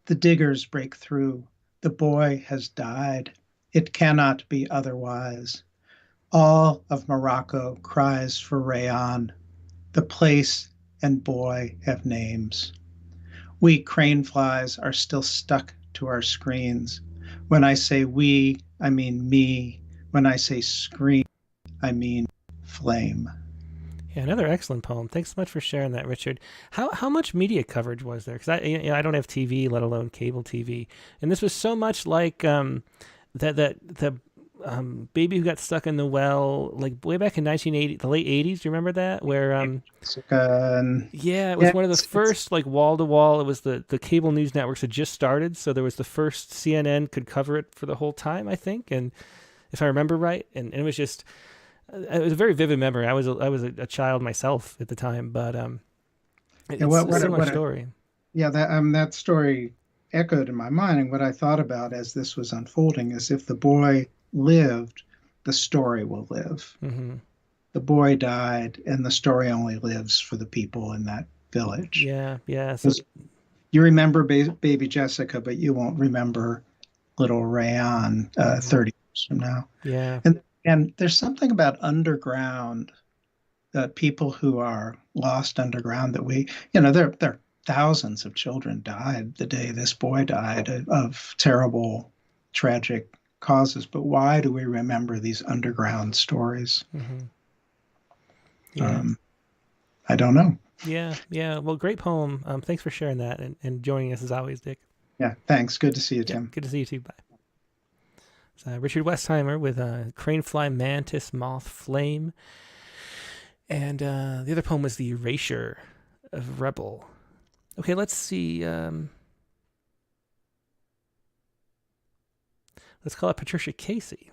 The diggers break through. The boy has died. It cannot be otherwise. All of Morocco cries for Rayon. The place and boy have names. We crane flies are still stuck to our screens. When I say we, I mean me. When I say screen, I mean flame. Yeah, another excellent poem. Thanks so much for sharing that, Richard. How much media coverage was there? Because I don't have TV, let alone cable TV, and this was so much like that baby who got stuck in the well, like way back in 1980, the late 80s. Do you remember that? Where yeah, it was one of the first like wall to wall. It was the cable news networks had just started, so there was the first CNN could cover it for the whole time, I think, and if I remember right, and it was just. It was a very vivid memory. I was a child myself at the time, but it's a similar story. That story echoed in my mind, and what I thought about as this was unfolding is if the boy lived, the story will live. Mm-hmm. The boy died, and the story only lives for the people in that village. Yeah. So, you remember baby Jessica, but you won't remember little Rayon 30 years from now. Yeah. And there's something about underground, people who are lost underground that there are thousands of children died the day this boy died of terrible, tragic causes. But why do we remember these underground stories? Mm-hmm. Yeah. I don't know. Yeah. Well, great poem. Thanks for sharing that and joining us as always, Dick. Yeah, thanks. Good to see you, Tim. Good to see you too. Bye. Richard Westheimer with Cranefly, Mantis, Moth, Flame. And the other poem was The Erasure of Rebel. Okay, let's see. Let's call it Patricia Casey.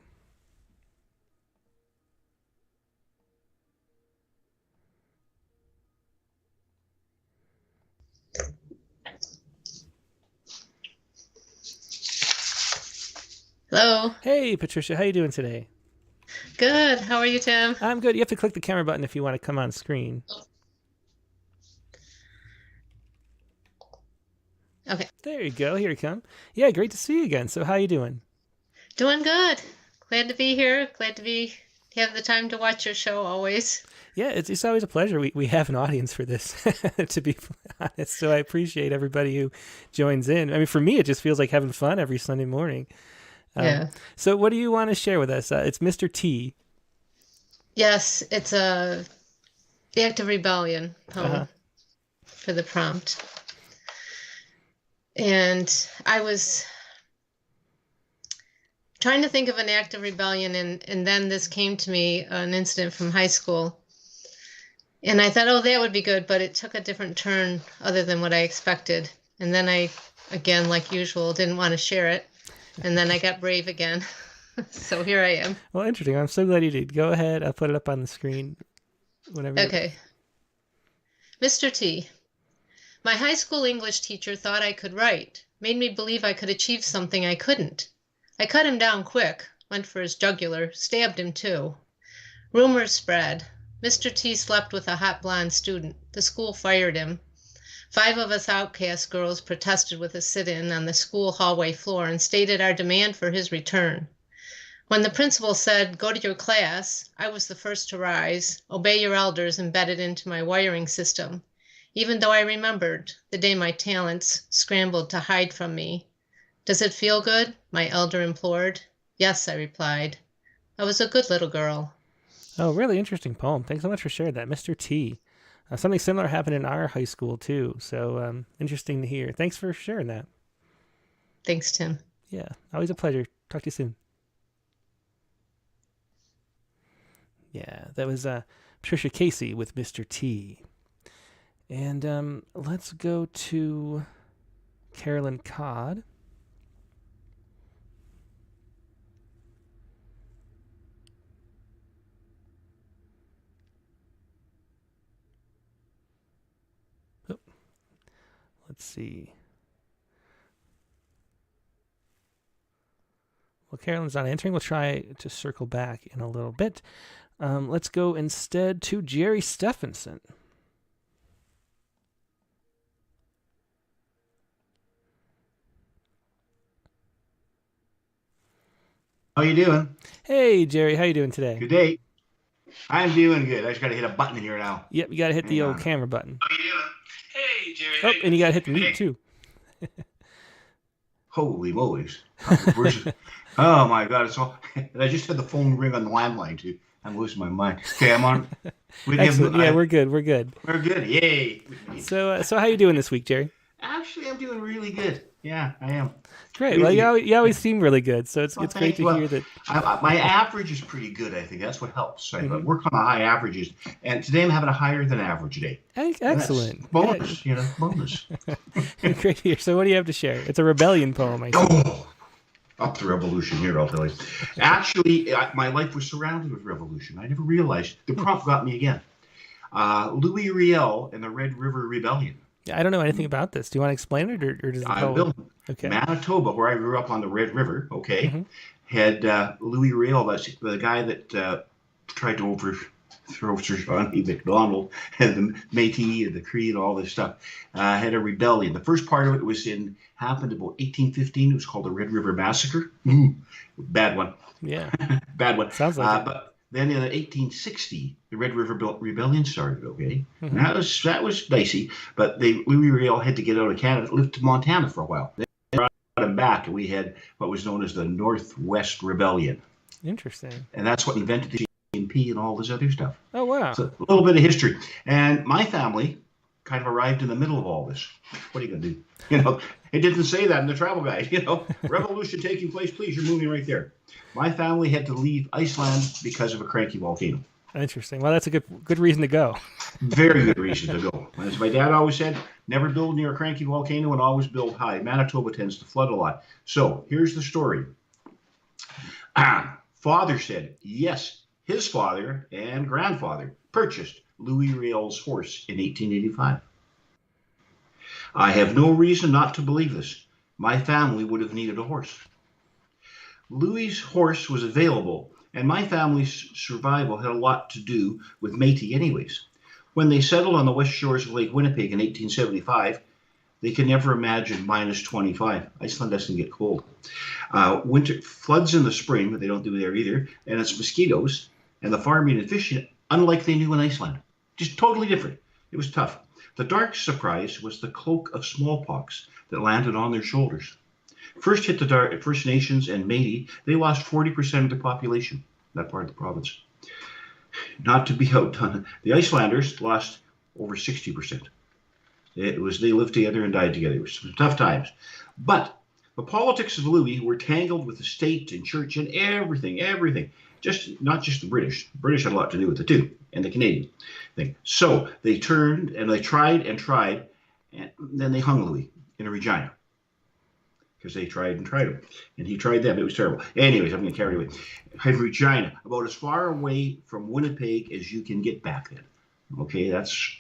Hello. Hey, Patricia. How you doing today? Good. How are you, Tim? I'm good. You have to click the camera button if you want to come on screen. Okay. There you go. Here you come. Yeah, great to see you again. So how you doing? Doing good. Glad to be here. Glad to have the time to watch your show always. Yeah, it's always a pleasure. We have an audience for this, to be honest. So I appreciate everybody who joins in. I mean, for me, it just feels like having fun every Sunday morning. Yeah. So what do you want to share with us? It's Mr. T. Yes, it's the Act of Rebellion poem for the prompt. And I was trying to think of an act of rebellion, and then this came to me, an incident from high school. And I thought, oh, that would be good, but it took a different turn other than what I expected. And then I, again, like usual, didn't want to share it. And then I got brave again. So here I am. Well, interesting. I'm so glad you did. Go ahead. I'll put it up on the screen whenever. Okay. Mr. T. My high school English teacher thought I could write, made me believe I could achieve something I couldn't. I cut him down quick, went for his jugular, stabbed him too. Rumors spread. Mr. T slept with a hot blonde student. The school fired him. 5 of us outcast girls protested with a sit-in on the school hallway floor and stated our demand for his return. When the principal said, "Go to your class," I was the first to rise, obey your elders embedded into my wiring system, even though I remembered the day my talents scrambled to hide from me. "Does it feel good?" my elder implored. "Yes," I replied. I was a good little girl. Oh, really interesting poem. Thanks so much for sharing that, Mr. T. Something similar happened in our high school, too. So interesting to hear. Thanks for sharing that. Thanks, Tim. Yeah, always a pleasure. Talk to you soon. Yeah, that was Patricia Casey with Mr. T. And let's go to Carolyn Codd. Let's see. Well, Carolyn's not answering. We'll try to circle back in a little bit. Let's go instead to Jerry Stephenson. How you doing? Hey, Jerry. How you doing today? Good day. I'm doing good. I just got to hit a button here now. Yep, you got to hit the old camera button. How you doing? Hey, Jerry. Oh, and you got to hit the mute, too. Holy moly's. Oh, my God. It's all... And I just had the phone ring on the landline, too. I'm losing my mind. Okay, I'm on. Excellent. Yeah, we're good. We're good. We're good. Yay. So how you doing this week, Jerry? Actually, I'm doing really good. Yeah, I am. Great. Well, you always seem really good, so it's great to hear that. My average is pretty good, I think. That's what helps. I work on the high averages, and today I'm having a higher than average day. Excellent. Bonus, bonus. Great to hear. So what do you have to share? It's a rebellion poem, I think. Up the revolution here, I'll tell you. Actually, my life was surrounded with revolution. I never realized. The prompt got me again. Louis Riel and the Red River Rebellion. I don't know anything about this. Do you want to explain it, or does it Bill. Okay. Manitoba, where I grew up on the Red River, had Louis Riel, that's the guy that tried to overthrow Sir John A. Macdonald and the Métis and the Cree and all this stuff, had a rebellion. The first part of it happened about 1815. It was called the Red River Massacre. Bad one. Yeah. Bad one. Sounds like it. But then in 1860, the Red River Rebellion started, And that was dicey, but Louis Riel had to get out of Canada, lived in Montana for a while. They brought him back, and we had what was known as the Northwest Rebellion. Interesting. And that's what invented the CNP and all this other stuff. Oh, wow. So a little bit of history. And my family kind of arrived in the middle of all this. What are you going to do? It didn't say that in the travel guide. Revolution taking place, please, you're moving right there. My family had to leave Iceland because of a cranky volcano. Interesting. Well, that's a good reason to go. Very good reason to go. As my dad always said, never build near a cranky volcano and always build high. Manitoba tends to flood a lot. So here's the story. Father said, yes, his father and grandfather purchased Louis Riel's horse in 1885. I have no reason not to believe this. My family would have needed a horse. Louis's horse was available, And my family's survival had a lot to do with Métis anyways. When they settled on the west shores of Lake Winnipeg in 1875, they could never imagine minus 25. Iceland doesn't get cold. Winter floods in the spring, but they don't do there either, and it's mosquitoes, and the farming and fishing, unlike they knew in Iceland. Just totally different. It was tough. The dark surprise was the cloak of smallpox that landed on their shoulders. First hit the First Nations and Métis, they lost 40% of their population, that part of the province. Not to be outdone, the Icelanders lost over 60%. They lived together and died together. It was some tough times. But the politics of Louis were tangled with the state and church and everything. Not just the British. The British had a lot to do with it too, and the Canadian thing. So they turned and they tried, and then they hung Louis in Regina. Because they tried him. And he tried them. It was terrible. Anyways, I'm going to carry away. In Regina, about as far away from Winnipeg as you can get back then. Okay, that's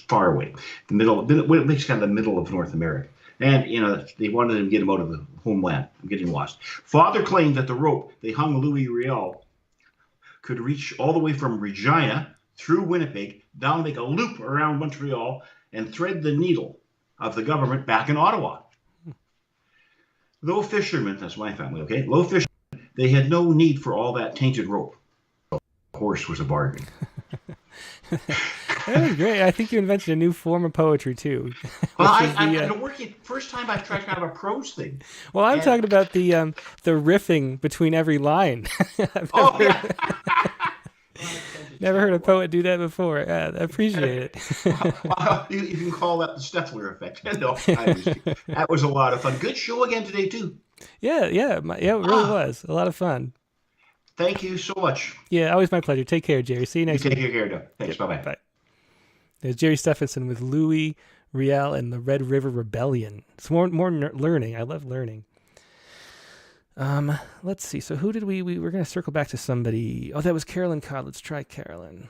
far away. It makes kind of the middle of North America. And, they wanted to get him out of the homeland. I'm getting lost. Father claimed that the rope they hung Louis Riel could reach all the way from Regina through Winnipeg, down, make a loop around Montreal, and thread the needle of the government back in Ottawa. Low fishermen, that's my family, okay? Low fishermen, they had no need for all that tainted rope. The horse was a bargain. That was great. I think you invented a new form of poetry too. Well, I'm working. First time I've tried kind of a prose thing. Well, I'm talking about the riffing between every line. Never heard a poet do that before. I appreciate it. Well, you can call that the Stetler effect. No, that was a lot of fun. Good show again today too. Yeah, it really was a lot of fun. Thank you so much. Yeah, always my pleasure. Take care, Jerry. See you next week. Take care, Doug. Thanks. Bye-bye. Bye. There's Jerry Stephenson with Louis Riel and the Red River Rebellion. It's more learning. I love learning. Let's see. So who did we were going to circle back to somebody. Oh, that was Carolyn Codd. Let's try Carolyn.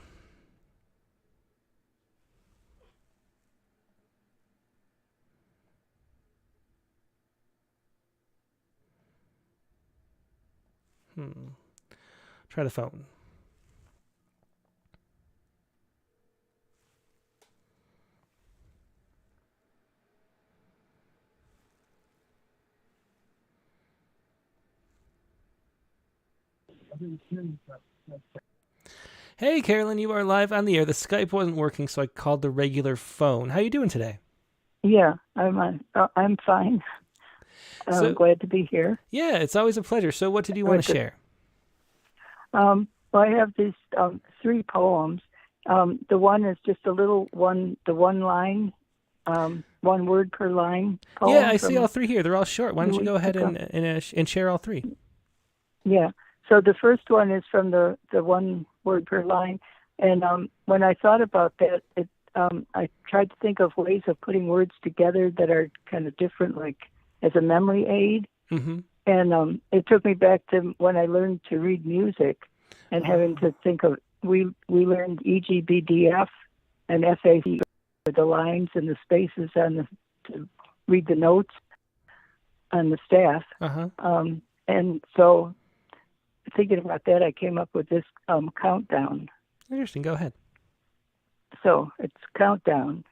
Try the phone. Hey, Carolyn, you are live on the air. The Skype wasn't working, so I called the regular phone. How are you doing today? Yeah, I'm fine. I'm glad to be here. Yeah, it's always a pleasure. So what did you want to share? Well, I have these 3 poems. The one is just the one line, 1 word per line poem. Yeah, I see all 3 here. They're all short. Why don't you go ahead and share all 3? Yeah. So the first one is from the 1 word per line. And when I thought about that, I tried to think of ways of putting words together that are kind of different, like as a memory aid. Mm-hmm. And it took me back to when I learned to read music and having to think of, we learned EGBDF and FAC, the lines and the spaces to read the notes on the staff. Uh-huh. And so thinking about that, I came up with this countdown. Interesting. Go ahead. So it's countdown.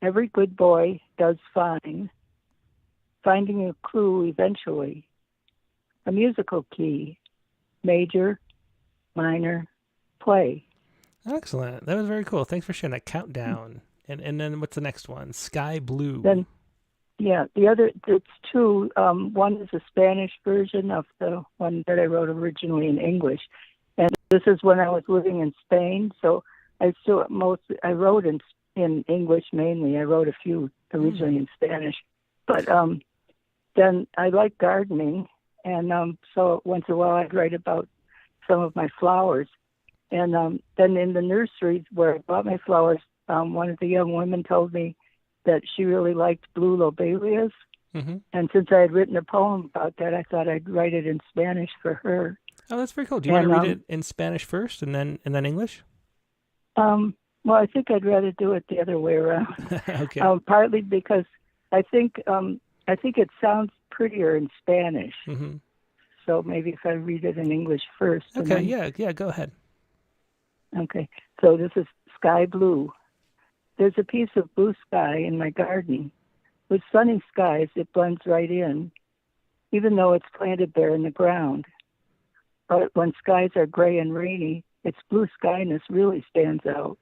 Every good boy does fine, finding a clue eventually. A musical key, major, minor, play. Excellent. That was very cool. Thanks for sharing that countdown. And then what's the next one? Sky Blue. Then, yeah, the other, it's 2. One is a Spanish version of the one that I wrote originally in English. And this is when I was living in Spain. So I wrote in English mainly. I wrote a few originally in Spanish. But then I like gardening. And so once in a while I'd write about some of my flowers. And then in the nursery where I bought my flowers, one of the young women told me that she really liked blue lobelias. Mm-hmm. And since I had written a poem about that, I thought I'd write it in Spanish for her. Oh, that's very cool. Do you want to read it in Spanish first and then English? Well, I think I'd rather do it the other way around. Okay. Partly because I think it sounds prettier in Spanish. Mm-hmm. so maybe if I read it in English first. Okay, yeah, go ahead. Okay, so this is Sky Blue. There's a piece of blue sky in my garden. With sunny skies, it blends right in, even though it's planted there in the ground. But when skies are gray and rainy, its blue skyness really stands out,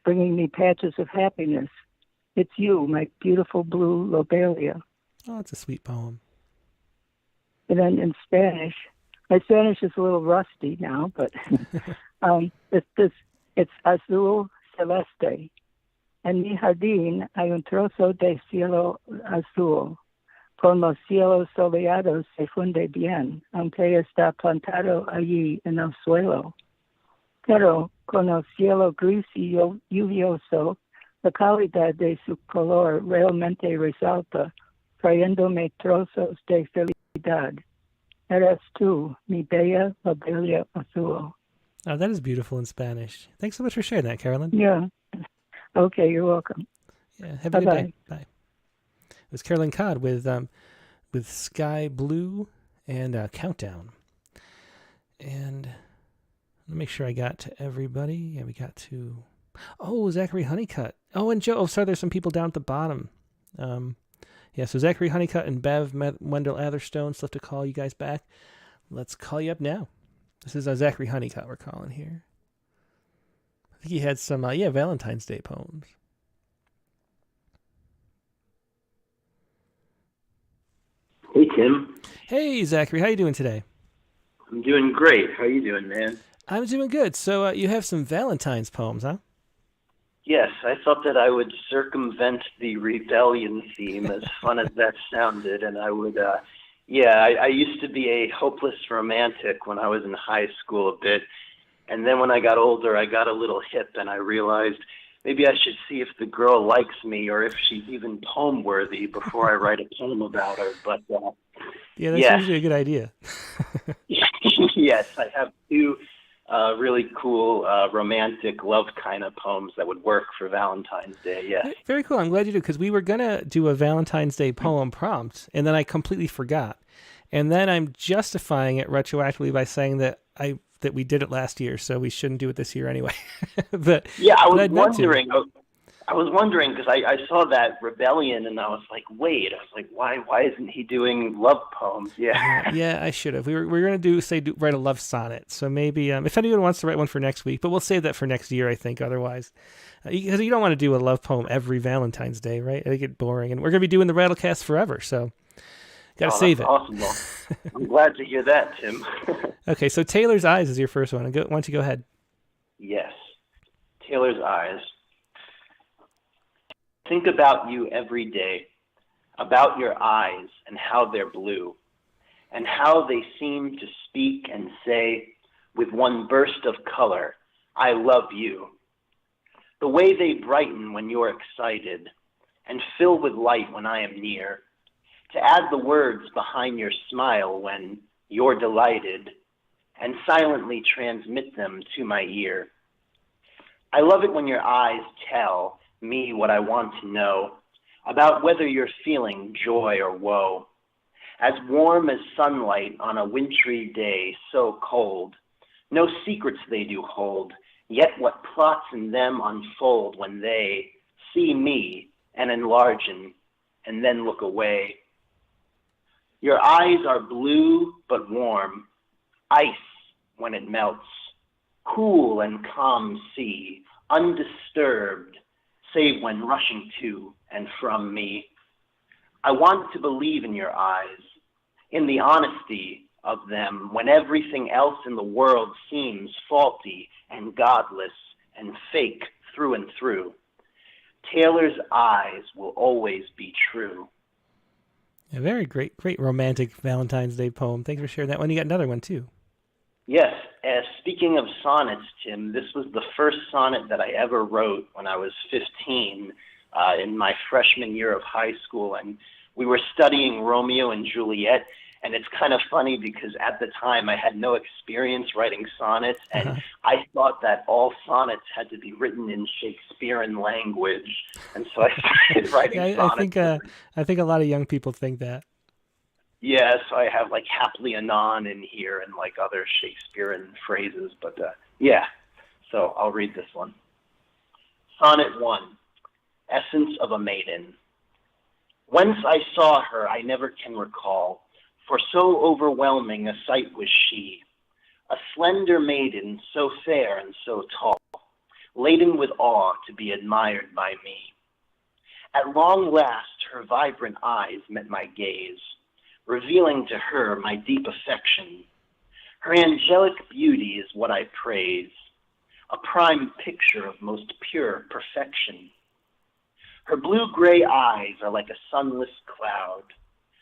bringing me patches of happiness. It's you, my beautiful blue lobelia. Oh, it's a sweet poem. And then in Spanish, my Spanish is a little rusty now, but it's azul celeste. En mi jardín hay un trozo de cielo azul. Con los cielos soleados se funde bien, aunque está plantado allí en el suelo. Pero con el cielo gris y lluvioso, la calidad de su color realmente resalta, trayéndome trozos de felicidad. Eres tú, mi bella lobelia azul. Oh, that is beautiful in Spanish. Thanks so much for sharing that, Carolyn. Yeah. Okay, you're welcome. Yeah, have a good day. Bye. It was Carolyn Codd with Sky Blue and Countdown. And let me make sure I got to everybody. Yeah, we got to... Oh, Zachary Honeycutt. Oh, and Joe. Oh, sorry, there's some people down at the bottom. Yeah, so Zachary Honeycutt and Bev Wendell Atherstone still have to call you guys back. Let's call you up now. This is Zachary Honeycutt we're calling here. I think he had some, Valentine's Day poems. Hey, Tim. Hey, Zachary. How you doing today? I'm doing great. How you doing, man? I'm doing good. So you have some Valentine's poems, huh? Yes, I thought that I would circumvent the rebellion theme, as fun as that sounded, and I would, I used to be a hopeless romantic when I was in high school a bit, and then when I got older, I got a little hip, and I realized maybe I should see if the girl likes me or if she's even poem-worthy before I write a poem about her, but, yeah, that's usually a good idea. Yes, I have two really cool romantic love kind of poems that would work for Valentine's Day. Yeah. Very cool. I'm glad you do, because we were going to do a Valentine's Day poem prompt, and then I completely forgot. And then I'm justifying it retroactively by saying that we did it last year, so we shouldn't do it this year anyway. I was wondering because I saw that rebellion and I was like, wait, why isn't he doing love poems? Yeah. Yeah, I should have. We were going to write a love sonnet. So maybe if anyone wants to write one for next week, but we'll save that for next year, I think, otherwise. Because you don't want to do a love poem every Valentine's Day, right? It'll get boring. And we're going to be doing the Rattlecast forever, so got to save it. Awesome. Well, I'm glad to hear that, Tim. Okay, so Taylor's Eyes is your first one. Why don't you go ahead? Yes. Taylor's Eyes. Think about you every day, about your eyes and how they're blue, and how they seem to speak and say, with one burst of color, I love you. The way they brighten when you're excited, and fill with light when I am near, to add the words behind your smile when you're delighted, and silently transmit them to my ear. I love it when your eyes tell me what I want to know about whether you're feeling joy or woe. As warm as sunlight on a wintry day so cold, no secrets they do hold, yet what plots in them unfold when they see me and enlargen and then look away. Your eyes are blue but warm, ice when it melts, cool and calm sea, undisturbed, save when rushing to and from me. I want to believe in your eyes, in the honesty of them when everything else in the world seems faulty and godless and fake through and through. Taylor's eyes will always be true. A very great romantic Valentine's Day poem. Thanks for sharing that one. You got another one too. Yes, speaking of sonnets, Tim, this was the first sonnet that I ever wrote when I was 15 in my freshman year of high school, and we were studying Romeo and Juliet, and it's kind of funny because at the time I had no experience writing sonnets, and I thought that all sonnets had to be written in Shakespearean language, and so I started writing sonnets. I think a lot of young people think that. Yeah, so I have like happily anon in here and like other Shakespearean phrases, but yeah, so I'll read this one. Sonnet 1, Essence of a Maiden. Whence I saw her I never can recall, for so overwhelming a sight was she, a slender maiden, so fair and so tall, laden with awe to be admired by me. At long last her vibrant eyes met my gaze, revealing to her my deep affection. Her angelic beauty is what I praise, a prime picture of most pure perfection. Her blue-gray eyes are like a sunless cloud.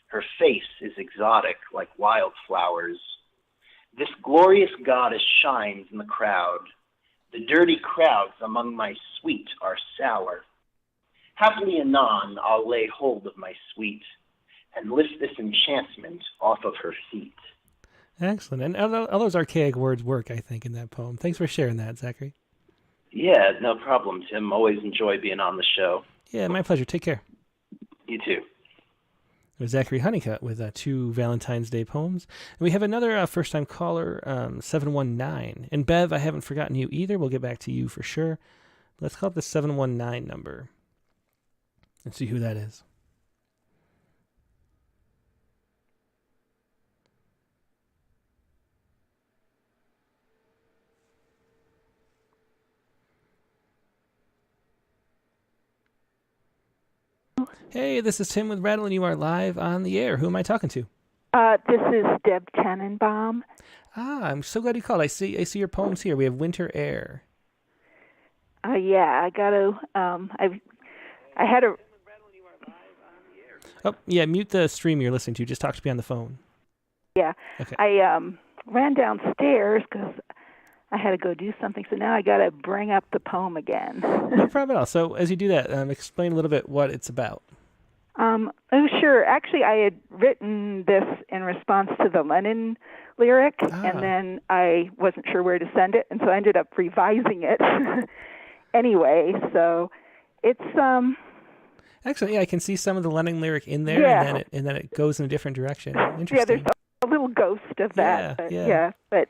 Her face is exotic like wildflowers. This glorious goddess shines in the crowd. The dirty crowds among my sweet are sour. Happily anon I'll lay hold of my sweet and lift this enchantment off of her feet. Excellent. And all those archaic words work, I think, in that poem. Thanks for sharing that, Zachary. Yeah, no problem, Tim. Always enjoy being on the show. Yeah, my pleasure. Take care. You too. It was Zachary Honeycutt with 2 Valentine's Day poems. And we have another first-time caller, 719. And Bev, I haven't forgotten you either. We'll get back to you for sure. Let's call it the 719 number and see who that is. Hey, this is Tim with Rattle, and you are live on the air. Who am I talking to? This is Deb Tannenbaum. I'm so glad you called. I see your poems here. We have Winter Air. Yeah, I got to. I had a. Oh, yeah. Mute the stream you're listening to. Just talk to me on the phone. Yeah. Okay. I ran downstairs because I had to go do something. So now I got to bring up the poem again. No problem at all. So as you do that, explain a little bit what it's about. Oh, sure. Actually, I had written this in response to the Lennon lyric, and then I wasn't sure where to send it, and so I ended up revising it anyway. So it's Excellent. Yeah, I can see some of the Lennon lyric in there, yeah. and then it goes in a different direction. Interesting. Yeah, there's a little ghost of that. Yeah. But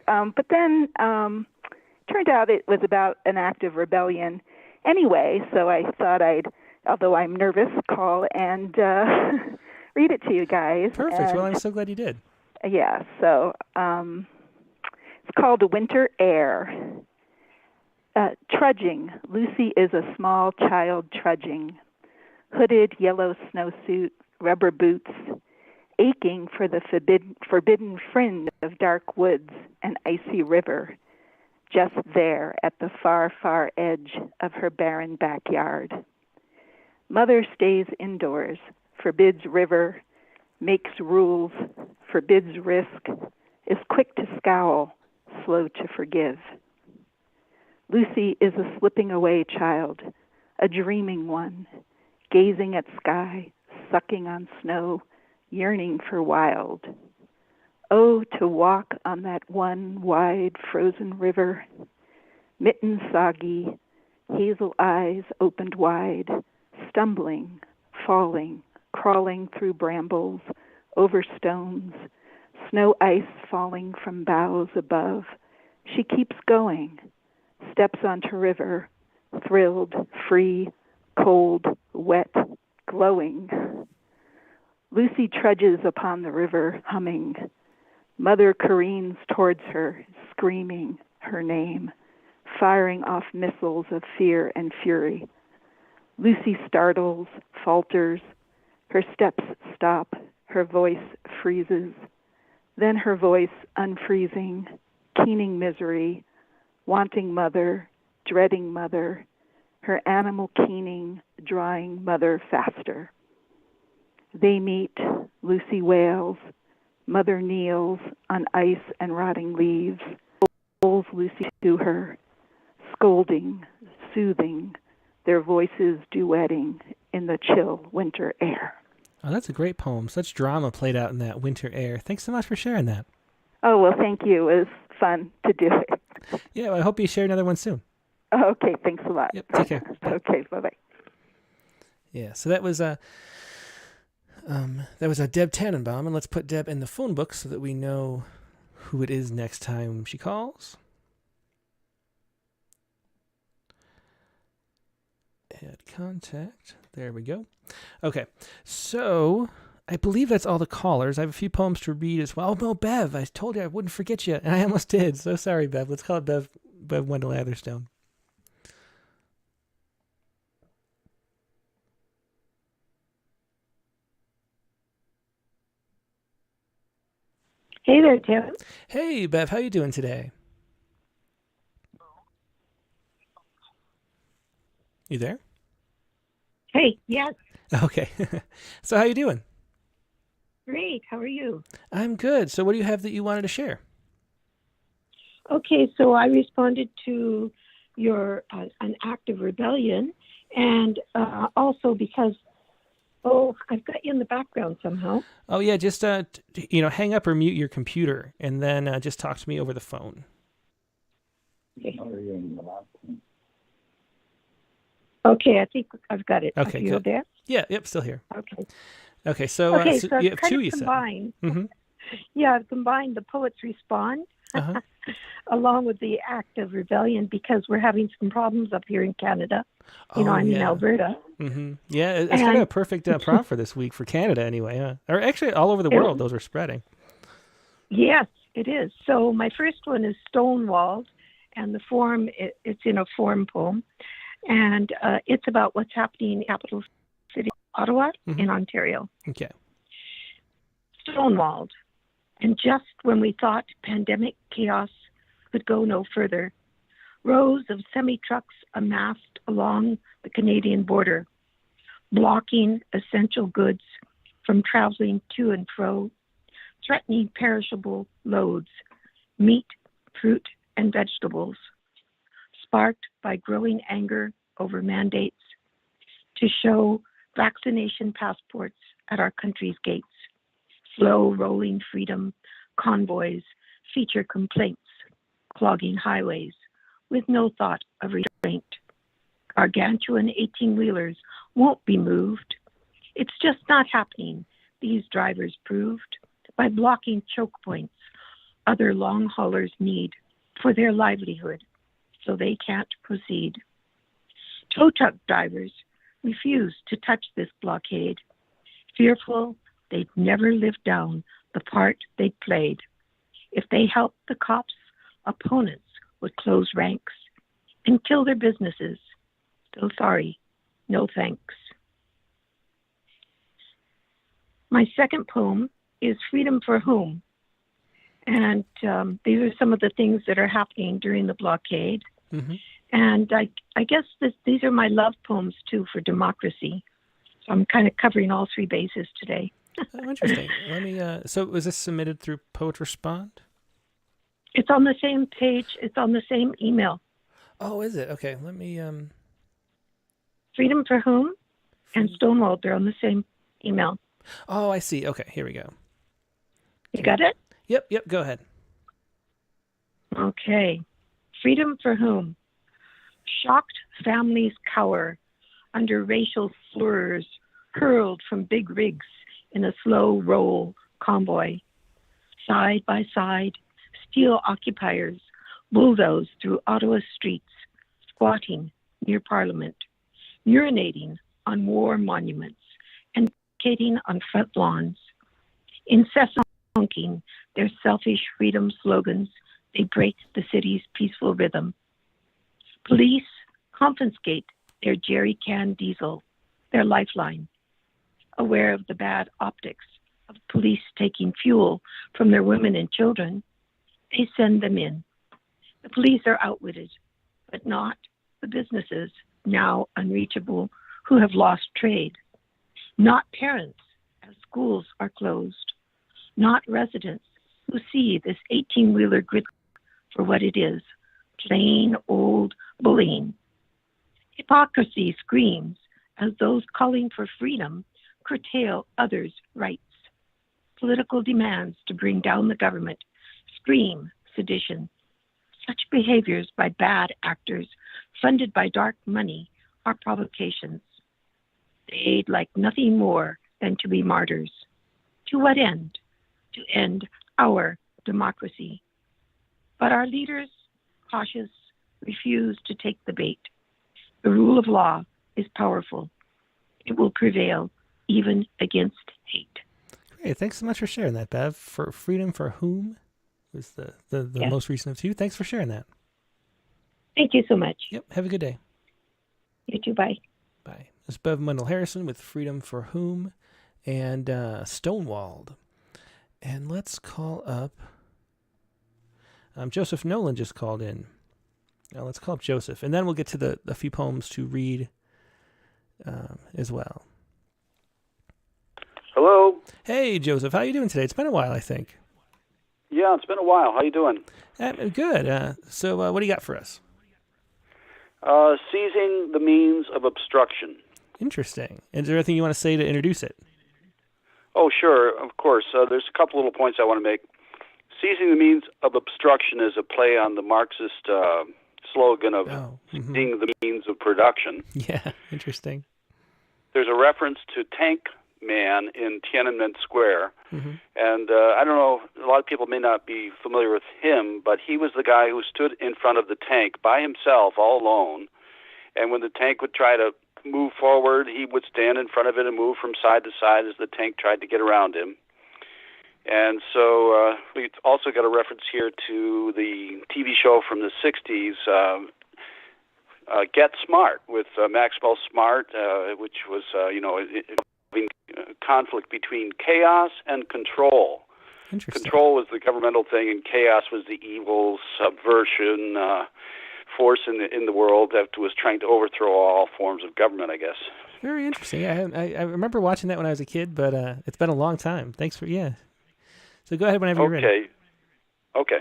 then turned out it was about an act of rebellion anyway. So I thought I'd, although I'm nervous, call and read it to you guys. Perfect. And, well, I'm so glad you did. Yeah. So it's called Winter Air. Trudging. Lucy is a small child trudging. Hooded yellow snowsuit, rubber boots, aching for the forbidden fringe of dark woods and icy river, just there at the far, far edge of her barren backyard. Mother stays indoors, forbids river, makes rules, forbids risk, is quick to scowl, slow to forgive. Lucy is a slipping away child, a dreaming one, gazing at sky, sucking on snow, yearning for wild. Oh, to walk on that one wide frozen river, mittens soggy, hazel eyes opened wide, stumbling, falling, crawling through brambles, over stones, snow ice falling from boughs above. She keeps going, steps onto river, thrilled, free, cold, wet, glowing. Lucy trudges upon the river, humming. Mother careens towards her, screaming her name, firing off missiles of fear and fury. Lucy startles, falters. Her steps stop. Her voice freezes. Then her voice unfreezing, keening misery, wanting mother, dreading mother, her animal keening, drawing mother faster. They meet, Lucy wails, mother kneels on ice and rotting leaves, pulls Lucy to her, scolding, soothing, their voices duetting in the chill winter air. Oh, that's a great poem. Such drama played out in that winter air. Thanks so much for sharing that. Oh, well, thank you. It was fun to do it. Yeah, well, I hope you share another one soon. Okay, thanks a lot. Yep, take care. Okay, bye-bye. Yeah, so that was That was a Deb Tannenbaum, and let's put Deb in the phone book so that we know who it is next time she calls. Add contact. There we go. Okay, so I believe that's all the callers. I have a few poems to read as well. Oh, no, Bev, I told you I wouldn't forget you, and I almost did. So sorry, Bev. Let's call it Bev Wendell Atherstone. Hey there, Tim. Hey, Bev. How you doing today? You there? Hey, yes. Okay. So how you doing? Great. How are you? I'm good. So what do you have that you wanted to share? Okay, so I responded to your an act of rebellion, and also because, I've got you in the background somehow. Oh, yeah, just, hang up or mute your computer, and then just talk to me over the phone. Okay, I think I've got it. Okay, Are you good. there? Yeah, yep, still here. Okay. Okay, so, Okay, so so you I've have kind two, of you said. combined. Mm-hmm. Yeah, I've combined the Poets Respond Uh-huh. along with the act of rebellion because we're having some problems up here in Canada. I'm in Alberta. Mm-hmm. Yeah, it's kind of a perfect prompt for this week for Canada anyway, huh? Or actually all over the world, those are spreading. Yes, it is. So my first one is Stonewalled, and the form, it's in a form poem. And it's about what's happening in the capital city, Ottawa, in Ontario. Okay. Stonewalled. And just when we thought pandemic chaos could go no further, rows of semi-trucks amassed along the Canadian border, blocking essential goods from traveling to and fro, threatening perishable loads, meat, fruit, and vegetables, sparked by growing anger over mandates to show vaccination passports at our country's gates. Slow rolling freedom convoys feature complaints, clogging highways with no thought of restraint. Gargantuan 18-wheelers won't be moved. It's just not happening, these drivers proved, by blocking choke points other long haulers need for their livelihood, so they can't proceed. Tow truck drivers refuse to touch this blockade, fearful they'd never live down the part they'd played. If they helped the cops, opponents would close ranks and kill their businesses. So sorry, no thanks. My second poem is Freedom for Whom? And these are some of the things that are happening during the blockade. Mm-hmm. And I guess these are my love poems, too, for democracy. So I'm kind of covering all three bases today. Oh, interesting. Let me, so was this submitted through Poet Respond? It's on the same page. It's on the same email. Oh, is it? Okay, let me... Freedom for Whom and Stonewall, they're on the same email. Oh, I see. Okay, here we go. You got it? Yep, go ahead. Okay. Freedom for Whom? Shocked families cower under racial slurs hurled from big rigs in a slow roll convoy. Side by side, steel occupiers bulldoze through Ottawa streets, squatting near Parliament, urinating on war monuments, and skating on front lawns. Incessant honking their selfish freedom slogans, they break the city's peaceful rhythm. Police confiscate their jerry can diesel, their lifeline. Aware of the bad optics of police taking fuel from their women and children, they send them in. The police are outwitted, but not the businesses now unreachable who have lost trade. Not parents, as schools are closed. Not residents who see this 18-wheeler grid for what it is, plain old bullying. Hypocrisy screams as those calling for freedom curtail others' rights. Political demands to bring down the government scream sedition. Such behaviors by bad actors funded by dark money are provocations. They'd like nothing more than to be martyrs. To what end? To end our democracy. But our leaders, cautious, refuse to take the bait. The rule of law is powerful. It will prevail even against hate. Great. Thanks so much for sharing that, Bev. For Freedom for Whom was the Yes. most recent of two. Thanks for sharing that. Thank you so much. Yep. Have a good day. You too. Bye. Bye. This is Bev Mundell Harrison with Freedom for Whom and Stonewalled. And let's call up Joseph Nolan just called in. Now let's call up Joseph, and then we'll get to the few poems to read as well. Hello. Hey, Joseph. How you doing today? It's been a while, I think. Yeah, it's been a while. How you doing? Good. So what do you got for us? Seizing the means of obstruction. Interesting. Is there anything you want to say to introduce it? Oh, sure. Of course. There's a couple little points I want to make. Seizing the means of obstruction is a play on the Marxist slogan of seizing the means of production. Yeah, interesting. There's a reference to Tank Man in Tiananmen Square. Mm-hmm. And I don't know, a lot of people may not be familiar with him, but he was the guy who stood in front of the tank by himself, all alone. And when the tank would try to move forward, he would stand in front of it and move from side to side as the tank tried to get around him. And so we also got a reference here to the TV show from the 60s, Get Smart, with Maxwell Smart, which was, conflict between chaos and control. Control was the governmental thing, and chaos was the evil subversion force in the world that was trying to overthrow all forms of government, I guess. Very interesting. Yeah, I remember watching that when I was a kid, but it's been a long time. Thanks for So go ahead whenever you're ready. Okay.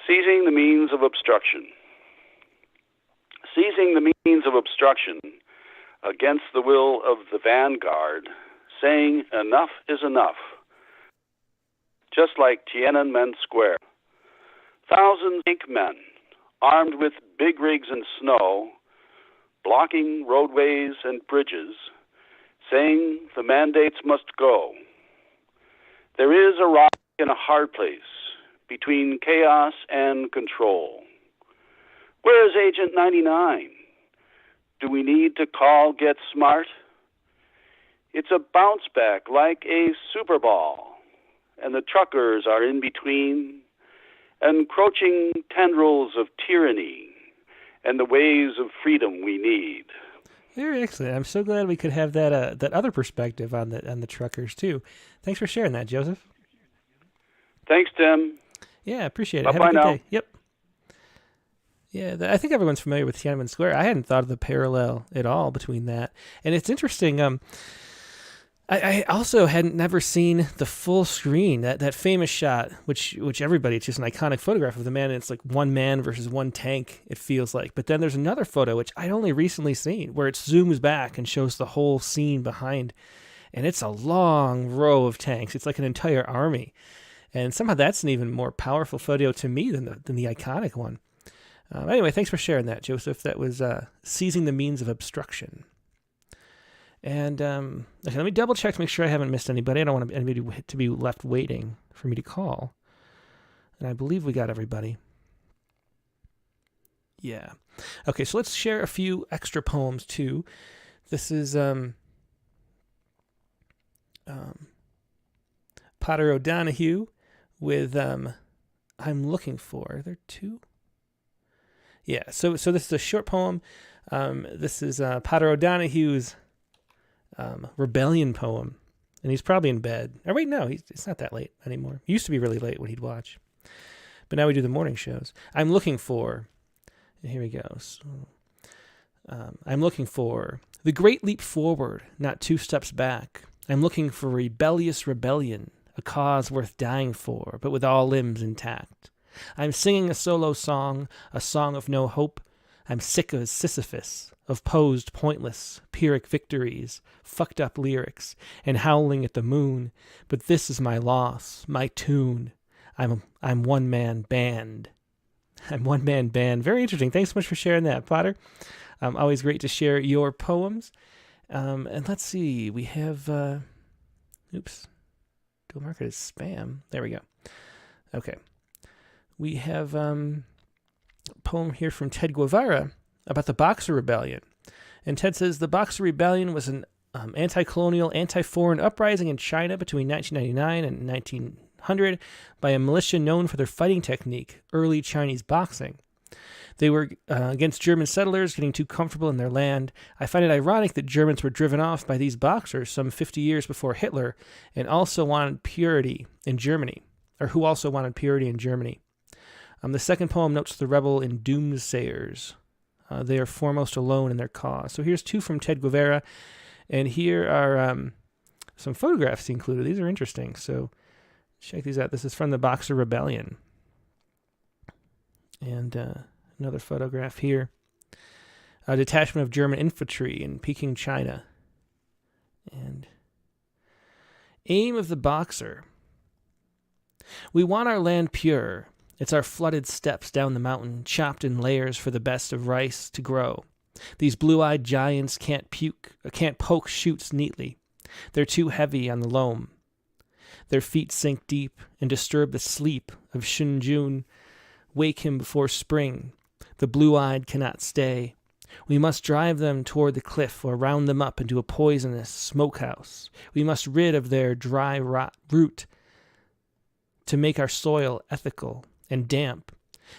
Seizing the means of obstruction. Seizing the means of obstruction against the will of the vanguard, saying enough is enough. Just like Tiananmen Square. Thousands of men, armed with big rigs and snow, blocking roadways and bridges, saying the mandates must go. There is a rock and a hard place between chaos and control. Where is Agent 99? Do we need to call Get Smart? It's a bounce back like a Super Ball, and the truckers are in between, encroaching tendrils of tyranny and the ways of freedom we need. Very excellent. I'm so glad we could have that that other perspective on the truckers too. Thanks for sharing that, Joseph. Thanks, Tim. Yeah, appreciate it. Bye-bye Have a good now. day. Yep. Yeah, I think everyone's familiar with Tiananmen Square. I hadn't thought of the parallel at all between that. And it's interesting. I also hadn't never seen the full screen, that famous shot, which everybody, it's just an iconic photograph of the man, and it's like one man versus one tank, it feels like. But then there's another photo, which I'd only recently seen, where it zooms back and shows the whole scene behind. And it's a long row of tanks. It's like an entire army. And somehow that's an even more powerful photo to me than the iconic one. Anyway, thanks for sharing that, Joseph. That was Seizing the Means of Obstruction. And okay, let me double check to make sure I haven't missed anybody. I don't want anybody to be left waiting for me to call. And I believe we got everybody. Yeah. Okay, so let's share a few extra poems too. This is Potter O'Donoghue with I'm Looking For. Are there two? Yeah, so this is a short poem. This is Potter O'Donoghue's rebellion poem, and he's probably in bed. Or wait, no, it's not that late anymore. It used to be really late when he'd watch, but now we do the morning shows. I'm looking for, and here he goes. I'm looking for the great leap forward, not 2 steps back. I'm looking for rebellious rebellion, a cause worth dying for, but with all limbs intact. I'm singing a solo song, a song of no hope. I'm sick of Sisyphus, of posed pointless, Pyrrhic victories, fucked up lyrics, and howling at the moon. But this is my loss, my tune. I'm one-man band. I'm one-man band. Very interesting. Thanks so much for sharing that, Potter. Always great to share your poems. And let's see, we have, oops, don't mark it as spam. There we go. Okay. We have a poem here from Ted Guevara about the Boxer Rebellion. And Ted says, the Boxer Rebellion was an anti-colonial, anti-foreign uprising in China between 1999 and 1900 by a militia known for their fighting technique, early Chinese boxing. They were against German settlers getting too comfortable in their land. I find it ironic that Germans were driven off by these boxers some 50 years before Hitler and also wanted purity in Germany, or who also wanted purity in Germany. The second poem notes the rebel in doomsayers. They are foremost alone in their cause. So here's two from Ted Guevara, and here are some photographs he included. These are interesting, so check these out. This is from the Boxer Rebellion. And another photograph here. A detachment of German infantry in Peking, China. And aim of the Boxer. We want our land pure. It's our flooded steps down the mountain, chopped in layers for the best of rice to grow. These blue-eyed giants can't poke shoots neatly. They're too heavy on the loam. Their feet sink deep and disturb the sleep of Shunjun. Wake him before spring. The blue-eyed cannot stay. We must drive them toward the cliff or round them up into a poisonous smokehouse. We must rid of their dry root to make our soil ethical and damp.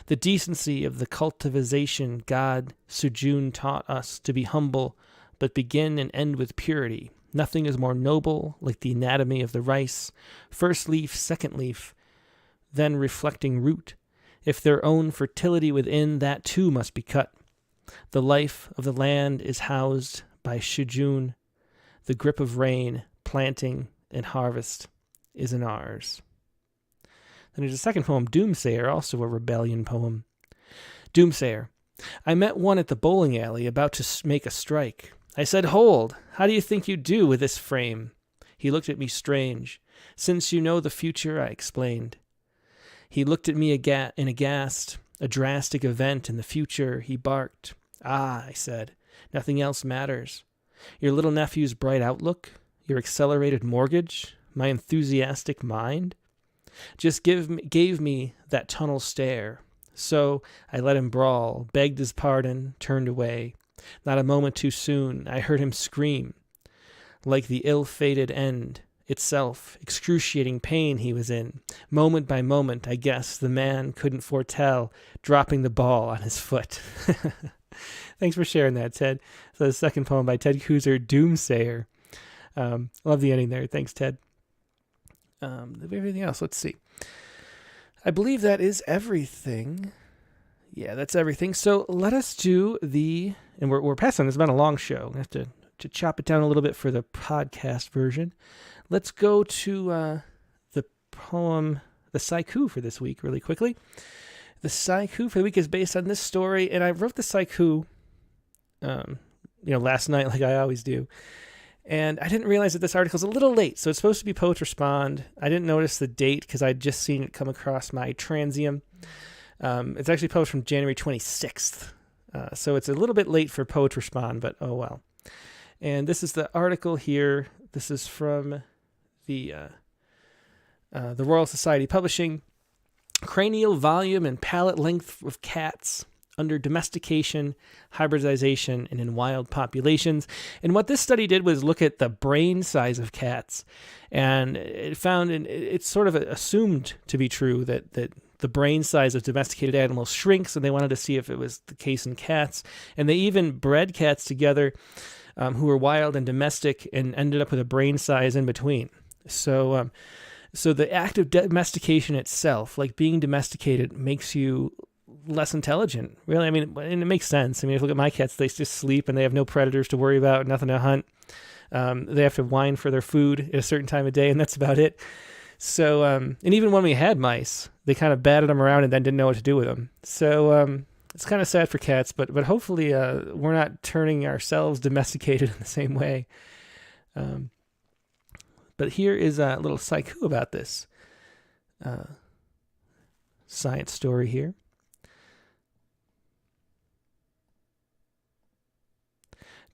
The decency of the cultivation God Sujun taught us to be humble, but begin and end with purity. Nothing is more noble, like the anatomy of the rice. First leaf, second leaf, then reflecting root. If their own fertility within, that too must be cut. The life of the land is housed by Shujun. The grip of rain, planting, and harvest is in ours. Then there's a second poem, Doomsayer, also a rebellion poem. Doomsayer. I met one at the bowling alley about to make a strike. I said, hold, how do you think you do with this frame? He looked at me strange. Since you know the future, I explained. He looked at me aghast, a drastic event in the future, he barked. Ah, I said, nothing else matters. Your little nephew's bright outlook, your accelerated mortgage, my enthusiastic mind, just gave me that tunnel stare. So I let him brawl, begged his pardon, turned away. Not a moment too soon, I heard him scream. Like the ill-fated end itself, excruciating pain he was in. Moment by moment, I guess, the man couldn't foretell dropping the ball on his foot. Thanks for sharing that, Ted. So the second poem by Ted Kuzer, Doomsayer. Love the ending there. Thanks, Ted. Everything else, let's see. I believe that is everything. Yeah, that's everything. So let us do and we're passing, it's been a long show. We have to chop it down a little bit for the podcast version. Let's go to the poem, the Sciku for this week really quickly. The Sciku for the week is based on this story, and I wrote the Sciku, last night like I always do. And I didn't realize that this article is a little late, so it's supposed to be Poets Respond. I didn't notice the date because I'd just seen it come across my Transium. It's actually published from January 26th, so it's a little bit late for Poets Respond, but oh well. And this is the article here. This is from the Royal Society Publishing. Cranial volume and palate length of cats under domestication, hybridization, and in wild populations. And what this study did was look at the brain size of cats. And it found, and it's sort of assumed to be true, that the brain size of domesticated animals shrinks, and they wanted to see if it was the case in cats. And they even bred cats together who were wild and domestic and ended up with a brain size in between. So the act of domestication itself, like being domesticated, makes you less intelligent, really. I mean, and it makes sense. I mean, if you look at my cats, they just sleep and they have no predators to worry about, nothing to hunt. They have to whine for their food at a certain time of day, and that's about it. So, and even when we had mice, they kind of batted them around and then didn't know what to do with them. So it's kind of sad for cats, but hopefully we're not turning ourselves domesticated in the same way. But here is a little Sciku about this science story here.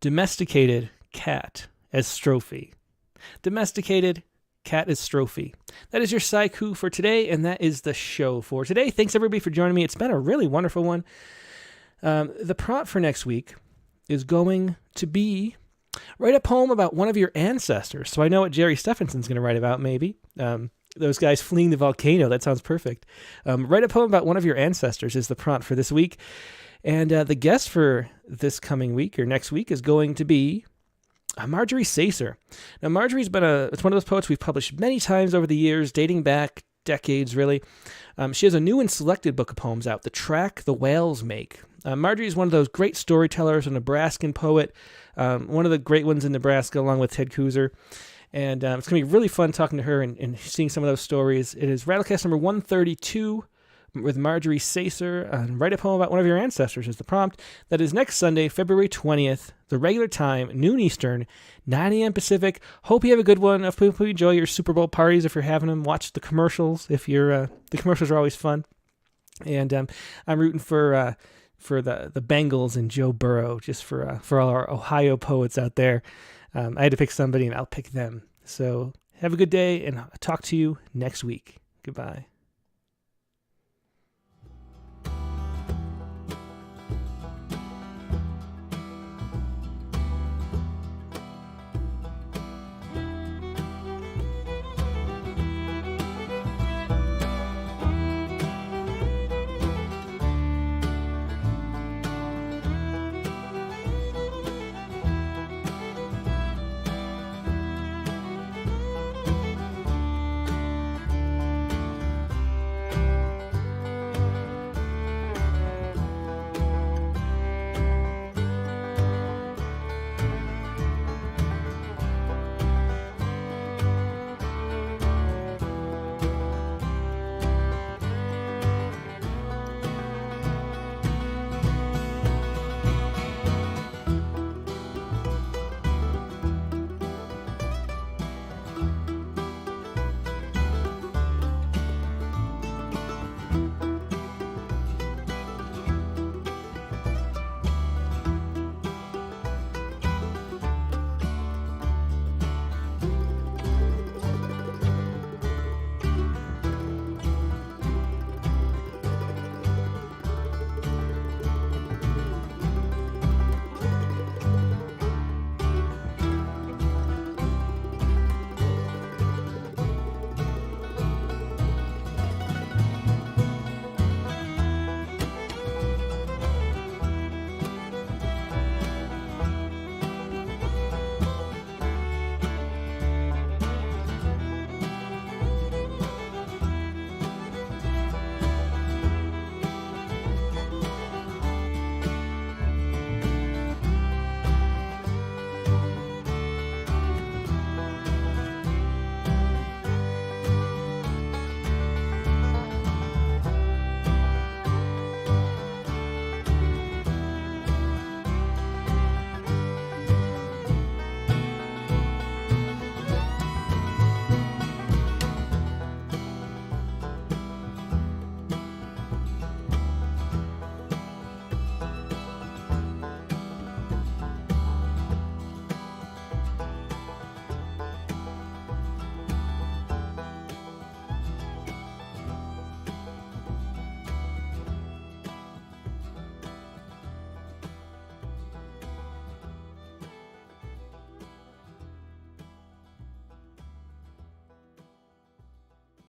Domesticated cat as strophe. Domesticated cat as strophe. That is your Sciku for today, and that is the show for today. Thanks everybody for joining me. It's been a really wonderful one. The prompt for next week is going to be write a poem about one of your ancestors. So I know what Jerry Stephenson's going to write about, maybe. Those guys fleeing the volcano. That sounds perfect. Write a poem about one of your ancestors is the prompt for this week. And the guest for this coming week or next week is going to be Marjorie Sacer. Now, Marjorie's been it's one of those poets we've published many times over the years, dating back decades, really. She has a new and selected book of poems out, The Track the Whales Make. Marjorie is one of those great storytellers, a Nebraskan poet, one of the great ones in Nebraska, along with Ted Kuzer. And it's going to be really fun talking to her and seeing some of those stories. It is Rattlecast number 132 with Marjorie Sacer. Write a poem about one of your ancestors is the prompt. That is next Sunday, February 20th, the regular time, noon Eastern, 9 a.m. Pacific. Hope you have a good one. I hope you enjoy your Super Bowl parties if you're having them. Watch the commercials if you're. The commercials are always fun. And I'm rooting for the Bengals and Joe Burrow, just for all our Ohio poets out there. I had to pick somebody, and I'll pick them. So have a good day, and I'll talk to you next week. Goodbye.